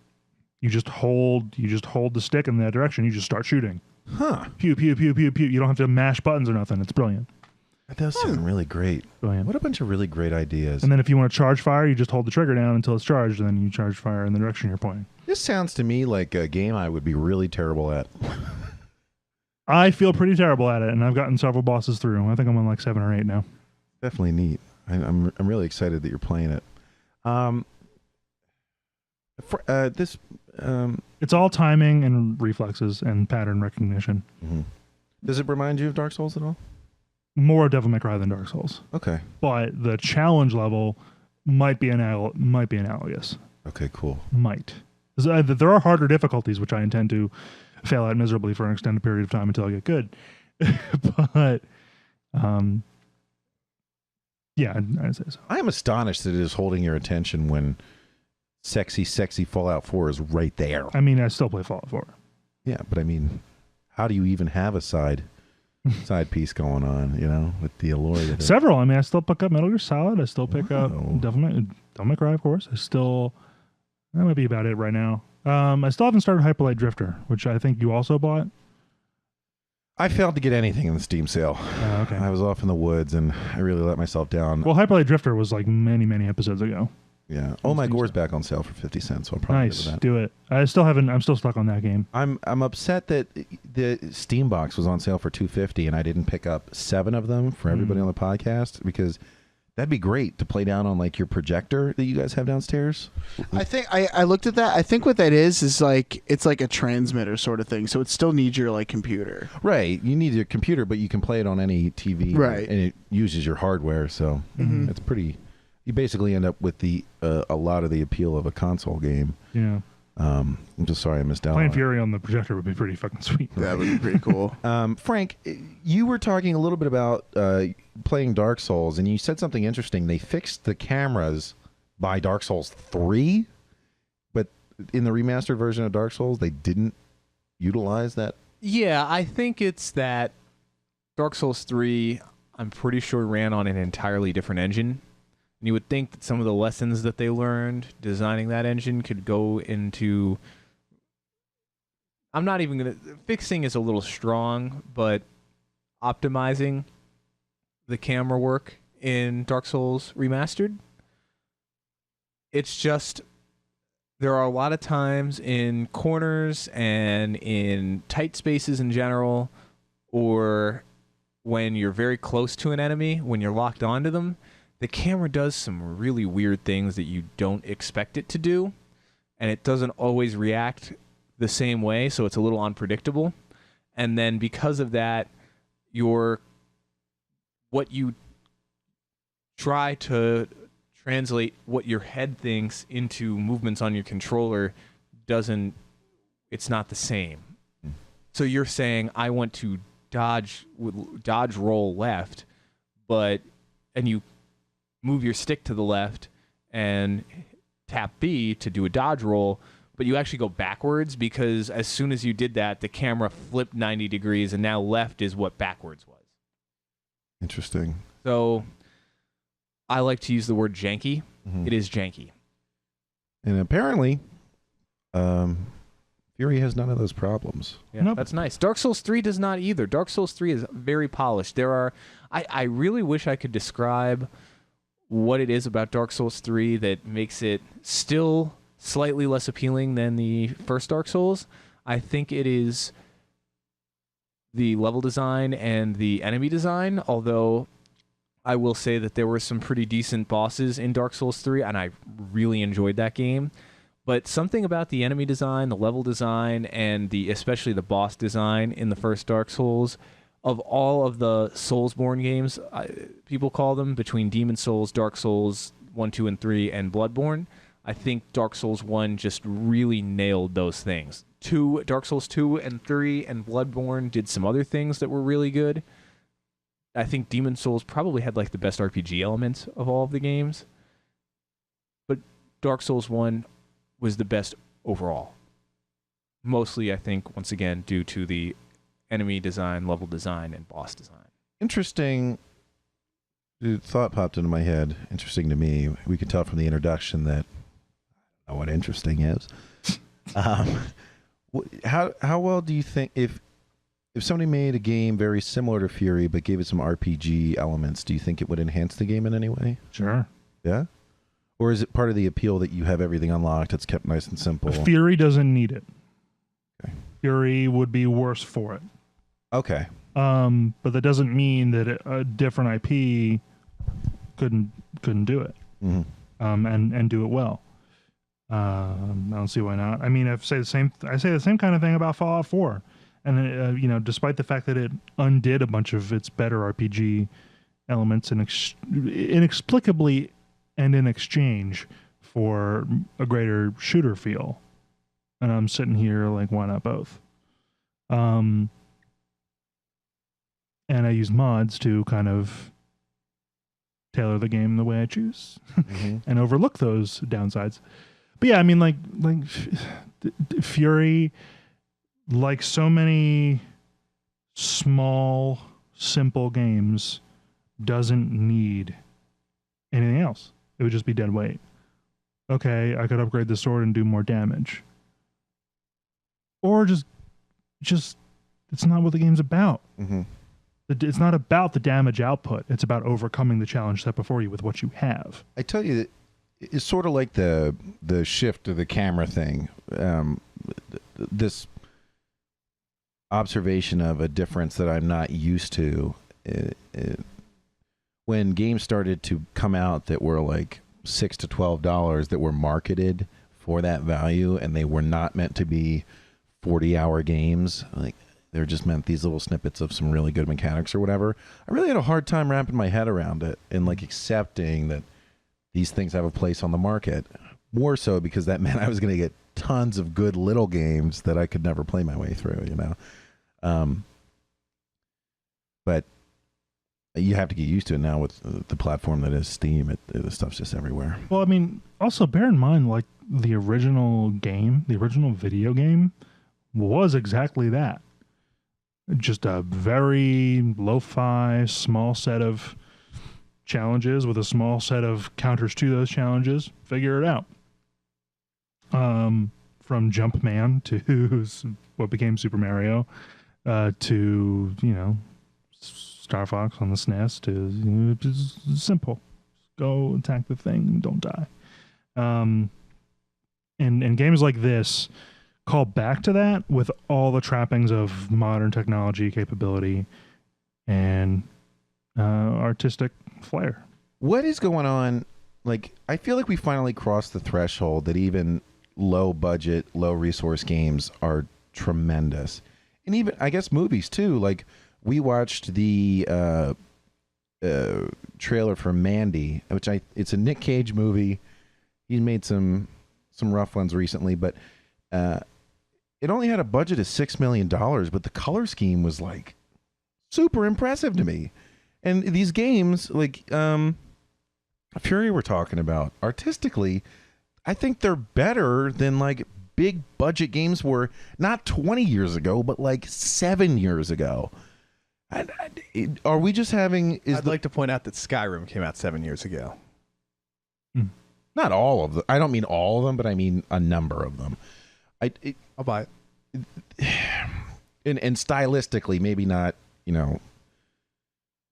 You just hold the stick in that direction. You just start shooting. Huh. Pew, pew, pew, pew, pew. You don't have to mash buttons or nothing. It's brilliant. That does sound really great. Brilliant. What a bunch of really great ideas. And then if you want to charge fire, you just hold the trigger down until it's charged, and then you charge fire in the direction you're pointing. This sounds to me like a game I would be really terrible at. I feel pretty terrible at it, and I've gotten several bosses through. I think I'm on like 7 or 8 now. Definitely neat. I'm really excited that you're playing it. It's all timing and reflexes and pattern recognition. Mm-hmm. Does it remind you of Dark Souls at all? More Devil May Cry than Dark Souls, Okay. but the challenge level might be analogous. Okay, cool. Might. There are harder difficulties, which I intend to fail at miserably for an extended period of time until I get good. But, yeah, I'd say so. I am astonished that it is holding your attention when sexy Fallout 4 is right there. I mean, I still play Fallout 4. Yeah, but I mean, how do you even have a side piece going on, with the allure of it? Several. I mean, I still pick up Metal Gear Solid. I still pick up Wow. Devil May Cry, of course. That might be about it right now. I still haven't started Hyper Light Drifter, which I think you also bought. I failed to get anything in the Steam sale. Okay. I was off in the woods, and I really let myself down. Well, Hyper Light Drifter was like many, many episodes ago. Yeah. Oh, my Gore's back on sale for 50 cents, so I'll probably Nice. do that. Do it. I'm still stuck on that game. I'm upset that the Steam box was on sale for $250 and I didn't pick up 7 of them for everybody on the podcast, because that'd be great to play down on like your projector that you guys have downstairs. I think I looked at that. I think what that is like it's like a transmitter sort of thing. So it still needs your like computer. Right. You need your computer, but you can play it on any TV. Right. And it uses your hardware, so it's pretty. You basically end up with a lot of the appeal of a console game. Yeah. I'm just sorry I missed out Playing on Fury on the projector would be pretty fucking sweet. That would be pretty cool. Frank, you were talking a little bit about playing Dark Souls, and you said something interesting. They fixed the cameras by Dark Souls 3, but in the remastered version of Dark Souls, they didn't utilize that. Yeah, I think it's that Dark Souls 3, I'm pretty sure, ran on an entirely different engine. And you would think that some of the lessons that they learned designing that engine could go into... I'm not even going to... Fixing is a little strong, but optimizing the camera work in Dark Souls Remastered. It's just... There are a lot of times in corners and in tight spaces in general, or when you're very close to an enemy, when you're locked onto them, the camera does some really weird things that you don't expect it to do, and it doesn't always react the same way, so it's a little unpredictable. And then because of that, what you try to translate what your head thinks into movements on your controller it's not the same. So you're saying, I want to dodge roll left, and you move your stick to the left and tap B to do a dodge roll, but you actually go backwards because as soon as you did that, the camera flipped 90 degrees and now left is what backwards was. Interesting. So I like to use the word janky. Mhm. It is janky. And apparently, Fury has none of those problems. Yeah, Nope. That's nice. Dark Souls 3 does not either. Dark Souls 3 is very polished. I really wish I could describe what it is about Dark Souls 3 that makes it still slightly less appealing than the first Dark Souls. I think it is the level design and the enemy design, although I will say that there were some pretty decent bosses in Dark Souls 3, and I really enjoyed that game. But something about the enemy design, the level design, and especially the boss design in the first Dark Souls, of all of the Soulsborne games, people call them, between Demon Souls, Dark Souls 1, 2, and 3, and Bloodborne, I think Dark Souls 1 just really nailed those things. Dark Souls 2 and 3 and Bloodborne did some other things that were really good. I think Demon Souls probably had like the best RPG elements of all of the games. But Dark Souls 1 was the best overall. Mostly, I think, once again, due to the enemy design, level design, and boss design. Interesting. The thought popped into my head. Interesting to me. We could tell from the introduction that I don't know what interesting is. How well do you think if somebody made a game very similar to Fury but gave it some RPG elements, do you think it would enhance the game in any way? Sure. Yeah? Or is it part of the appeal that you have everything unlocked, it's kept nice and simple? Fury doesn't need it. Okay. Fury would be worse for it. Okay. But that doesn't mean that a different IP couldn't do it. Mm-hmm. And do it well. I don't see why not. I mean, I say the same kind of thing about Fallout 4, and despite the fact that it undid a bunch of its better RPG elements inexplicably and in exchange for a greater shooter feel. And I'm sitting here like, why not both? And I use mods to kind of tailor the game the way I choose and overlook those downsides. But yeah, I mean, like Furi, like so many small, simple games, doesn't need anything else. It would just be dead weight. Okay, I could upgrade the sword and do more damage. Or just it's not what the game's about. It's not about the damage output. It's about overcoming the challenge set before you with what you have. I tell you, it's sort of like the shift of the camera thing. This observation of a difference that I'm not used to. When games started to come out that were like $6 to $12 that were marketed for that value, and they were not meant to be 40-hour games, like they're just meant these little snippets of some really good mechanics or whatever. I really had a hard time wrapping my head around it and like accepting that these things have a place on the market. More so because that meant I was going to get tons of good little games that I could never play my way through, you know. But you have to get used to it now with the platform that is Steam. The stuff's just everywhere. Well, I mean, also bear in mind, like the original game, the original video game was exactly that. Just a very lo-fi, small set of challenges with a small set of counters to those challenges. Figure it out. From Jumpman to what became Super Mario, to, you know, Star Fox on the SNES, to, you know, just simple. Go attack the thing and don't die. And games like this call back to that with all the trappings of modern technology capability and artistic flair. What is going on? Like, I feel like we finally crossed the threshold that even low budget, low resource games are tremendous. And even, I guess, movies too. Like, we watched the trailer for Mandy, which it's a Nick Cage movie. He's made some rough ones recently, but it only had a budget of $6 million, but the color scheme was like super impressive to me. And these games, like Furi we're talking about, artistically, I think they're better than like big budget games were not 20 years ago, but like 7 years ago. Are we just having... I'd like to point out that Skyrim came out 7 years ago. Not all of them. I don't mean all of them, but I mean a number of them. I'll buy it. And stylistically, maybe not, you know,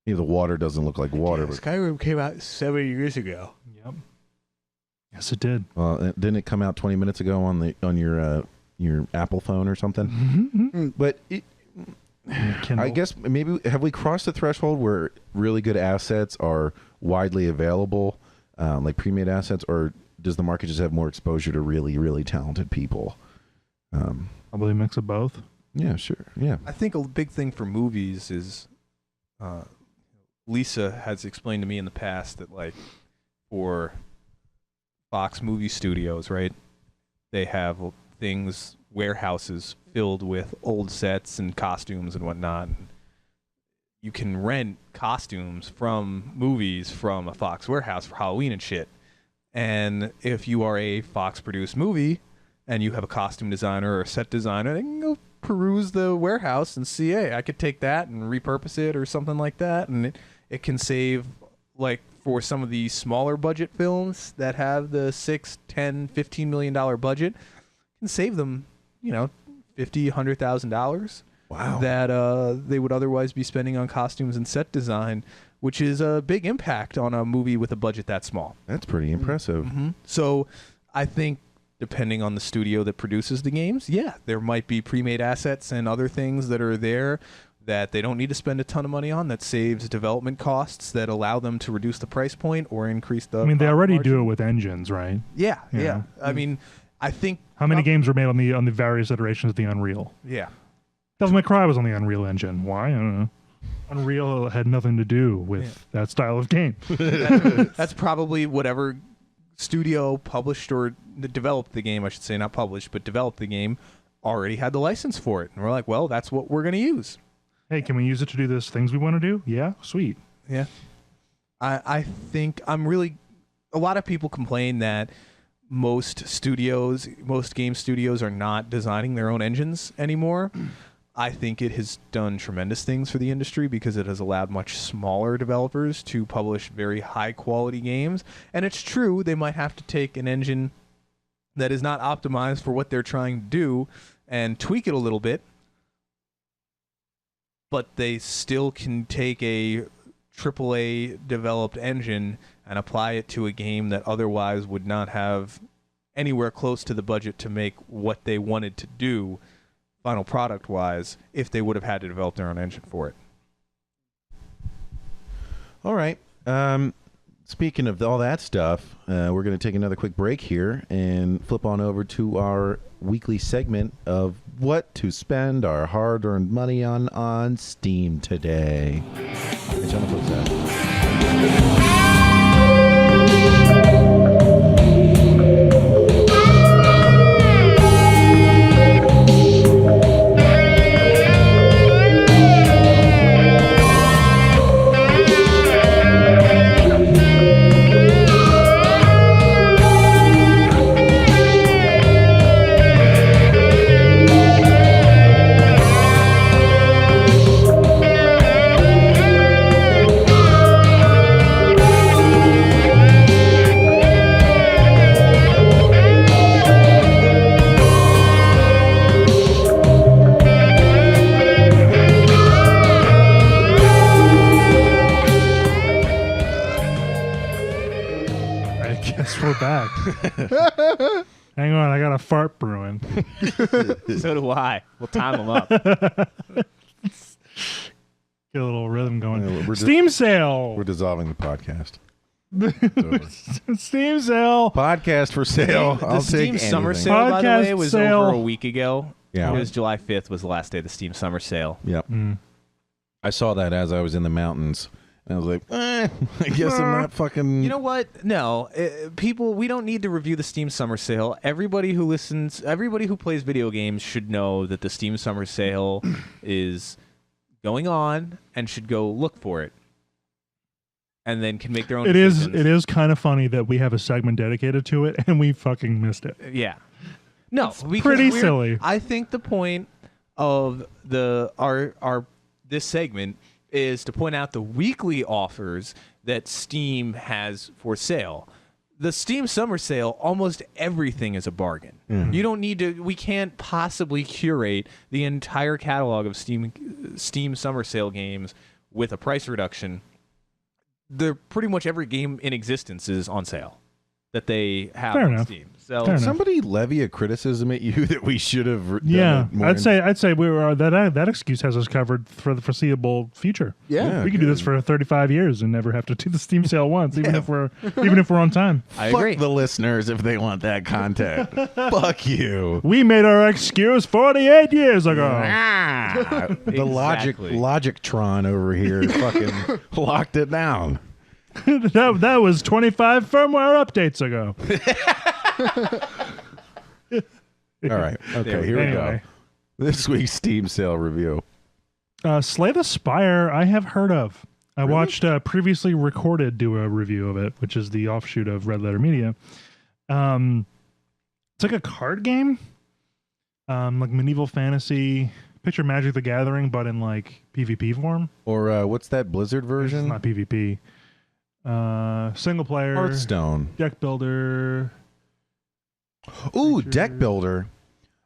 the water doesn't look like water. But Skyrim came out 7 years ago. Yep. Yes, it did. Well, didn't it come out 20 minutes ago on your Apple phone or something? But I guess maybe have we crossed the threshold where really good assets are widely available, like pre-made assets, or does the market just have more exposure to really, really talented people? Probably a mix of both. Yeah, sure. Yeah. I think a big thing for movies is Lisa has explained to me in the past that, like, for Fox movie studios, right, they have things, warehouses filled with old sets and costumes and whatnot. You can rent costumes from movies from a Fox warehouse for Halloween and shit. And if you are a Fox-produced movie and you have a costume designer or a set designer, they can go peruse the warehouse and see, hey, I could take that and repurpose it or something like that. And it can save, like, for some of the smaller budget films that have the $6, $10, $15 million budget, can save them, you know, $50,000, $100,000. Wow. That they would otherwise be spending on costumes and set design, which is a big impact on a movie with a budget that small. That's pretty impressive. So I think depending on the studio that produces the games, yeah, there might be pre-made assets and other things that are there that they don't need to spend a ton of money on, that saves development costs, that allow them to reduce the price point or increase the... I mean, they already margin. do it with engines, right? Yeah. Yeah. I mean, I think... How many games were made on the various iterations of the Unreal? Yeah. Devil May Cry was on the Unreal Engine. Why? I don't know. Unreal had nothing to do with that style of game. That's probably whatever studio published or developed the game, I should say, not published, but developed the game, already had the license for it. And we're like, well, that's what we're going to use. Hey, can we use it to do this things we want to do? Yeah, sweet. Yeah. I think a lot of people complain that most game studios are not designing their own engines anymore. I think it has done tremendous things for the industry because it has allowed much smaller developers to publish very high quality games. And it's true, they might have to take an engine that is not optimized for what they're trying to do and tweak it a little bit, but they still can take a AAA developed engine and apply it to a game that otherwise would not have anywhere close to the budget to make what they wanted to do final product wise if they would have had to develop their own engine for it. All right. Speaking of all that stuff, we're going to take another quick break here and flip on over to our weekly segment of what to spend our hard-earned money on Steam today. Hey, John, what's that? We're back. Hang on, I got a fart brewing. So do I. We'll time them up. Get a little rhythm going. We're Steam sale. We're dissolving the podcast. Steam sale. Podcast for sale. The I'll Steam take Summer anything. Sale, by the way, Podcast was sale. over a week ago. Yeah. It was July 5th was the last day of the Steam Summer Sale. Yep. Mm. I saw that as I was in the mountains. And I was like, I guess I'm not fucking... You know what? No, people, we don't need to review the Steam Summer Sale. Everybody who plays video games should know that the Steam Summer Sale is going on and should go look for it. And then can make their own decisions. It is kind of funny that we have a segment dedicated to it and we fucking missed it. Yeah. No, It's pretty silly. I think the point of our this segment is to point out the weekly offers that Steam has for sale. The Steam Summer Sale, almost everything is a bargain. Mm-hmm. You don't need to. We can't possibly curate the entire catalog of Steam Summer Sale games with a price reduction. Pretty much every game in existence is on sale that they have Fair on enough. Steam. So Fair enough. Somebody levy a criticism at you that we should have done Yeah, it more I'd say we were that excuse has us covered for the foreseeable future. Yeah. We could do this for 35 years and never have to do the Steam sale once, even if we're on time. I Fuck agree. the listeners if they want that content. Fuck you. We made our excuse 48 years ago. Ah, the Exactly. Logictron over here fucking locked it down. that was 25 firmware updates ago. All right. Okay, There we here we Anyway. go. This week's Steam sale review. Slay the Spire, I have heard of. I watched Previously Recorded do a review of it, which is the offshoot of Red Letter Media. It's like a card game, like medieval fantasy. Picture Magic the Gathering, but in like PvP form. Or what's that Blizzard It's version? not PvP. Single player. Hearthstone. Deck builder. Ooh, deck builder.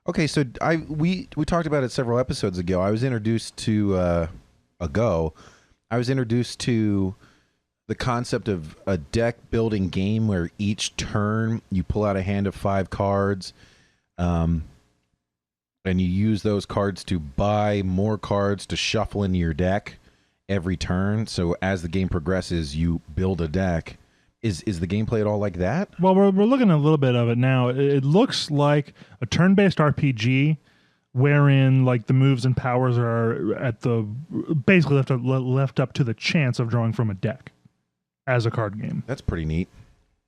Okay, so we talked about it several episodes ago. I was introduced to the concept of a deck building game where each turn you pull out a hand of 5 cards, and you use those cards to buy more cards to shuffle into your deck every turn. So as the game progresses, you build a deck. Is the gameplay at all like that? Well, we're looking at a little bit of it now. It looks like a turn-based RPG, wherein like the moves and powers are basically left up to the chance of drawing from a deck as a card game. That's pretty neat.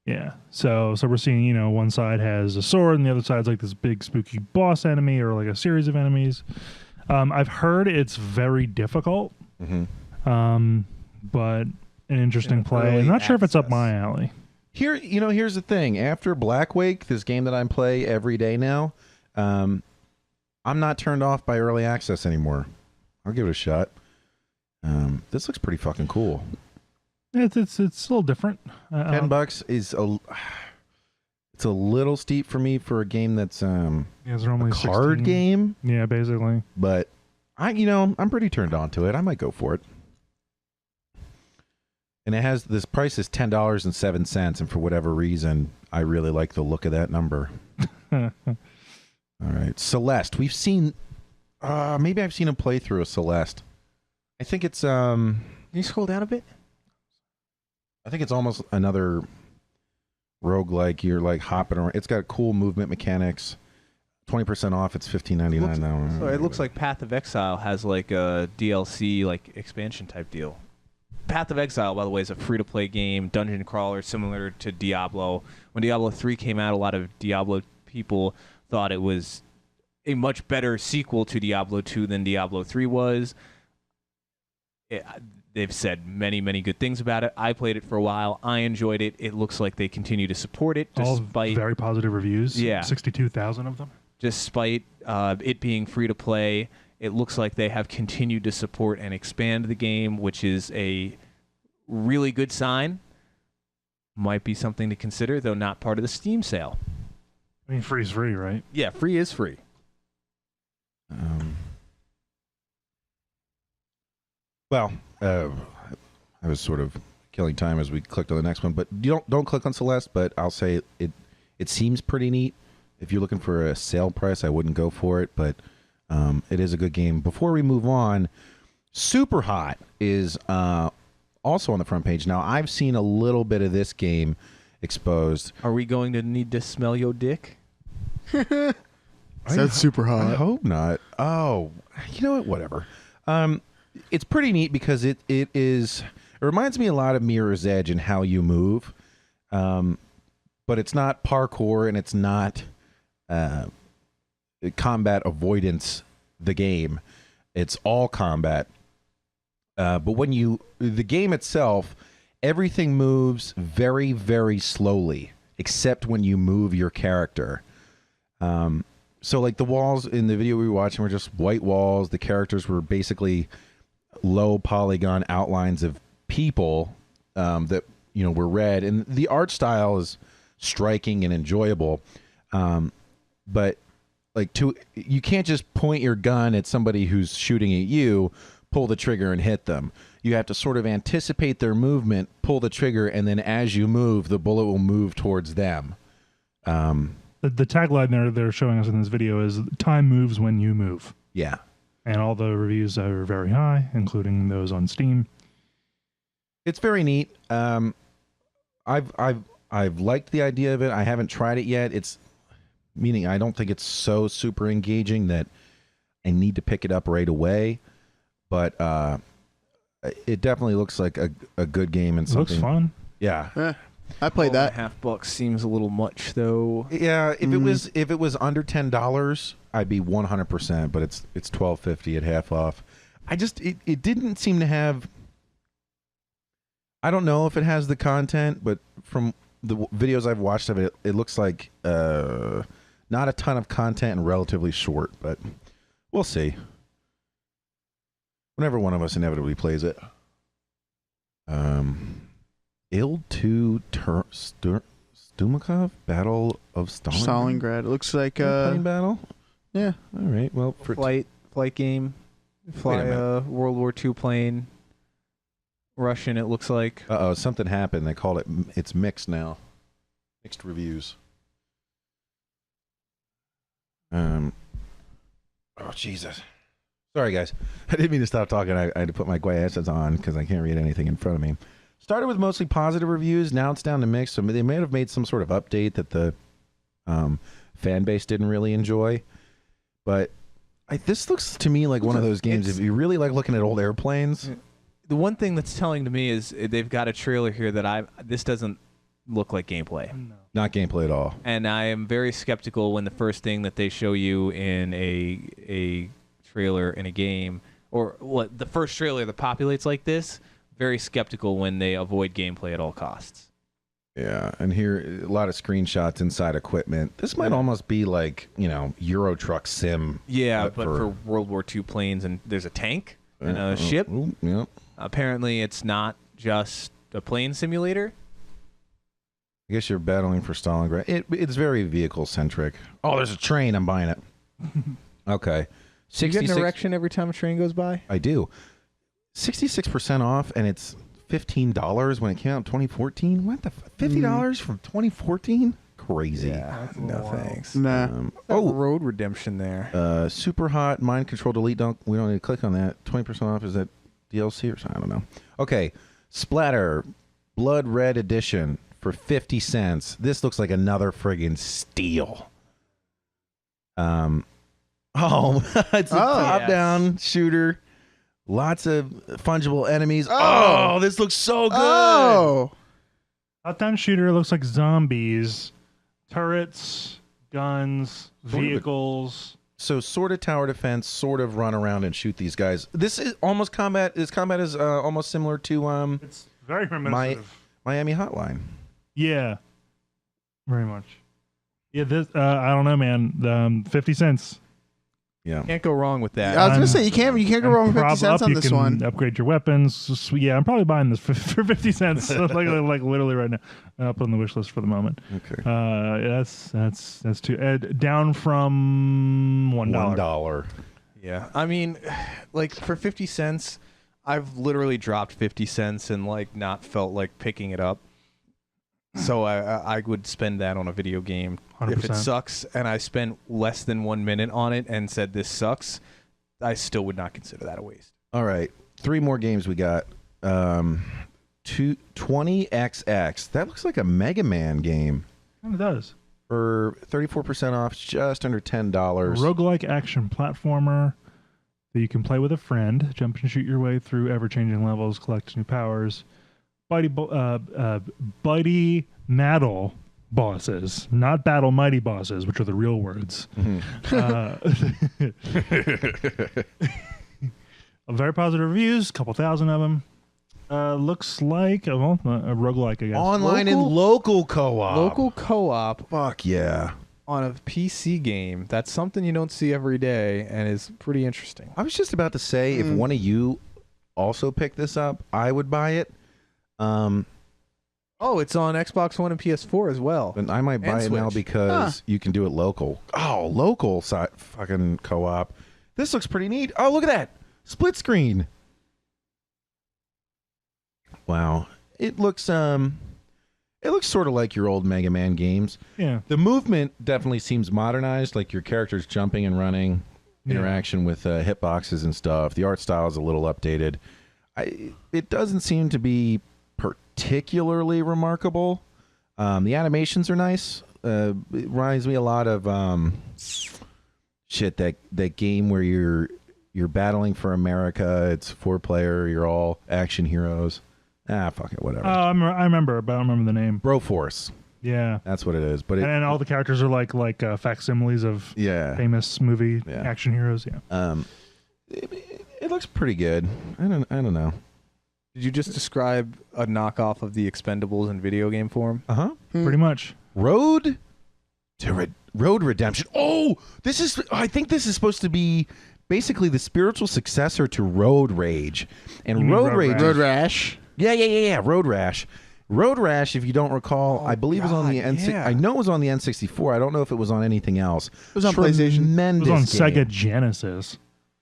Yeah. So we're seeing, one side has a sword and the other side's like this big spooky boss enemy or like a series of enemies. I've heard it's very difficult, but an interesting play. I'm not sure if it's up my alley. Here's the thing. After Black Wake, this game that I play every day now, I'm not turned off by early access anymore. I'll give it a shot. This looks pretty fucking cool. It's a little different. $10 is it's a little steep for me for a game that's they're only a card 16. game. Yeah, basically. But I'm pretty turned on to it. I might go for it. And this price is $10.07, and for whatever reason, I really like the look of that number. All right, Celeste. We've seen, maybe I've seen a playthrough of Celeste. I think it's Can you scroll down a bit? I think it's almost another roguelike. You're like hopping around. It's got cool movement mechanics. 20% off. It's $15.99 now. So it looks like Path of Exile has like a DLC, like expansion type deal. Path of Exile, by the way, is a free-to-play game, dungeon crawler, similar to Diablo. When Diablo 3 came out, a lot of Diablo people thought it was a much better sequel to Diablo 2 than Diablo 3 was. They've said many, many good things about it. I played it for a while. I enjoyed it. It looks like they continue to support it, despite all very positive reviews. Yeah, 62,000 of them. Despite it being free to play, it looks like they have continued to support and expand the game, which is a really good sign. Might be something to consider, though not part of the Steam sale. I mean, free is free, right? Yeah, free is free. Well, I was sort of killing time as we clicked on the next one, but you don't click on Celeste. But I'll say it seems pretty neat. If you're looking for a sale price, I wouldn't go for it, but it is a good game. Before we move on, Super Hot is also on the front page. Now, I've seen a little bit of this game exposed. Are we going to need to smell your dick? That's super hot. I hope not. Oh, you know what? Whatever. It's pretty neat because it reminds me a lot of Mirror's Edge in how you move, but it's not parkour and it's not combat avoidance. The game, it's all combat. But when the game itself, everything moves very, very slowly, except when you move your character. So like the walls in the video we were watching were just white walls. The characters were basically low polygon outlines of people that were red, and the art style is striking and enjoyable. But you can't just point your gun at somebody who's shooting at you, pull the trigger and hit them. You have to sort of anticipate their movement, pull the trigger, and then as you move, the bullet will move towards them. The tagline they're showing us in this video is "Time moves when you move." Yeah. And all the reviews are very high, including those on Steam. It's very neat. I've liked the idea of it. I haven't tried it yet. Meaning I don't think it's so super engaging that I need to pick it up right away. But it definitely looks like a good game and something. Looks fun. Yeah. I played that. $12.50 seems a little much, though. Yeah, if it was under $10, I'd be 100%. But it's $12.50 at half off. It didn't seem to have. I don't know if it has the content, but from the videos I've watched of it, it looks like not a ton of content and relatively short. But we'll see. Whenever one of us inevitably plays it. Ild 2 Stumakov Battle of Stalingrad. It looks like plane battle. Yeah. All right. Well, Flight game. Fly a World War II plane. Russian, it looks like. Something happened. They called it. It's mixed now. Mixed reviews. Oh Jesus. Sorry guys. I didn't mean to stop talking. I had to put my glasses on because I can't read anything in front of me. Started with mostly positive reviews. Now it's down to mixed. So they may have made some sort of update that the fan base didn't really enjoy. But this looks to me like one of those games. If you really like looking at old airplanes. The one thing that's telling to me is they've got a trailer here that this doesn't look like gameplay. No. Not gameplay at all. And I am very skeptical when the first thing that they show you in a trailer in a game, or what the first trailer that populates like this, very skeptical when they avoid gameplay at all costs. Yeah, and here a lot of screenshots inside equipment. This might almost be like, Euro Truck Sim. Yeah, but for World War II planes, and there's a tank and a ship. Yeah. Apparently, it's not just a plane simulator. I guess you're battling for Stalingrad. It's very vehicle centric. Oh, there's a train. I'm buying it. Okay. You get an erection every time a train goes by? I do. 66% off, and it's $15 when it came out in 2014. What the $50 from 2014? Crazy. Yeah, no thanks. Nah. Road redemption there. Super hot mind control delete. We don't need to click on that. 20% off. Is that DLC or something? I don't know. Okay, Splatter Blood Red Edition for 50 cents. This looks like another friggin' steal. It's a top-down shooter. Lots of fungible enemies. Oh, this looks so good. Oh. Top-down shooter looks like zombies, turrets, guns, vehicles. So sort of tower defense, sort of run around and shoot these guys. This is almost combat. This combat is almost similar to It's very reminiscent. Miami Hotline. Yeah, very much. Yeah, this I don't know, man. 50 cents. Yeah. Can't go wrong with that. I was gonna say you can't go wrong with 50 cents on you this can one. Upgrade your weapons. Yeah, I'm probably buying this for 50 cents. like literally right now. I'll put on the wish list for the moment. Okay. That's too down from $1. $1. Yeah. I mean, like for 50 cents, I've literally dropped 50 cents and like not felt like picking it up. So I would spend that on a video game. 100%. If it sucks and I spent less than 1 minute on it and said this sucks, I still would not consider that a waste. All right. 3 more games we got. 20XX. That looks like a Mega Man game. It does. For 34% off, it's just under $10. Roguelike action platformer that you can play with a friend. Jump and shoot your way through ever-changing levels, collect new powers. Bitey Maddle bosses, not Battle Mighty bosses, which are the real words. Very positive reviews, couple thousand of them. Looks like a roguelike, I guess. Online and local co-op. Local co-op Fuck yeah. on a PC game. That's something you don't see every day and is pretty interesting. I was just about to say, if one of you also picked this up, I would buy it. Oh, it's on Xbox One and PS4 as well. And I might buy it now Switch. because you can do it local. Oh, local fucking co-op. This looks pretty neat. Oh, look at that. Split screen. Wow. It looks sort of like your old Mega Man games. Yeah. The movement definitely seems modernized, like your character's jumping and running, interaction with hitboxes and stuff. The art style is a little updated. It doesn't seem to be particularly remarkable. The animations are nice. It reminds me a lot of that game where you're battling for America. It's 4-player. You're all action heroes. Fuck it, whatever. I remember, but I don't remember the name. Broforce. Yeah. That's what it is. But And all the characters are like facsimiles of famous movie action heroes. Yeah. It looks pretty good. I don't know. Did you just describe a knockoff of the Expendables in video game form? Pretty much. Road Redemption. Oh, I think this is supposed to be basically the spiritual successor to Road Rage. And You mean Road Road Rage. Road Rash. Yeah. Road Rash. Road Rash, if you don't recall, I believe was on the God, N6. yeah. I know it was on the N64. I don't know if it was on anything else. It was on PlayStation. It Tremendous was on game. Sega Genesis.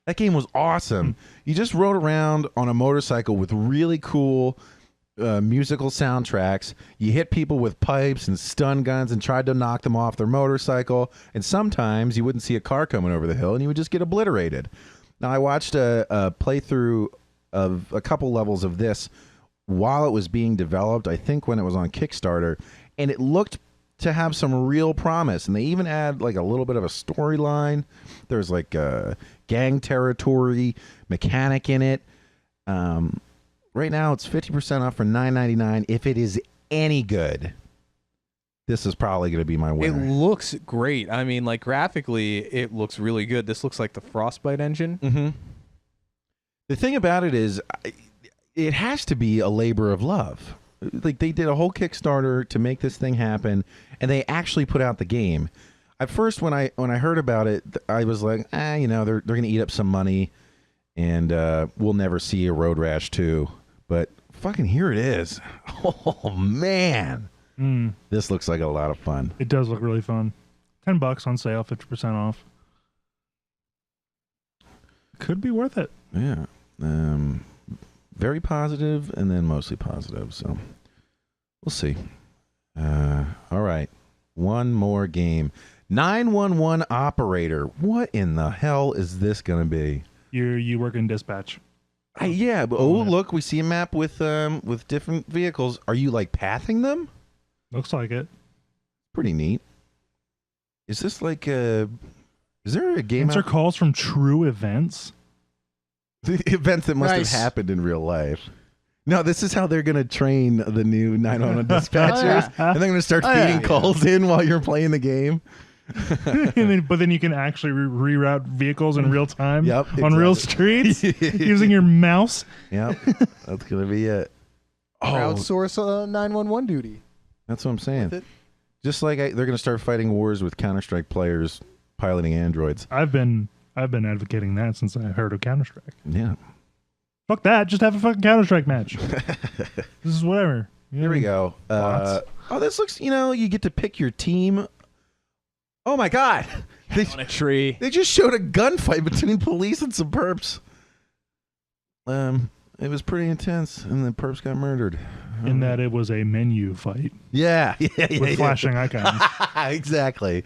That game was awesome. You just rode around on a motorcycle with really cool musical soundtracks. You hit people with pipes and stun guns and tried to knock them off their motorcycle. And sometimes you wouldn't see a car coming over the hill and you would just get obliterated. Now, I watched a playthrough of a couple levels of this while it was being developed, I think when it was on Kickstarter, and it looked to have some real promise. And they even add like a little bit of a storyline. There's like a gang territory mechanic in it. Right now it's 50% off for $9.99. If it is any good, this is probably going to be my It winner. looks great. I mean, like graphically, it looks really good. This looks like the Frostbite engine. Mm-hmm. The thing about it is, it has to be a labor of love. Like, they did a whole Kickstarter to make this thing happen, and they actually put out the game. At first, when I heard about it, I was like, you know, they're going to eat up some money, and we'll never see a Road Rash 2. But fucking here it is. Oh man, this looks like a lot of fun. It does look really fun. $10 on sale, 50% off. Could be worth it. Yeah. Very positive, and then mostly positive. So we'll see. All right, one more game. 911 operator. What in the hell is this going to be? You work in dispatch. Yeah. But, look, we see a map with different vehicles. Are you like pathing them? Looks like it. Pretty neat. Is this like a? Is there a game? Answer calls from true events. The events that must Nice. have happened in real life. No, this is how they're going to train the new 911 dispatchers. And they're going to start feeding calls in while you're playing the game. But then you can actually reroute vehicles in real time Yep, on real streets using your mouse. Yep, that's going to be it. Crowdsource 911 duty. That's what I'm saying. With it. Just like they're going to start fighting wars with Counter-Strike players piloting androids. I've been advocating that since I heard of Counter-Strike. Yeah. Fuck that. Just have a fucking Counter-Strike match. This is whatever. Here we go. This looks, you get to pick your team. Oh my God. On a tree. They just showed a gunfight between police and some perps. It was pretty intense, and the perps got murdered. In that it was a menu fight Yeah. with flashing icons. Exactly.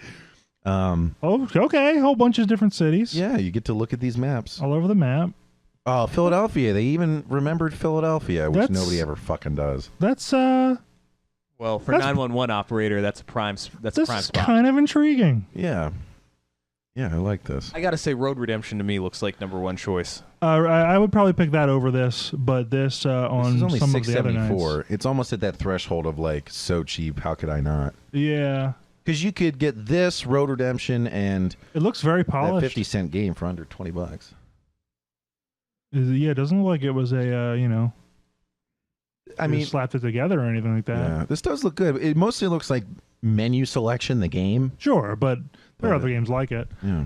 Oh, okay. A whole bunch of different cities. Yeah, you get to look at these maps. All over the map. Oh, Philadelphia. They even remembered Philadelphia, which That's- nobody ever fucking does. That's Well, for That's- 911 operator, that's a prime this spot. is kind of intriguing. Yeah. Yeah, I like this. I gotta say, Road Redemption to me looks like #1 choice. I would probably pick that over this, but this This on is only some of the other $6.74. nights. It's almost at that threshold of like so cheap. How could I not? Yeah, Because you could get this Road Redemption and it looks very that polished. 50-cent game for under $20. Yeah, it doesn't look like it was a I they mean, slapped it together or anything like that. yeah, this does look good. It mostly looks like menu selection, the game. Sure, but there are But- other games like it. Yeah.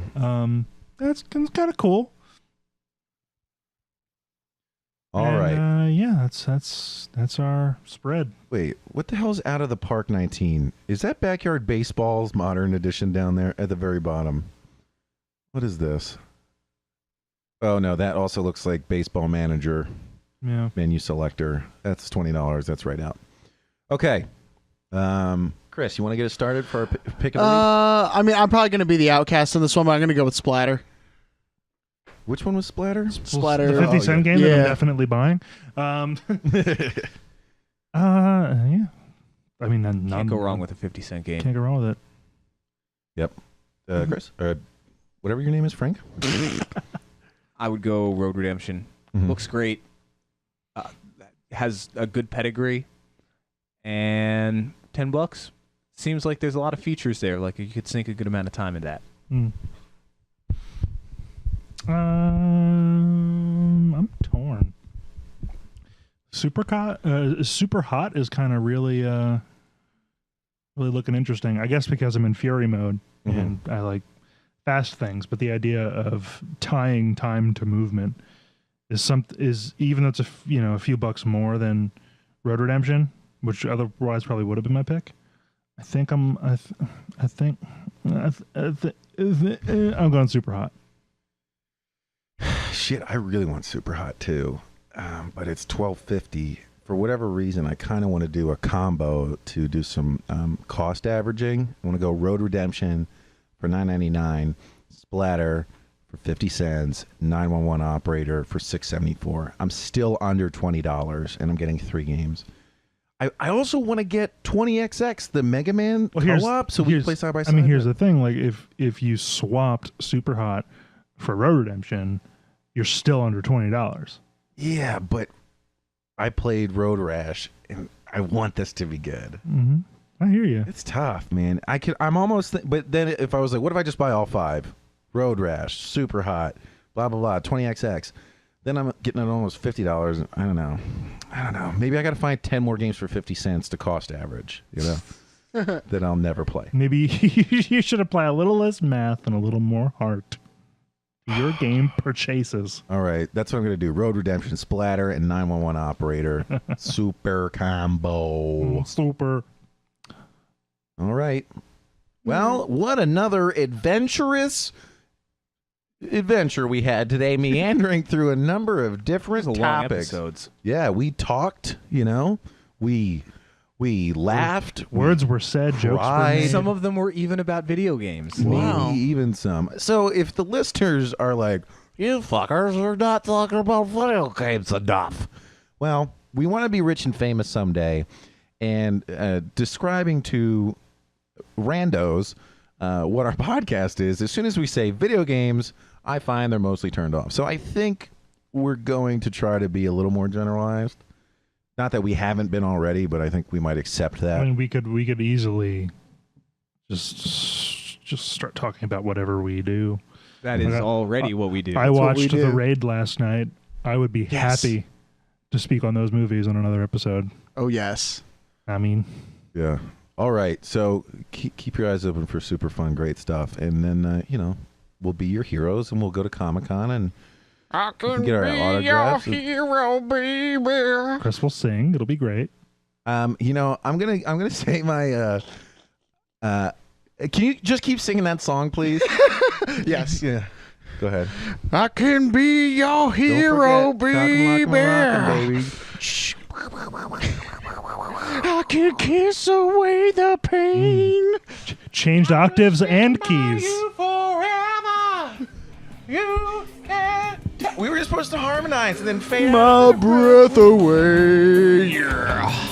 That's kind of cool. All right. Yeah, that's our spread. Wait, what the hell's Out of the Park 19? Is that Backyard Baseball's modern edition down there at the very bottom? What is this? Oh, no, that also looks like Baseball Manager Yeah. menu selector. That's $20. That's right out. Okay. Chris, you want to get us started for our pick of the week? I mean, I'm probably going to be the outcast in this one, but I'm going to go with Splatter. Which one was Splatter? Splatter. The 50-cent game that Yeah. I'm definitely buying. Yeah. I mean, Can't go wrong with a 50-cent game. Can't go wrong with it. Chris? Whatever your name is, Frank? I would go Road Redemption. Mhm. Looks great. Has a good pedigree, and $10 seems like there's a lot of features there. Like you could sink a good amount of time in that. I'm torn. Super hot is kind of really looking interesting. I guess because I'm in Fury mode and I like fast things, but the idea of tying time to movement is even though it's a few bucks more than Road Redemption, which otherwise probably would have been my pick. I think I'm going super hot. Shit, I really want Super Hot too, but it's $12.50. For whatever reason, I kind of want to do a combo to do some cost averaging. I want to go Road Redemption for $9.99, Splatter for 50 cents, 911 Operator for $6.74. I'm still under $20, and I'm getting 3 games. I also want to get 20XX, the Mega Man co-op, so we can play side by side. I mean, here's the thing: like, if you swapped Super Hot for Road Redemption, you're still under $20. Yeah, but I played Road Rash, and I want this to be good. Mm-hmm. I hear you. It's tough, man. I'm almost, but then if I was like, what if I just buy all 5? Road Rash, Super Hot, blah, blah, blah, 20XX. Then I'm getting it almost $50. I don't know. Maybe I got to find 10 more games for 50 cents to cost average, that I'll never play. Maybe you should apply a little less math and a little more heart to your game purchases. All right. That's what I'm going to do. Road Redemption, Splatter, and 911 Operator. Super combo. Super. All right. Well, what another adventure we had today, meandering through a number of different Long topics. episodes. Yeah, we talked, we laughed. Words were said, jokes were cried. made. Some of them were even about video games. Wow. Maybe even some. So if the listeners are like, you fuckers are not talking about video games enough. Well, we want to be rich and famous someday. And describing to randos what our podcast is, as soon as we say video games, I find they're mostly turned off. So I think we're going to try to be a little more generalized. Not that we haven't been already, but I think we might accept that. I mean, we could easily just start talking about whatever we do. That is already what we do. I what we watched The do. Raid last night. I would be happy to speak on those movies on another episode. Oh, yes. I mean, Yeah. All right. So keep your eyes open for super fun, great stuff. And then, we'll be your heroes and we'll go to Comic-Con and I can get our autographs. hero, baby. Chris will sing. It'll be great. I'm gonna say my can you just keep singing that song, please? Yes. Yeah. Go ahead. I can be your Don't hero, forget, Cock 'em, lock 'em, rockin', baby. baby. I can kiss away the pain. Changed octaves and keys. We were supposed to harmonize and then fade My breath away. Yeah.